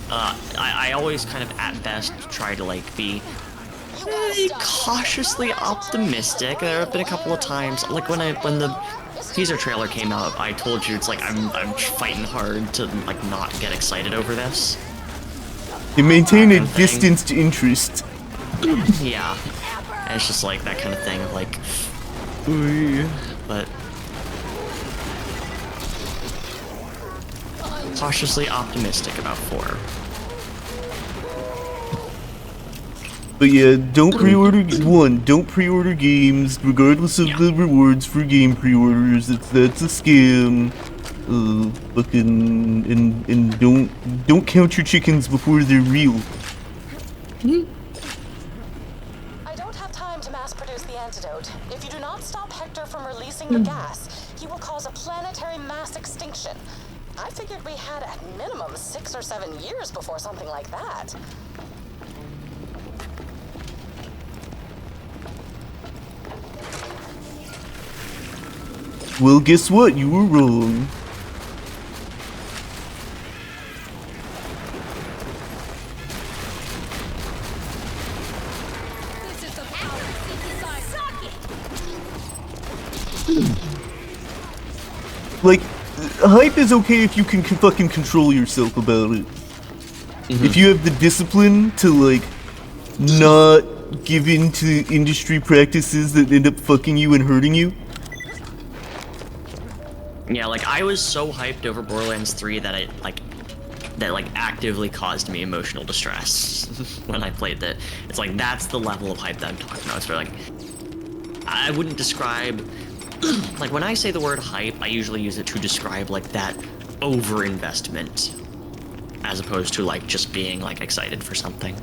I always kind of at best try to like be cautiously optimistic. There have been a couple of times, like when the teaser trailer came out, I told you it's like I'm fighting hard to like not get excited over this. You maintain a distanced interest. Yeah, and it's just like that kind of thing of like, but cautiously optimistic about 4. But yeah, don't pre-order. Don't pre-order games, regardless of the rewards for game pre-orders. That's a scam. Fucking and don't count your chickens before they're real. I don't have time to mass produce the antidote. If you do not stop Hector from releasing the gas, he will cause a planetary mass extinction. I figured we had at minimum 6 or 7 years before something like that. Well, guess what? You were wrong. This is the power synthesizer. Suck it! Like, hype is okay if you can fucking control yourself about it. If you have the discipline to, like, not give in to industry practices that end up fucking you and hurting you. Yeah, like I was so hyped over Borderlands 3 that it actively caused me emotional distress when I played it. It's like that's the level of hype that I'm talking about. It's like I wouldn't describe like when I say the word hype, I usually use it to describe like that overinvestment as opposed to like just being like excited for something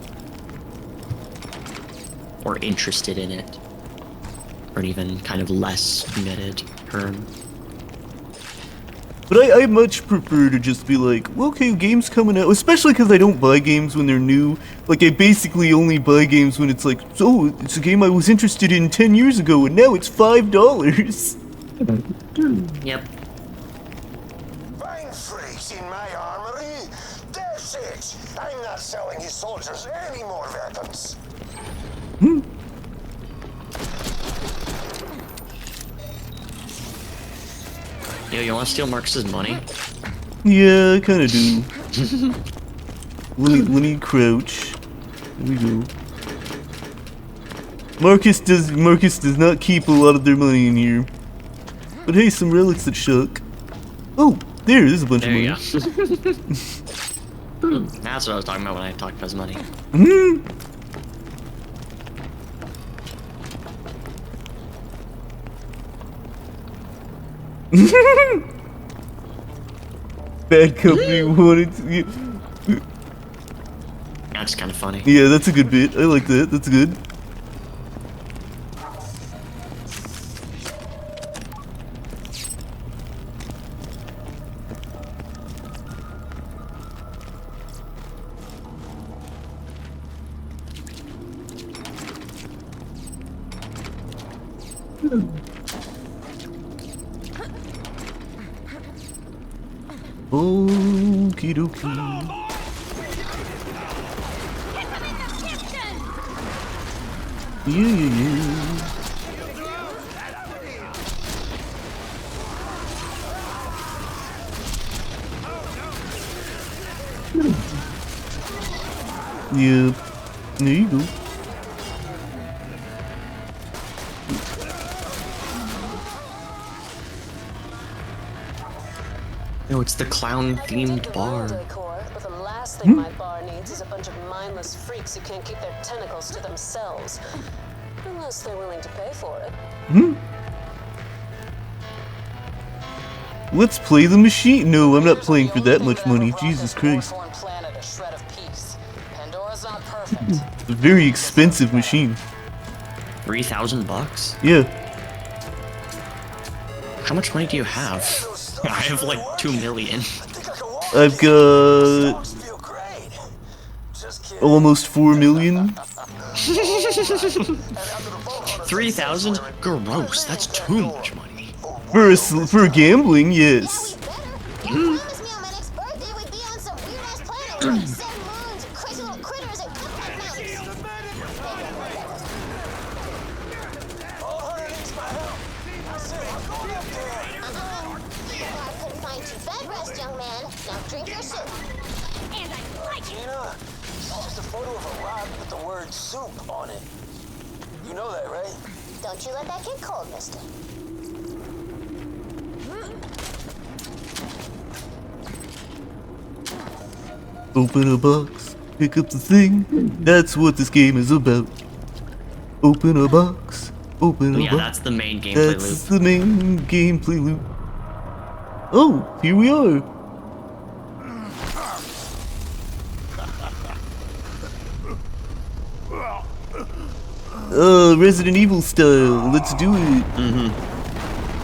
or interested in it or even kind of less committed term. But I much prefer to just be like, well, okay, game's coming out, especially because I don't buy games when they're new. Like, I basically only buy games when it's like, so, it's a game I was interested in 10 years ago, and now it's $5. Yep. Find freaks in my armory? That's it! I'm not selling his soldiers any more weapons. Yo, you want to steal Marcus's money? Yeah, I kind of do. let me crouch. There we go. Marcus does not keep a lot of their money in here. But hey, some relics that shook. Oh, there's a bunch There of you money. go. That's what I was talking about when I talked about his money. Bad company wanted to. That's kind of funny. Yeah, that's a good bit. I like that. That's good. Okie dokie. Yeah. Yeah. There you go. No, it's the clown-themed bar. Decor, but the last thing my bar needs is a bunch of mindless freaks who can't keep their tentacles to themselves. Unless they're willing to pay for it. Let's play the machine. No, I'm not playing for that much money. Jesus Christ. Planet a shred of peace. Pandora's not perfect. It's a very expensive machine. $3,000? Yeah. How much money do you have? I have like 2 million. I've got almost 4 million. 3,000? Gross. That's too much money. For gambling, yes. You promised me on my next birthday we'd be on some weird-ass planet with 7 moons and crazy little critters and cupcake mountains. All 100 needs my help. I said I'm going up there. I couldn't find you bed rest, young man. Now drink your soup. And I like it. Gina, it's just a photo of a rock with the word soup on it. You know that, right? Don't you let that get cold, mister. Open a box, pick up the thing. That's what this game is about. Open a box, open a Yeah, box. that's the main gameplay That's loop. the main gameplay loop. Oh, here we are. Resident Evil style. Let's do it.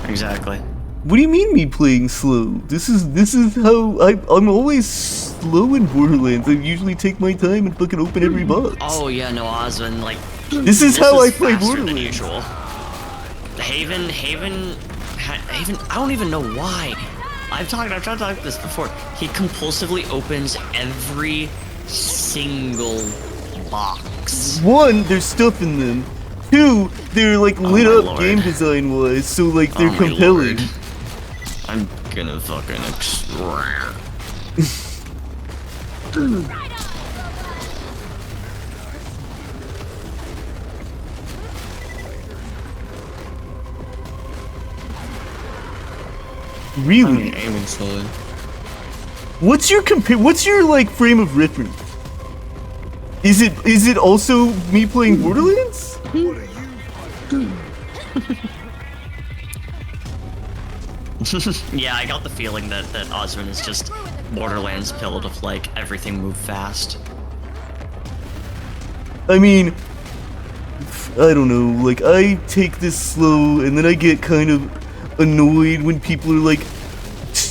Exactly. What do you mean me playing slow? This is how I'm always slow in Borderlands. I usually take my time and fucking open every box. Oh yeah, no, Osmond, like... This is how I play faster than Borderlands. usual. Haven, I don't even know why. I've tried to talk about this before. He compulsively opens every single box. One, there's stuff in them. Two, they're like lit my up lord. game design wise, so like they're Oh my compelling. lord. I'm gonna fucking extract. Really? Aiming slowly. What's your like frame of reference? Is it also me playing Borderlands? Yeah, I got the feeling that Osmond is just Borderlands pilled of like everything move fast. I mean, I don't know, like I take this slow and then I get kind of annoyed when people are like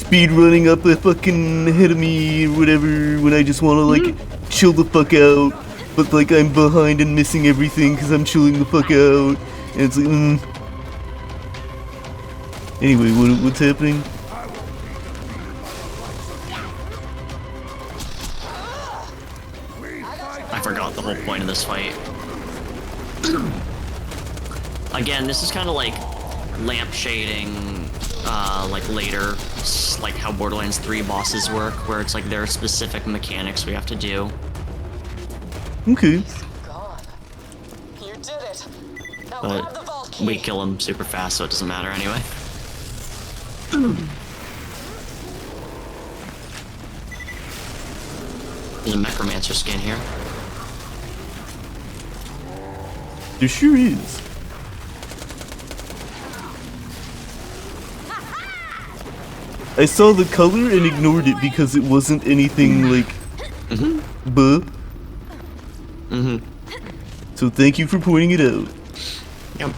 speed running up a fucking ahead of me or whatever when I just want to like chill the fuck out, but like I'm behind and missing everything because I'm chilling the fuck out, and it's like, Anyway, what's happening? I forgot the whole point of this fight. Again, this is kind of like lamp shading, like later, like how Borderlands 3 bosses work, where it's like there are specific mechanics we have to do. Okay. God. You did it. Now But grab the vault key. we kill him super fast, so it doesn't matter anyway. There's a Necromancer skin here. There sure is. I saw the color and ignored it because it wasn't anything like buh. So thank you for pointing it out. Yep.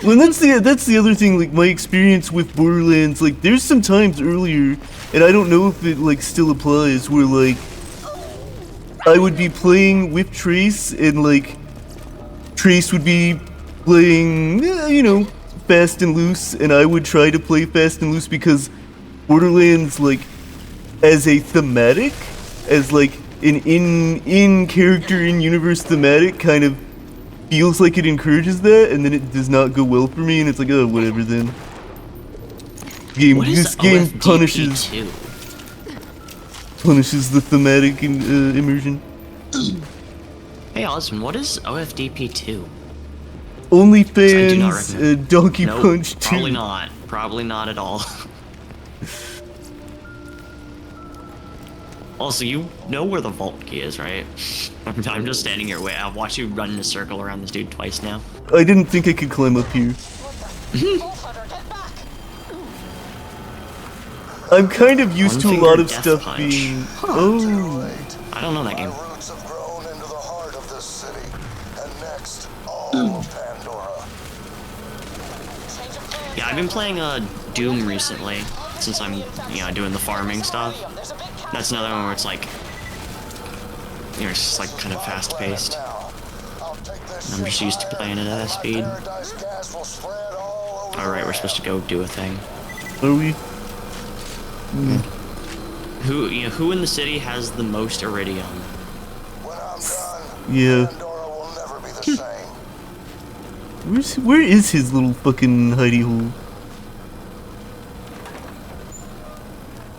Well, that's the other thing. Like my experience with Borderlands, like there's some times earlier, and I don't know if it like still applies, where like I would be playing with Trace, and like Trace would be playing, you know, fast and loose, and I would try to play fast and loose because Borderlands, like as a thematic, as like an in character in universe thematic, kind of feels like it encourages that, and then it does not go well for me, and it's like, oh, whatever then. This game punishes the thematic immersion. Hey Osmond, what is OFDP2? OnlyFans, Donkey Nope, Punch 2. Probably not. Probably not at all. Also, you know where the vault key is, right? I'm just standing here. Wait, I've watched you run in a circle around this dude twice now. I didn't think I could climb up here. I'm kind of used to a lot of stuff being... Oh. I don't know that game. Yeah, I've been playing Doom recently, since I'm, you know, doing the farming stuff. That's another one where it's like, you know, it's just like kind of fast-paced. I'm just used to playing it at that speed. Alright, we're supposed to go do a thing. Are we? Who in the city has the most iridium? Yeah. Where is his little fucking hidey hole?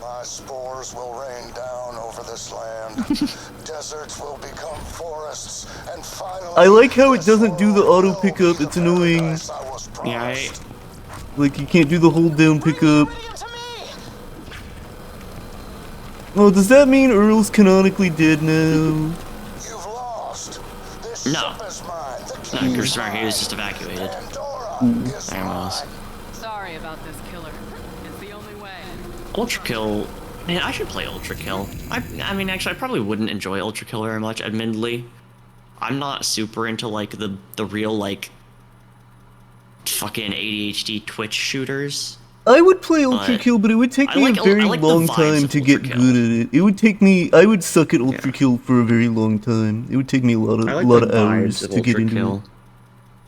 My spores will rain down over this land. Deserts will become forests, and finally... I like how it doesn't do the auto pickup, it's annoying. Yeah, like you can't do the hold down pickup. Oh, does that mean Earl's canonically dead now? No. No, Christopher, he was just evacuated. There was. Sorry about this, killer. It's the only way. Ultra Kill. Man, I should play Ultra Kill. I mean, actually, I probably wouldn't enjoy Ultra Kill very much, admittedly. I'm not super into, like, the real, like, fucking ADHD Twitch shooters. I would play Ultra Kill, but it would take me a very long time to get good at it. It would take me... I would suck at Ultra Kill for a very long time. It would take me a lot of hours to get into it.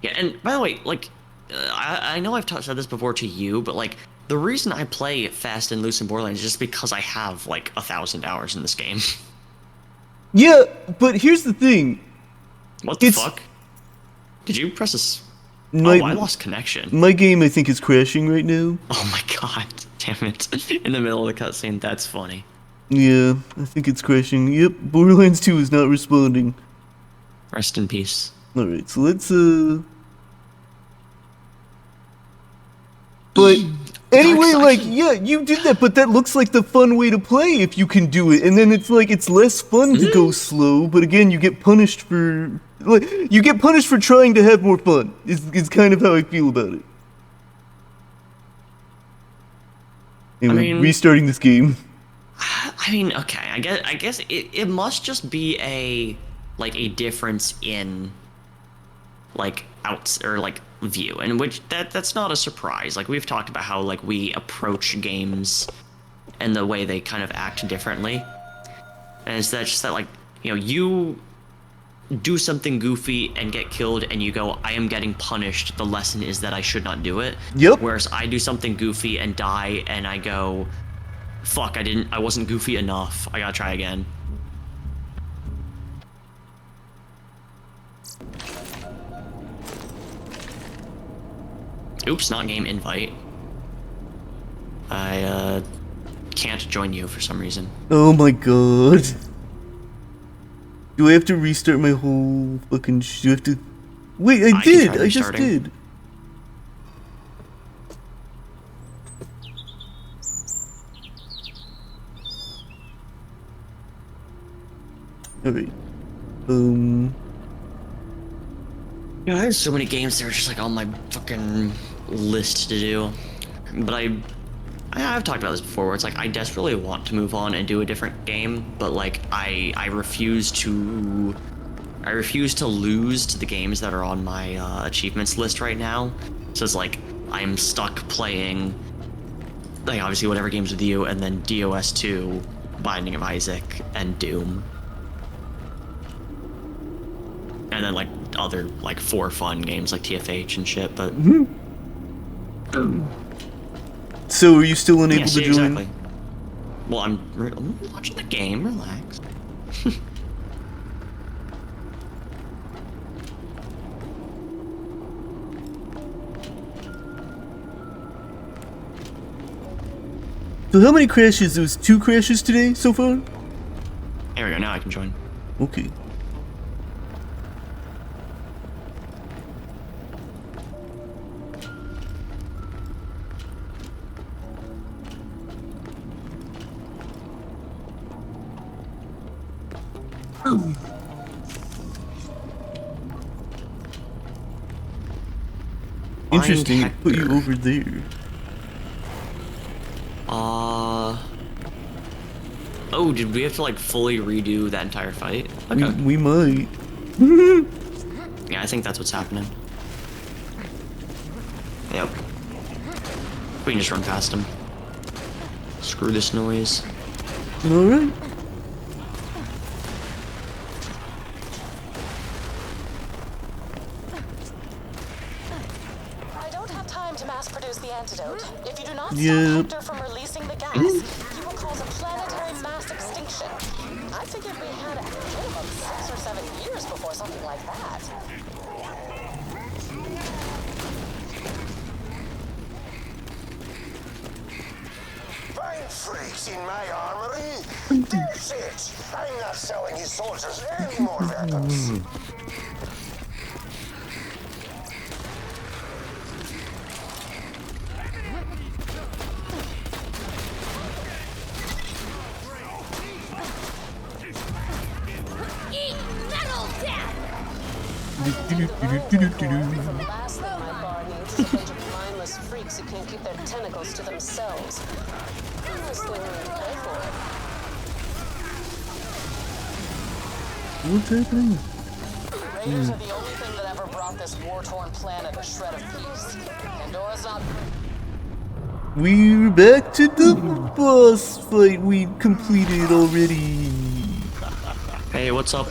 Yeah, and by the way, like, I know I've said this before to you, but, like, the reason I play Fast and Loose in Borderlands is just because I have, like, 1,000 hours in this game. Yeah, but here's the thing. What the fuck? Did you press this? Oh, I lost connection. My game, I think, is crashing right now. Oh my god, damn it. In the middle of the cutscene, that's funny. Yeah, I think it's crashing. Yep, Borderlands 2 is not responding. Rest in peace. Alright, so let's, But, anyway, like, yeah, you did that, but that looks like the fun way to play if you can do it. And then it's like, it's less fun to go slow, but again, you get punished for... Like, you get punished for trying to have more fun, is kind of how I feel about it. Anyway, I mean, restarting this game. I mean, okay, I guess it must just be a like a difference in like outs or like view, and which that's not a surprise. Like we've talked about how like we approach games and the way they kind of act differently, and it's that just that like, you know, you do something goofy and get killed and you go, I am getting punished, the lesson is that I should not do it. Yep. Whereas I do something goofy and die and I go, fuck, I wasn't goofy enough, I gotta try again. Oops, not game invite. I can't join you for some reason. Oh my god. Do I have to restart my whole fucking do I have to... Wait, I did! I just did! Alright. Yeah, there's so many games that are just like on my fucking list to do. But I've talked about this before, where it's like I desperately want to move on and do a different game, but like I refuse to lose to the games that are on my achievements list right now. So it's like I'm stuck playing like obviously whatever games with you, and then DOS 2, Binding of Isaac, and Doom. And then like other like 4 fun games like TFH and shit, but So are you still unable to join? Exactly. Well, I'm watching the game, relax. So how many crashes? There was 2 crashes today so far? There we go, now I can join. Okay. Interesting, put you over there. Oh, did we have to like fully redo that entire fight? Okay. We might. Yeah, I think that's what's happening. Yep. We can just run past him. Screw this noise. Alright. I don't have time to mass produce the antidote. If you do not Yep. stop Hector from releasing the gas, he will cause a planetary mass extinction. I figured we had at minimum 6 or 7 years before something like that. Find freaks in my armory? That's it! I'm not selling his soldiers any more weapons. Eat metal, Dad! The last thing my bar needs is a bunch of mindless freaks who can't keep their tentacles to themselves. Unless they're willing to pay for it. What's happening? Raiders are the only thing that ever brought this war-torn planet a shred of peace. Pandora's not... We're back to the boss fight we completed already. Hey, what's up?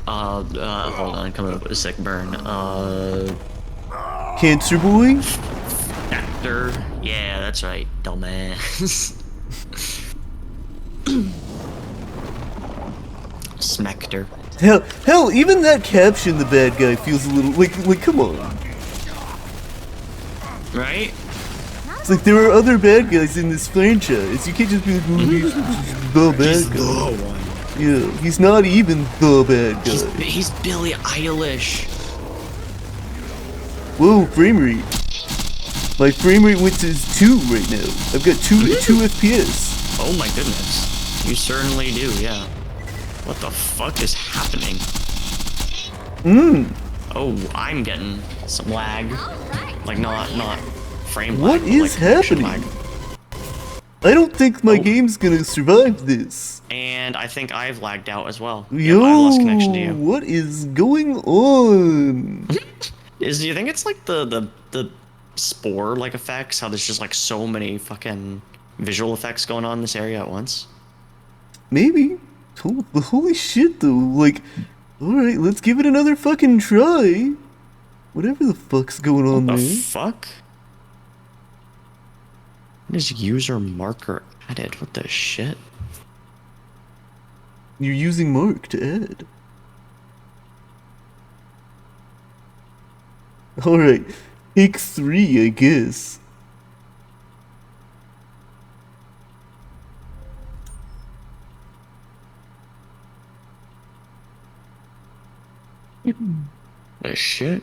Hold on, coming up with a sick burn. Cancer boy? Actor? Yeah, that's right, dumbass. Smector. Hell, even that caption, the bad guy, feels a little like come on. Right? It's like there are other bad guys in this franchise. You can't just be like, oh, he's the bad guy. Yeah, he's not even the bad guy. He's Billie Eilish. Whoa, frame rate. My frame rate went to 2 right now. I've got 2 FPS. Oh my goodness. You certainly do, yeah. What the fuck is happening? Oh, I'm getting some lag. Like not frame lag. What but is like connection happening? lag. I don't think my game's gonna survive this. And I think I've lagged out as well. Yo, Yep, I have lost connection to you. what is going on? Do you think it's like the spore like effects? How there's just like so many fucking visual effects going on in this area at once? Maybe. Holy shit though, like, alright, let's give it another fucking try. Whatever the fuck's going on What there. the fuck? What is user marker added? What the shit? You're using Mark to add. Alright, take 3, I guess. What the shit?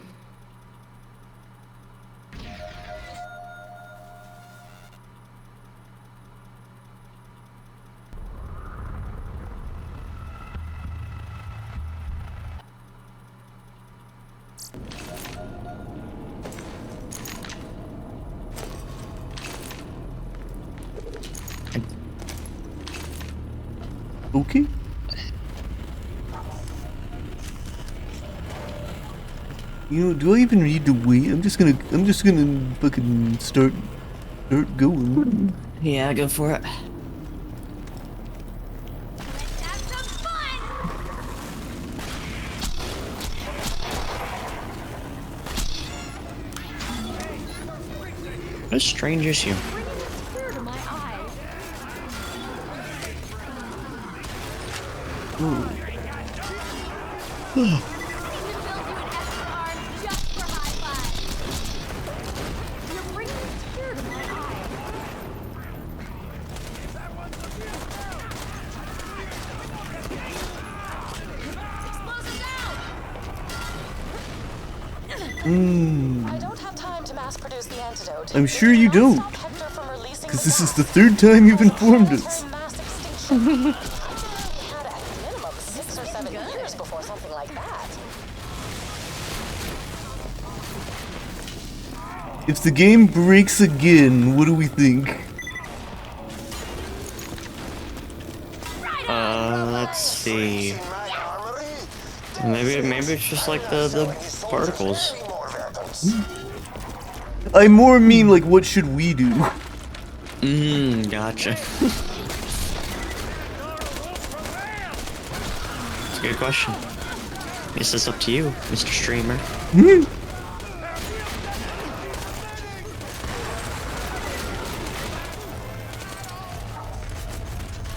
Okay. You know, do I even need to wait? I'm just gonna fucking start going. Yeah, go for it. What a strange issue. I don't have time to mass produce the antidote. I'm sure you don't. Because this is the 3rd time you've informed us. Had at minimum 6 or 7 years before something like that. If the game breaks again, what do we think? Let's see. Maybe it's just like the particles. I more mean like, what should we do? Gotcha. It's a good question. I guess it's up to you, Mr. Streamer.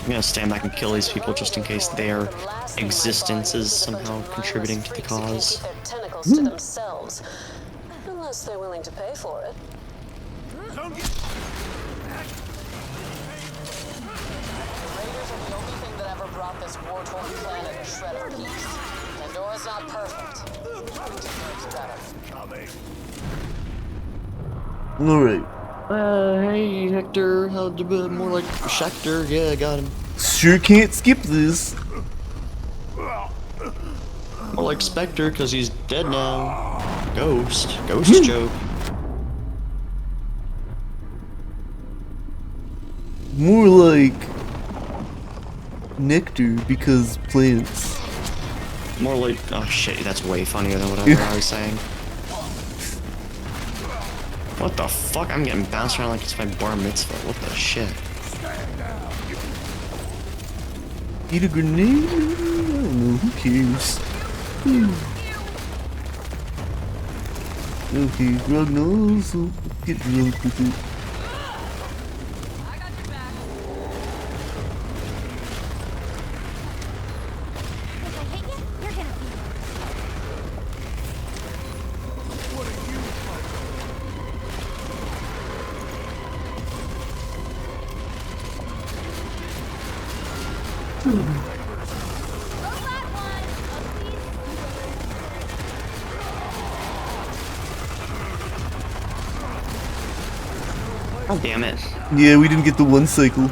I'm gonna stand back and kill these people just in case their existence is somehow contributing to the cause. Keep their tentacles to themselves, unless they're willing to pay for it. Raiders are the only thing that ever brought this war-torn planet a shred of peace. Pandora's not perfect. It deserves better. Alright. Hey, Hector. More like Schecter. Yeah, I got him. Sure can't skip this. More like Spectre, because he's dead now. Ghost joke. More like nectar because plants. More like, oh shit, that's way funnier than whatever I was saying. What the fuck? I'm getting bounced around like it's my bar mitzvah. What the shit? Eat a grenade? I don't know, who cares? Okay, Ragnar, so get drunk with it. Oh, damn it. Yeah, we didn't get the 1 cycle.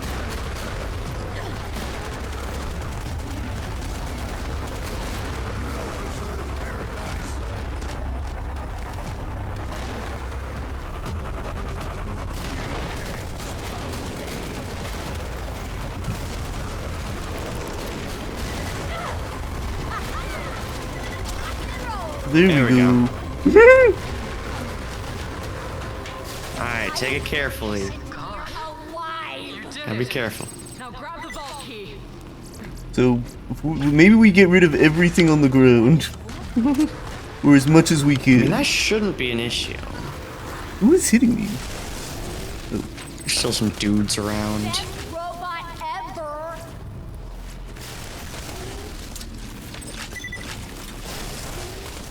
There we go. Alright, take it carefully. Gotta be careful. Now grab the vault key. So, maybe we get rid of everything on the ground. Or as much as we I can. mean, that shouldn't be an issue. Who is hitting me? There's still some dudes around. Robot ever.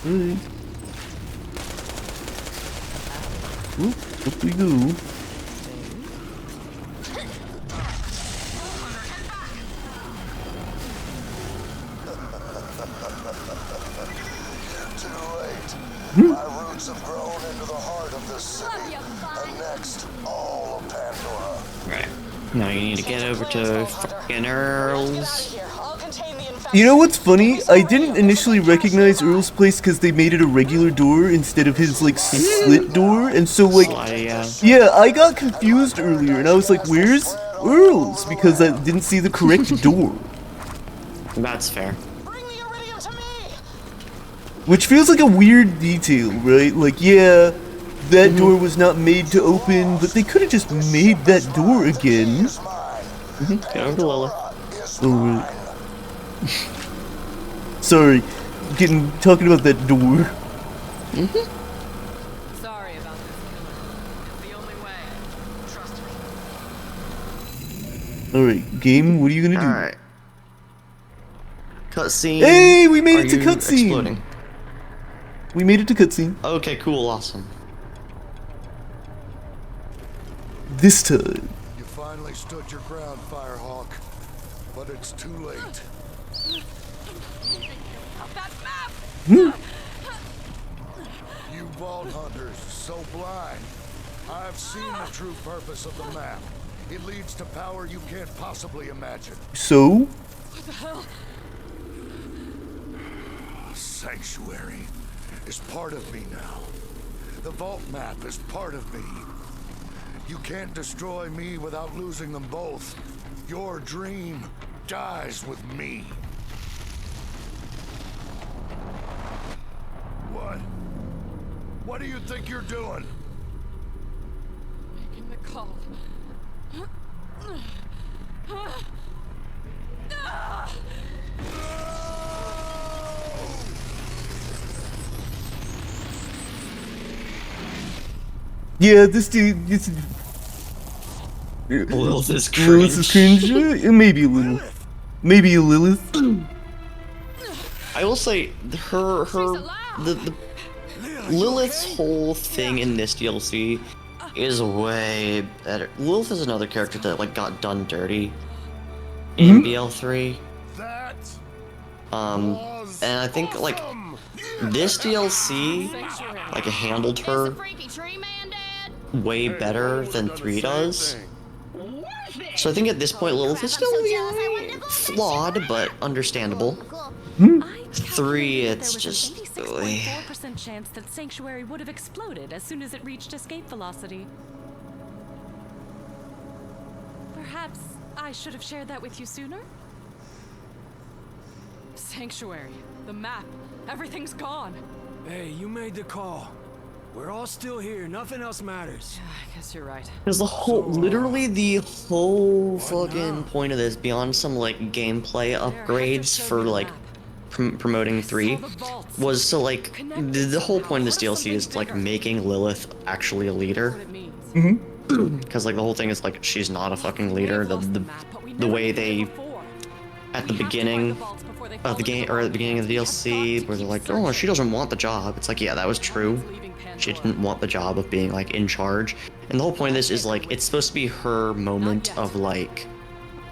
Alright. Oop, up we go. My roots have grown into the heart of this city, and next, all of Pandora. Right. Now you need to get over to fucking Earl's. You know what's funny? I didn't initially recognize Earl's place because they made it a regular door instead of his, like, slit door, and so, like, yeah, I got confused earlier, and I was like, where's Earl's? Because I didn't see the correct door. That's fair. Which feels like a weird detail, right? Like, yeah, that door was not made to open, but they could have just made that door again. Get over to Lilith. Oh, right. Sorry, talking about that door. Sorry about this. It's the only way. Trust me. Alright, game, what are you gonna do? Alright. Cutscene. Hey, we made it to Are you cutscene! exploding? We made it to cutscene. Okay, cool, awesome. This time. You finally stood your ground, Firehawk, but it's too late. You vault hunters, so blind. I've seen the true purpose of the map. It leads to power you can't possibly imagine. So? What the hell? Sanctuary is part of me now. The vault map is part of me. You can't destroy me without losing them both. Your dream dies with me. What? What do you think you're doing? Making the call. Yeah, this dude. Lilith is cringe. Lilith is cringe. Maybe a little. Maybe a Lilith. I will say, the Lilith's whole thing in this DLC is way better. Lilith is another character that like got done dirty in BL3. And I think like this DLC like handled her way better than 3 does. So I think at this point Lilith is still flawed but understandable. 3, it's just 4% chance that Sanctuary would have exploded as soon as it reached escape velocity. Perhaps I should have shared that with you sooner? Sanctuary, the map, everything's gone. Hey, you made the call. We're all still here. Nothing else matters. I guess you're right. Because the whole, literally the whole fucking point of this, beyond some like gameplay upgrades for like promoting 3, was to like the whole point of this DLC is like making Lilith actually a leader. Because like the whole thing is like she's not a fucking leader. The way they at the beginning of the game or at the beginning of the DLC where they're like, oh, she doesn't want the job. It's like, yeah, that was true. She didn't want the job of being like in charge. And the whole point of this is like it's supposed to be her moment of like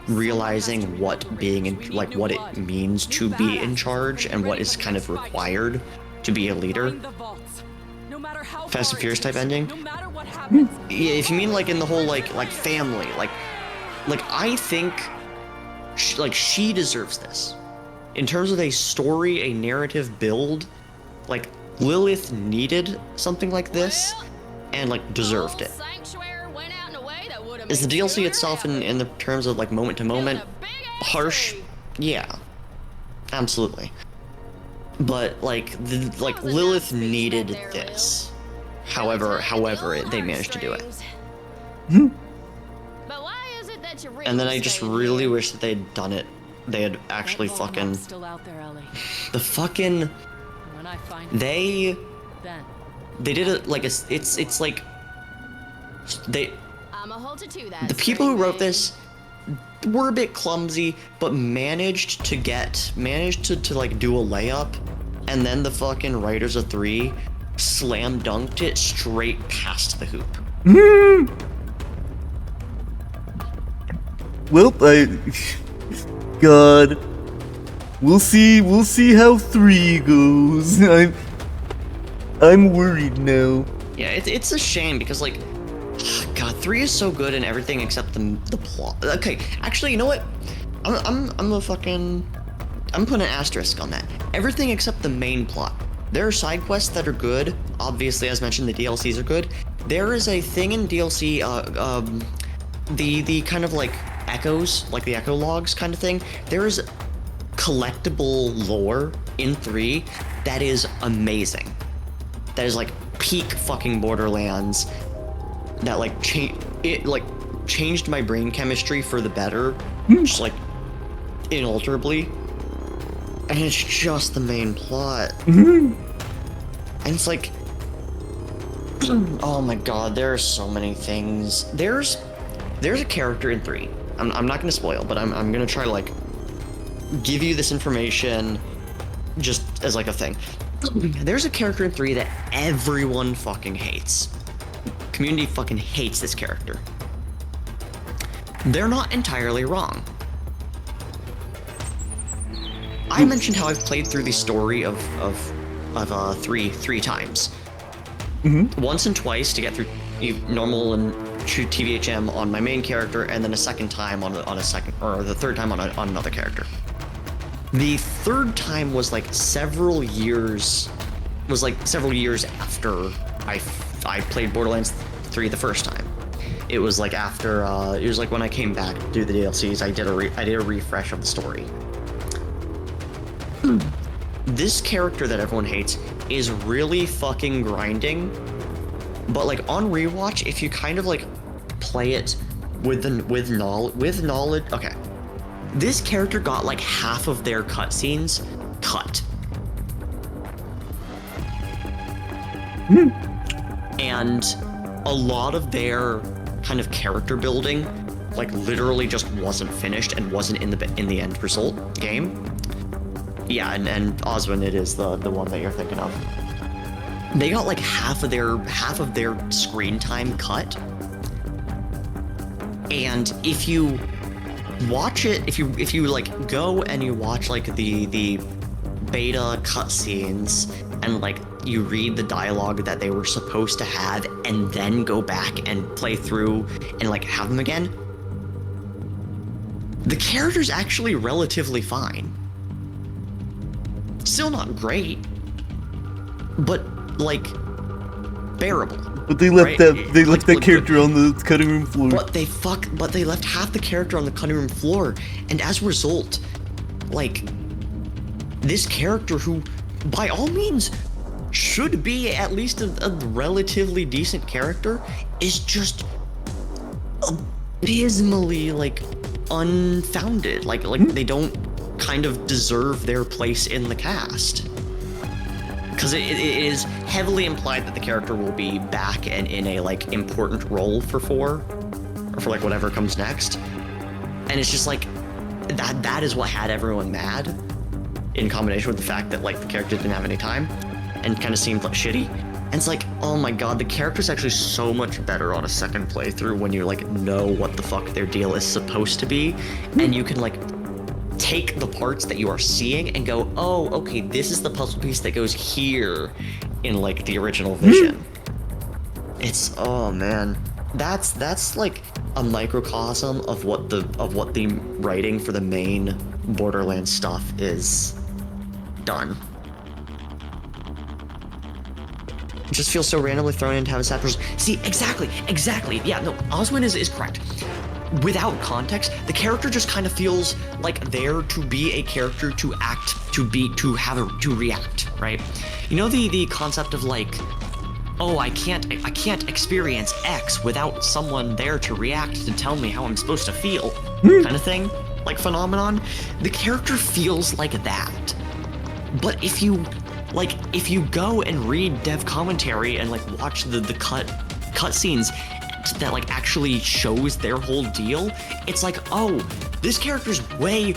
realizing what being in like what it means to be in charge and what is kind of required to be a leader. Fast and Furious type ending. Yeah, if you mean like in the whole like family, like I think she deserves this. In terms of a story, a narrative build, like Lilith needed something like this and like deserved it. Is the DLC itself in the terms of like moment to moment harsh? Yeah, absolutely. But like Lilith needed this. However, they managed to do it. But why is it that you And then I just really wish that they'd done it. They had actually fucking Still out there, Ellie. the fucking When I find they then did it like it's like they I'ma hold you to that. the people who wrote this were a bit clumsy, but managed to like do a layup, and then the fucking writers of 3 slam dunked it straight past the hoop. Well, God. We'll see how 3 goes. I'm worried now. Yeah, it's a shame because like, God, 3 is so good in everything except the plot. Okay, actually, you know what? I'm putting an asterisk on that. Everything except the main plot. There are side quests that are good. Obviously, as mentioned, the DLCs are good. There is a thing in DLC, the kind of like echoes, like the echo logs kind of thing. There is collectible lore in 3 that is amazing. That is like peak fucking Borderlands. That like changed my brain chemistry for the better, just like inalterably. And it's just the main plot. And it's like, oh my god, there are so many things. There's a character in 3. I'm not gonna spoil, but I'm gonna try to like give you this information just as like a thing. There's a character in 3 that everyone fucking hates. Community fucking hates this character. They're not entirely wrong. I mentioned how I've played through the story of 3 times. Once and twice to get through normal and TVHM on my main character, and then a second time on a second, or the third time on another character. The third time was like several years after I played Borderlands 3 the first time. It was like after it was like when I came back to do the DLCs. I did a refresh of the story. This character that everyone hates is really fucking grinding, but like on rewatch, if you kind of like play it with knowledge, okay. This character got like half of their cutscenes cut. And a lot of their kind of character building like literally just wasn't finished and wasn't in the end result game. Yeah, and Oswin, it is the one that you're thinking of. They got like half of their screen time cut. And if you watch it, if you like go and you watch like the beta cutscenes and like you read the dialogue that they were supposed to have and then go back and play through and like have them again, the character's actually relatively fine. Still not great, but like bearable. But they left right? they left that character on the cutting room floor. But they left half the character on the cutting room floor, and as a result, like this character, who by all means should be at least a relatively decent character, is just abysmally like unfounded. Like they don't kind of deserve their place in the cast. Because it is heavily implied that the character will be back and in a like important role for 4, or for like whatever comes next, and it's just like that is what had everyone mad, in combination with the fact that like the character didn't have any time and kind of seemed like shitty. And it's like, oh my god, the character's actually so much better on a second playthrough when you like know what the fuck their deal is supposed to be, and you can like take the parts that you are seeing and go, oh, okay, this is the puzzle piece that goes here in like the original vision. It's, oh man, that's like a microcosm of what the writing for the main Borderlands stuff is done. It just feels so randomly thrown in to have a sad person. See, exactly. Yeah, no, Oswin is correct. without context, the character just kind of feels like there to be a character to act, to react, right? You know the concept of like, oh, I can't experience X without someone there to react to tell me how I'm supposed to feel, kind of thing, like phenomenon. The character feels like that. But if you go and read dev commentary and like watch the cutscenes that like actually shows their whole deal, it's like, oh, this character's way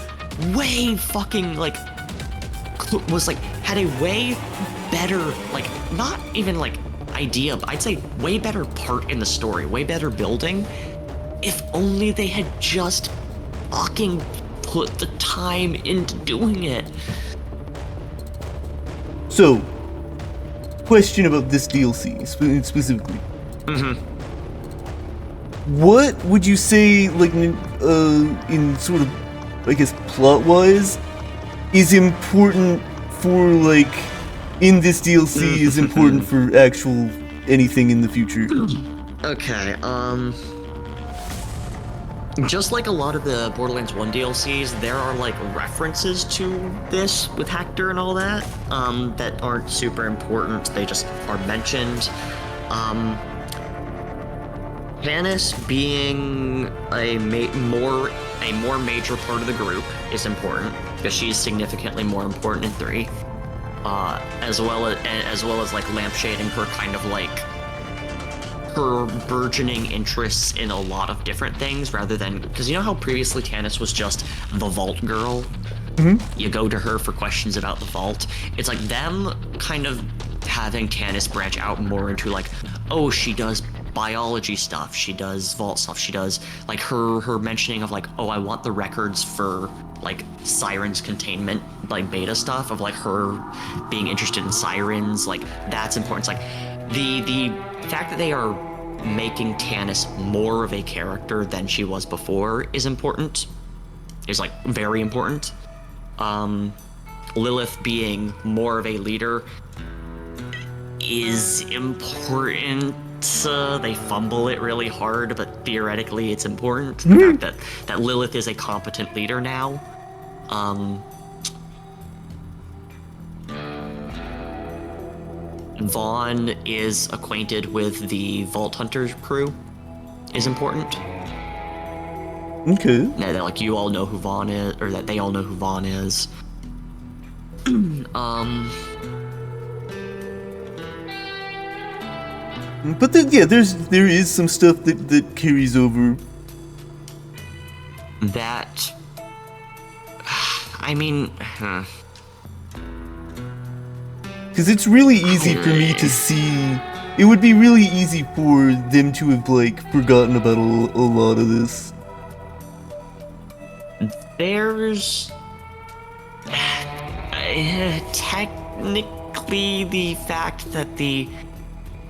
fucking like was like had a way better, like, not even like idea, but I'd say way better part in the story, way better building, if only they had just fucking put the time into doing it. So, question about this DLC specifically. What would you say, like, in sort of, I guess, plot-wise, is important for, like, in this DLC is important for actual anything in the future? Okay, just like a lot of the Borderlands 1 DLCs, there are like references to this with Hector and all that, that aren't super important, they just are mentioned. Janice being a more major part of the group is important, because she's significantly more important in 3. As well as like lampshading her kind of like her burgeoning interests in a lot of different things, rather than, because you know how previously Tannis was just the vault girl? You go to her for questions about the vault. It's like them kind of having Tannis branch out more into like, oh, she does biology stuff, she does vault stuff, she does like her mentioning of like, oh, I want the records for like sirens containment, like beta stuff, of like her being interested in sirens, like that's important. It's like the fact that they are making Tannis more of a character than she was before is important, is like very important. Lilith being more of a leader is important. They fumble it really hard, but theoretically it's important. The fact that Lilith is a competent leader now. Vaughn is acquainted with the Vault Hunter crew is important. Okay. Yeah, like you all know who Vaughn is, or that they all know who Vaughn is. But then, yeah, there is some stuff that carries over. That, I mean, because it's really easy for me to see. It would be really easy for them to have like forgotten about a lot of this. There's technically the fact that the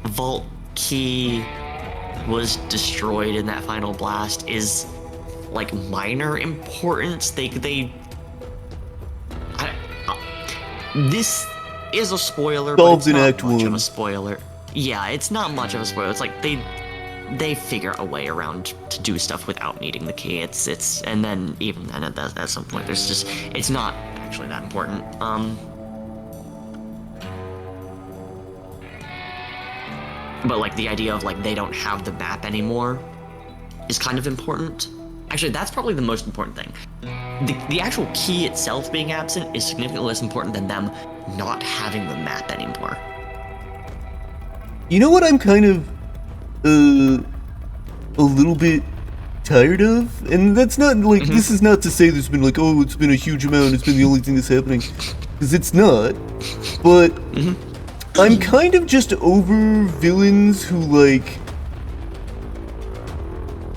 vault key was destroyed in that final blast is like minor importance. This is a spoiler, but it's not much of a spoiler. Yeah, it's not much of a spoiler. It's like they figure a way around to do stuff without needing the key. It's and then even then at some point there's just, it's not actually that important. But like the idea of like they don't have the map anymore is kind of important. Actually, that's probably the most important thing. The actual key itself being absent is significantly less important than them not having the map anymore. You know what I'm kind of a little bit tired of? And that's not like, this is not to say there's been like, oh, it's been a huge amount, it's been the only thing that's happening. Because it's not. But I'm kind of just over villains who like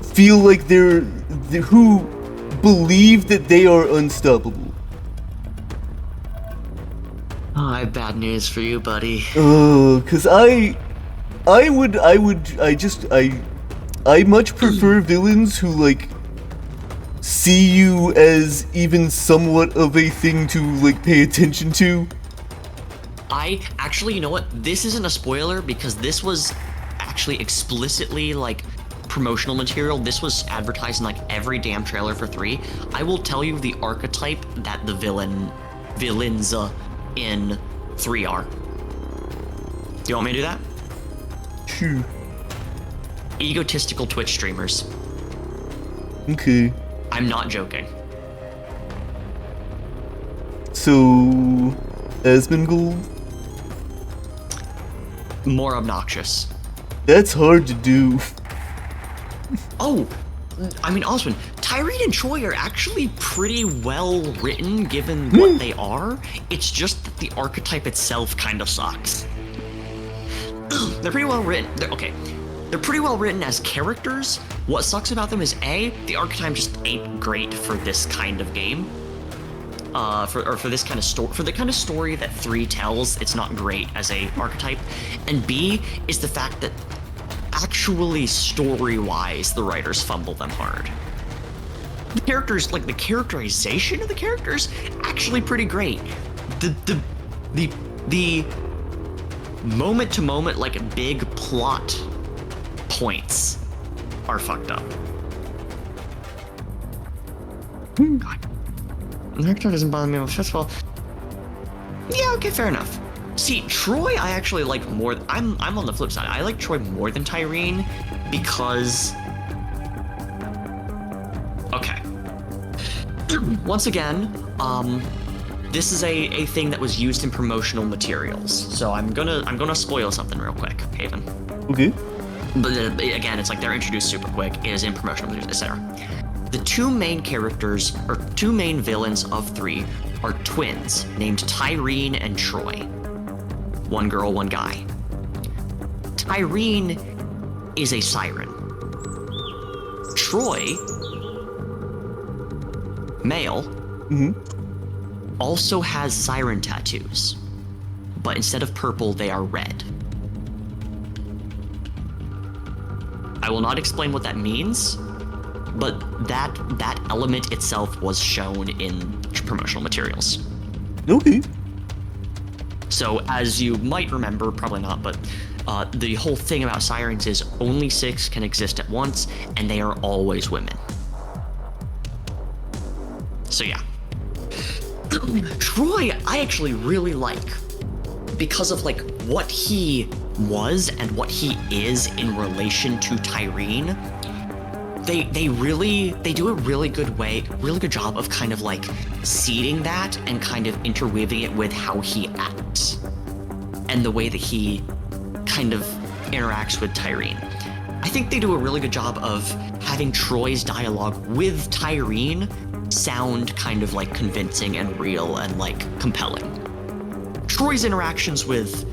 feel like who believe that they are unstoppable. Oh, I have bad news for you, buddy. Cause I much prefer villains who like see you as even somewhat of a thing to like pay attention to. Actually, you know what? This isn't a spoiler because this was actually explicitly like promotional material. This was advertised in like every damn trailer for 3. I will tell you the archetype that the villains in 3 are. Do you want me to do that? Sure. Egotistical Twitch streamers. Okay. I'm not joking. So, Asmongold? More obnoxious. That's hard to do. Oh, I mean, Osman, Tyreen and Troy are actually pretty well written given what they are. It's just that the archetype itself kind of sucks. They're pretty well written. They're pretty well written as characters. What sucks about them is A, the archetype just ain't great for this kind of game. For this kind of story, for the kind of story that 3 tells, it's not great as a archetype. And B is the fact that actually story-wise, the writers fumble them hard. The characters, like the characterization of the characters, actually pretty great. The moment-to-moment, like big plot points are fucked up. God. The character doesn't bother me. First of all, yeah, okay, fair enough. See, Troy, I actually like more. I'm on the flip side. I like Troy more than Tyreen because. Okay. Once again, this is a thing that was used in promotional materials. So I'm gonna spoil something real quick, Haven. Okay. But again, it's like they're introduced super quick. It is in promotional materials, etc. The 2 main characters, or 2 main villains of 3, are twins named Tyreen and Troy. 1 girl, 1 guy. Tyreen is a siren. Troy, male, also has siren tattoos, but instead of purple, they are red. I will not explain what that means, but that element itself was shown in promotional materials. Okay. So as you might remember, probably not, but the whole thing about sirens is only 6 can exist at once, and they are always women. So yeah. Troy, I actually really like, because of like what he was and what he is in relation to Tyreen. They do a really good job of kind of like seeding that and kind of interweaving it with how he acts and the way that he kind of interacts with Tyreen. I think they do a really good job of having Troy's dialogue with Tyreen sound kind of like convincing and real and like compelling. Troy's interactions with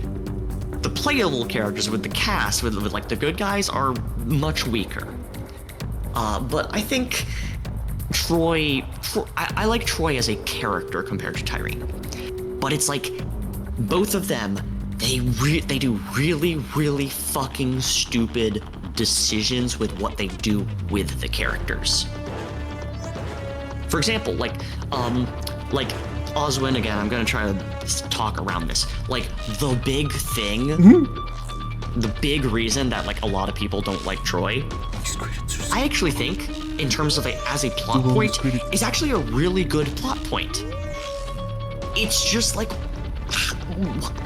the playable characters, with the cast, with like the good guys, are much weaker. But I think I like Troy as a character compared to Tyreen. But it's like, both of them, they do really, really fucking stupid decisions with what they do with the characters. For example, like Oswin, again, I'm gonna try to talk around this. Like, the big thing, the big reason that like a lot of people don't like Troy, I actually think, in terms of as a plot point, is actually a really good plot point. It's just like,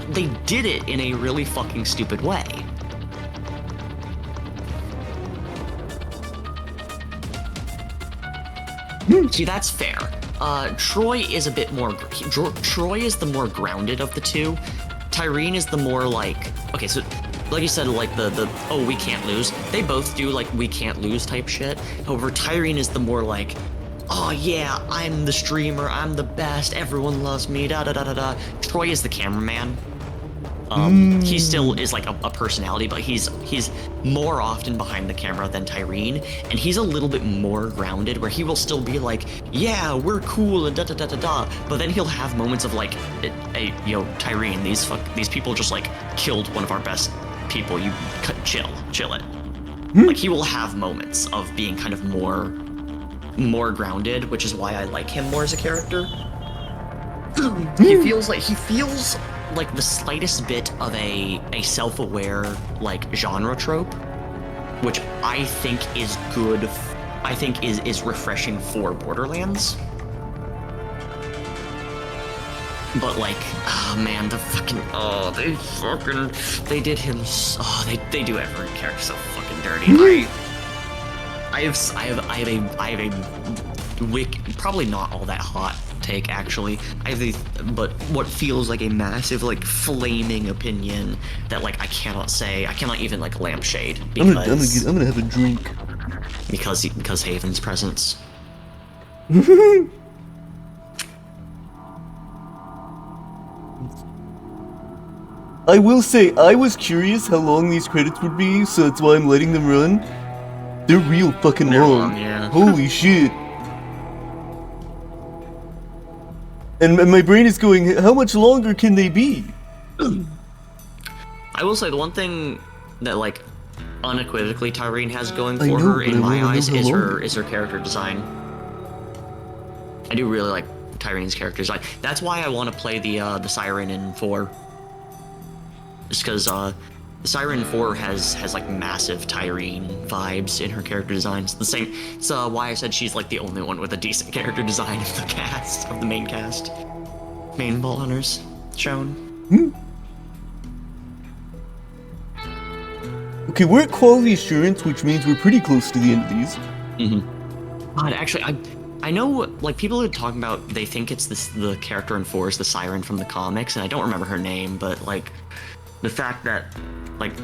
they did it in a really fucking stupid way. See, that's fair. Troy is a bit more, Troy is the more grounded of the 2. Tyreen is the more like, okay, so like you said, like the oh, we can't lose. They both do like we can't lose type shit. However, Tyreen is the more like, oh yeah, I'm the streamer, I'm the best, everyone loves me, da da da da da. Troy is the cameraman. He still is like a personality, but he's more often behind the camera than Tyreen, and he's a little bit more grounded, where he will still be like, yeah, we're cool and da da da da da, but then he'll have moments of like, hey, yo, Tyreen, these people just like killed one of our best people. You chill it. Like, he will have moments of being kind of more grounded, which is why I like him more as a character. He feels like the slightest bit of a self-aware like genre trope, which I think is good. I think is refreshing for Borderlands. But like, oh man, they did him. They do every character so fucking dirty. I have a probably not all that hot take actually. But what feels like a massive like flaming opinion that like I cannot even like lampshade because I'm gonna have a drink. Because Haven's presence. I will say, I was curious how long these credits would be, so that's why I'm letting them run. They're real fucking long. Yeah. Holy shit. And my brain is going, how much longer can they be? I will say the one thing that like unequivocally Tyreen has going I for know, her but in I my wanna eyes know how is long. her character design. I do really like Tyreen's character design. That's why I want to play the Siren in 4. Just because the Siren 4 has like massive Tyreen vibes in her character designs. The same. It's why I said she's like the only one with a decent character design of the cast, of the main cast. Main Vault Hunters shown. Okay, we're at quality assurance, which means we're pretty close to the end of these. God, actually, I know like people are talking about they think it's the character in 4 is the Siren from the comics, and I don't remember her name, but like the fact that like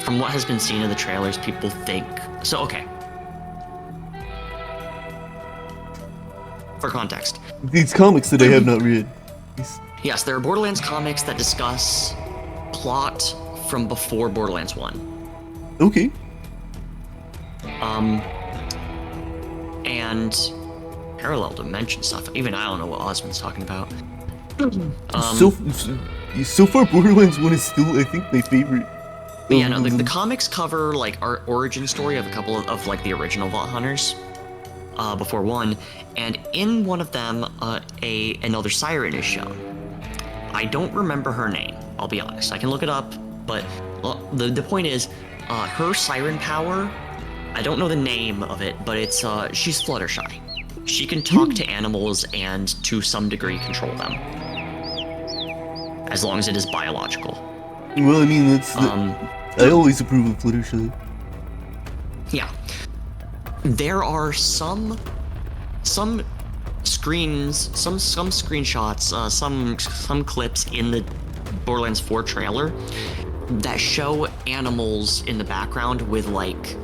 from what has been seen in the trailers, people think so. Okay, for context, These comics that I have not read. yes, there are Borderlands comics that discuss plot from before Borderlands 1. Okay. And parallel dimension stuff. Even I don't know what Osmond's talking about. So far, Borderlands 1 is still, I think, my favorite. But yeah, no, the comics cover like our origin story of a couple of like the original Vault Hunters before 1, and in one of them, another Siren is shown. I don't remember her name. I'll be honest. I can look it up, but the point is, her Siren power. I don't know the name of it, but it's she's Fluttershy. She can talk to animals and to some degree control them, as long as it is biological. Well, I mean, I always approve of Fluttershy. Yeah. There are some screens, some screenshots, some clips in the Borderlands 4 trailer that show animals in the background with like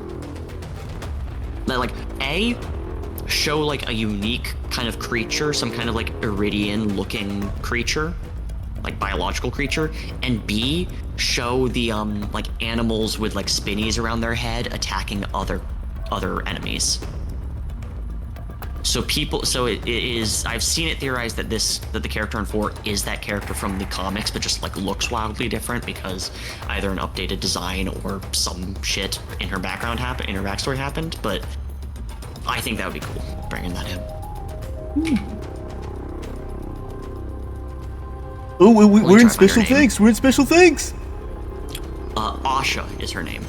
show like a unique kind of creature, some kind of like Iridian looking creature, like biological creature, and B, show the like animals with like spinnies around their head attacking other enemies. So it is, I've seen it theorized that the character in 4 is that character from the comics, but just like looks wildly different because either an updated design or some shit in her backstory happened, but I think that would be cool, bringing that in. Oh, we're in special thanks! We're in special thanks! Asha is her name.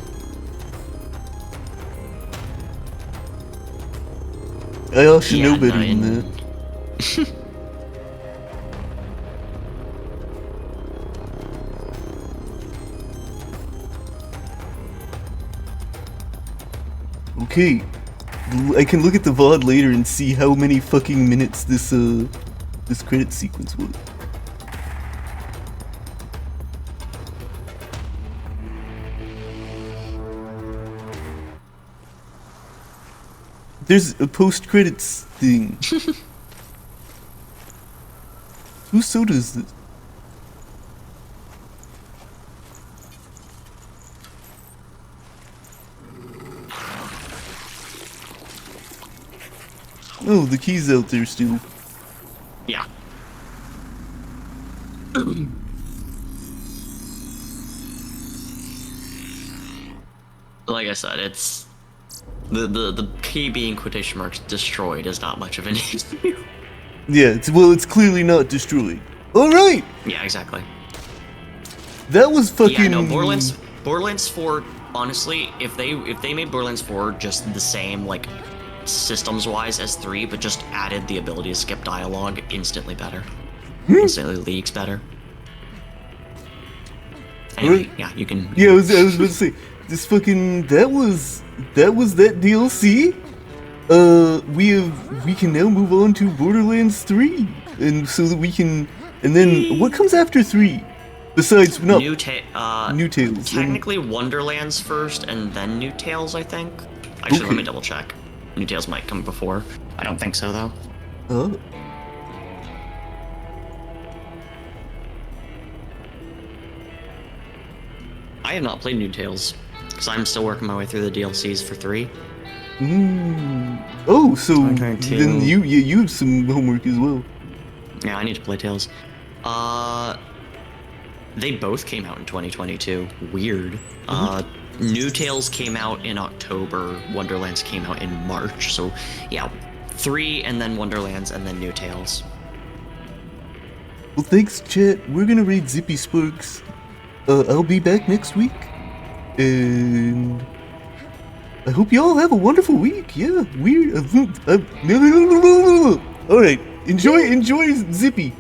I also know better than that. Okay. I can look at the VOD later and see how many fucking minutes this credit sequence was. There's a post-credits thing. Whose soda is this? Oh, the key's out there still. Yeah. Like I said, it's the key being quotation marks destroyed is not much of an issue. Yeah, it's clearly not destroyed. All right. Yeah, exactly. That was fucking. Yeah, no, Borderlands 4, honestly, if they made Borderlands 4 just the same, like, systems-wise as 3, but just added the ability to skip dialogue, instantly better. Instantly leagues better. Anyway, yeah, you can... Yeah, I was about to say, this fucking, that was that DLC? We can now move on to Borderlands 3, and so that we can, and then, what comes after 3? Besides, New Tales. Technically Wonderlands first, and then New Tales, I think. Actually, let me double check. New Tales might come before. I don't think so, though. Oh. I have not played New Tales, because I'm still working my way through the DLCs for 3. Oh, so then you have some homework as well. Yeah, I need to play Tales. They both came out in 2022. Weird. New Tales came out in October. Wonderlands came out in March. So, yeah, 3 and then Wonderlands and then New Tales. Well, thanks, chat. We're gonna raid Zippy Sparks. I'll be back next week, and I hope you all have a wonderful week. Yeah, all right, enjoy Zippy.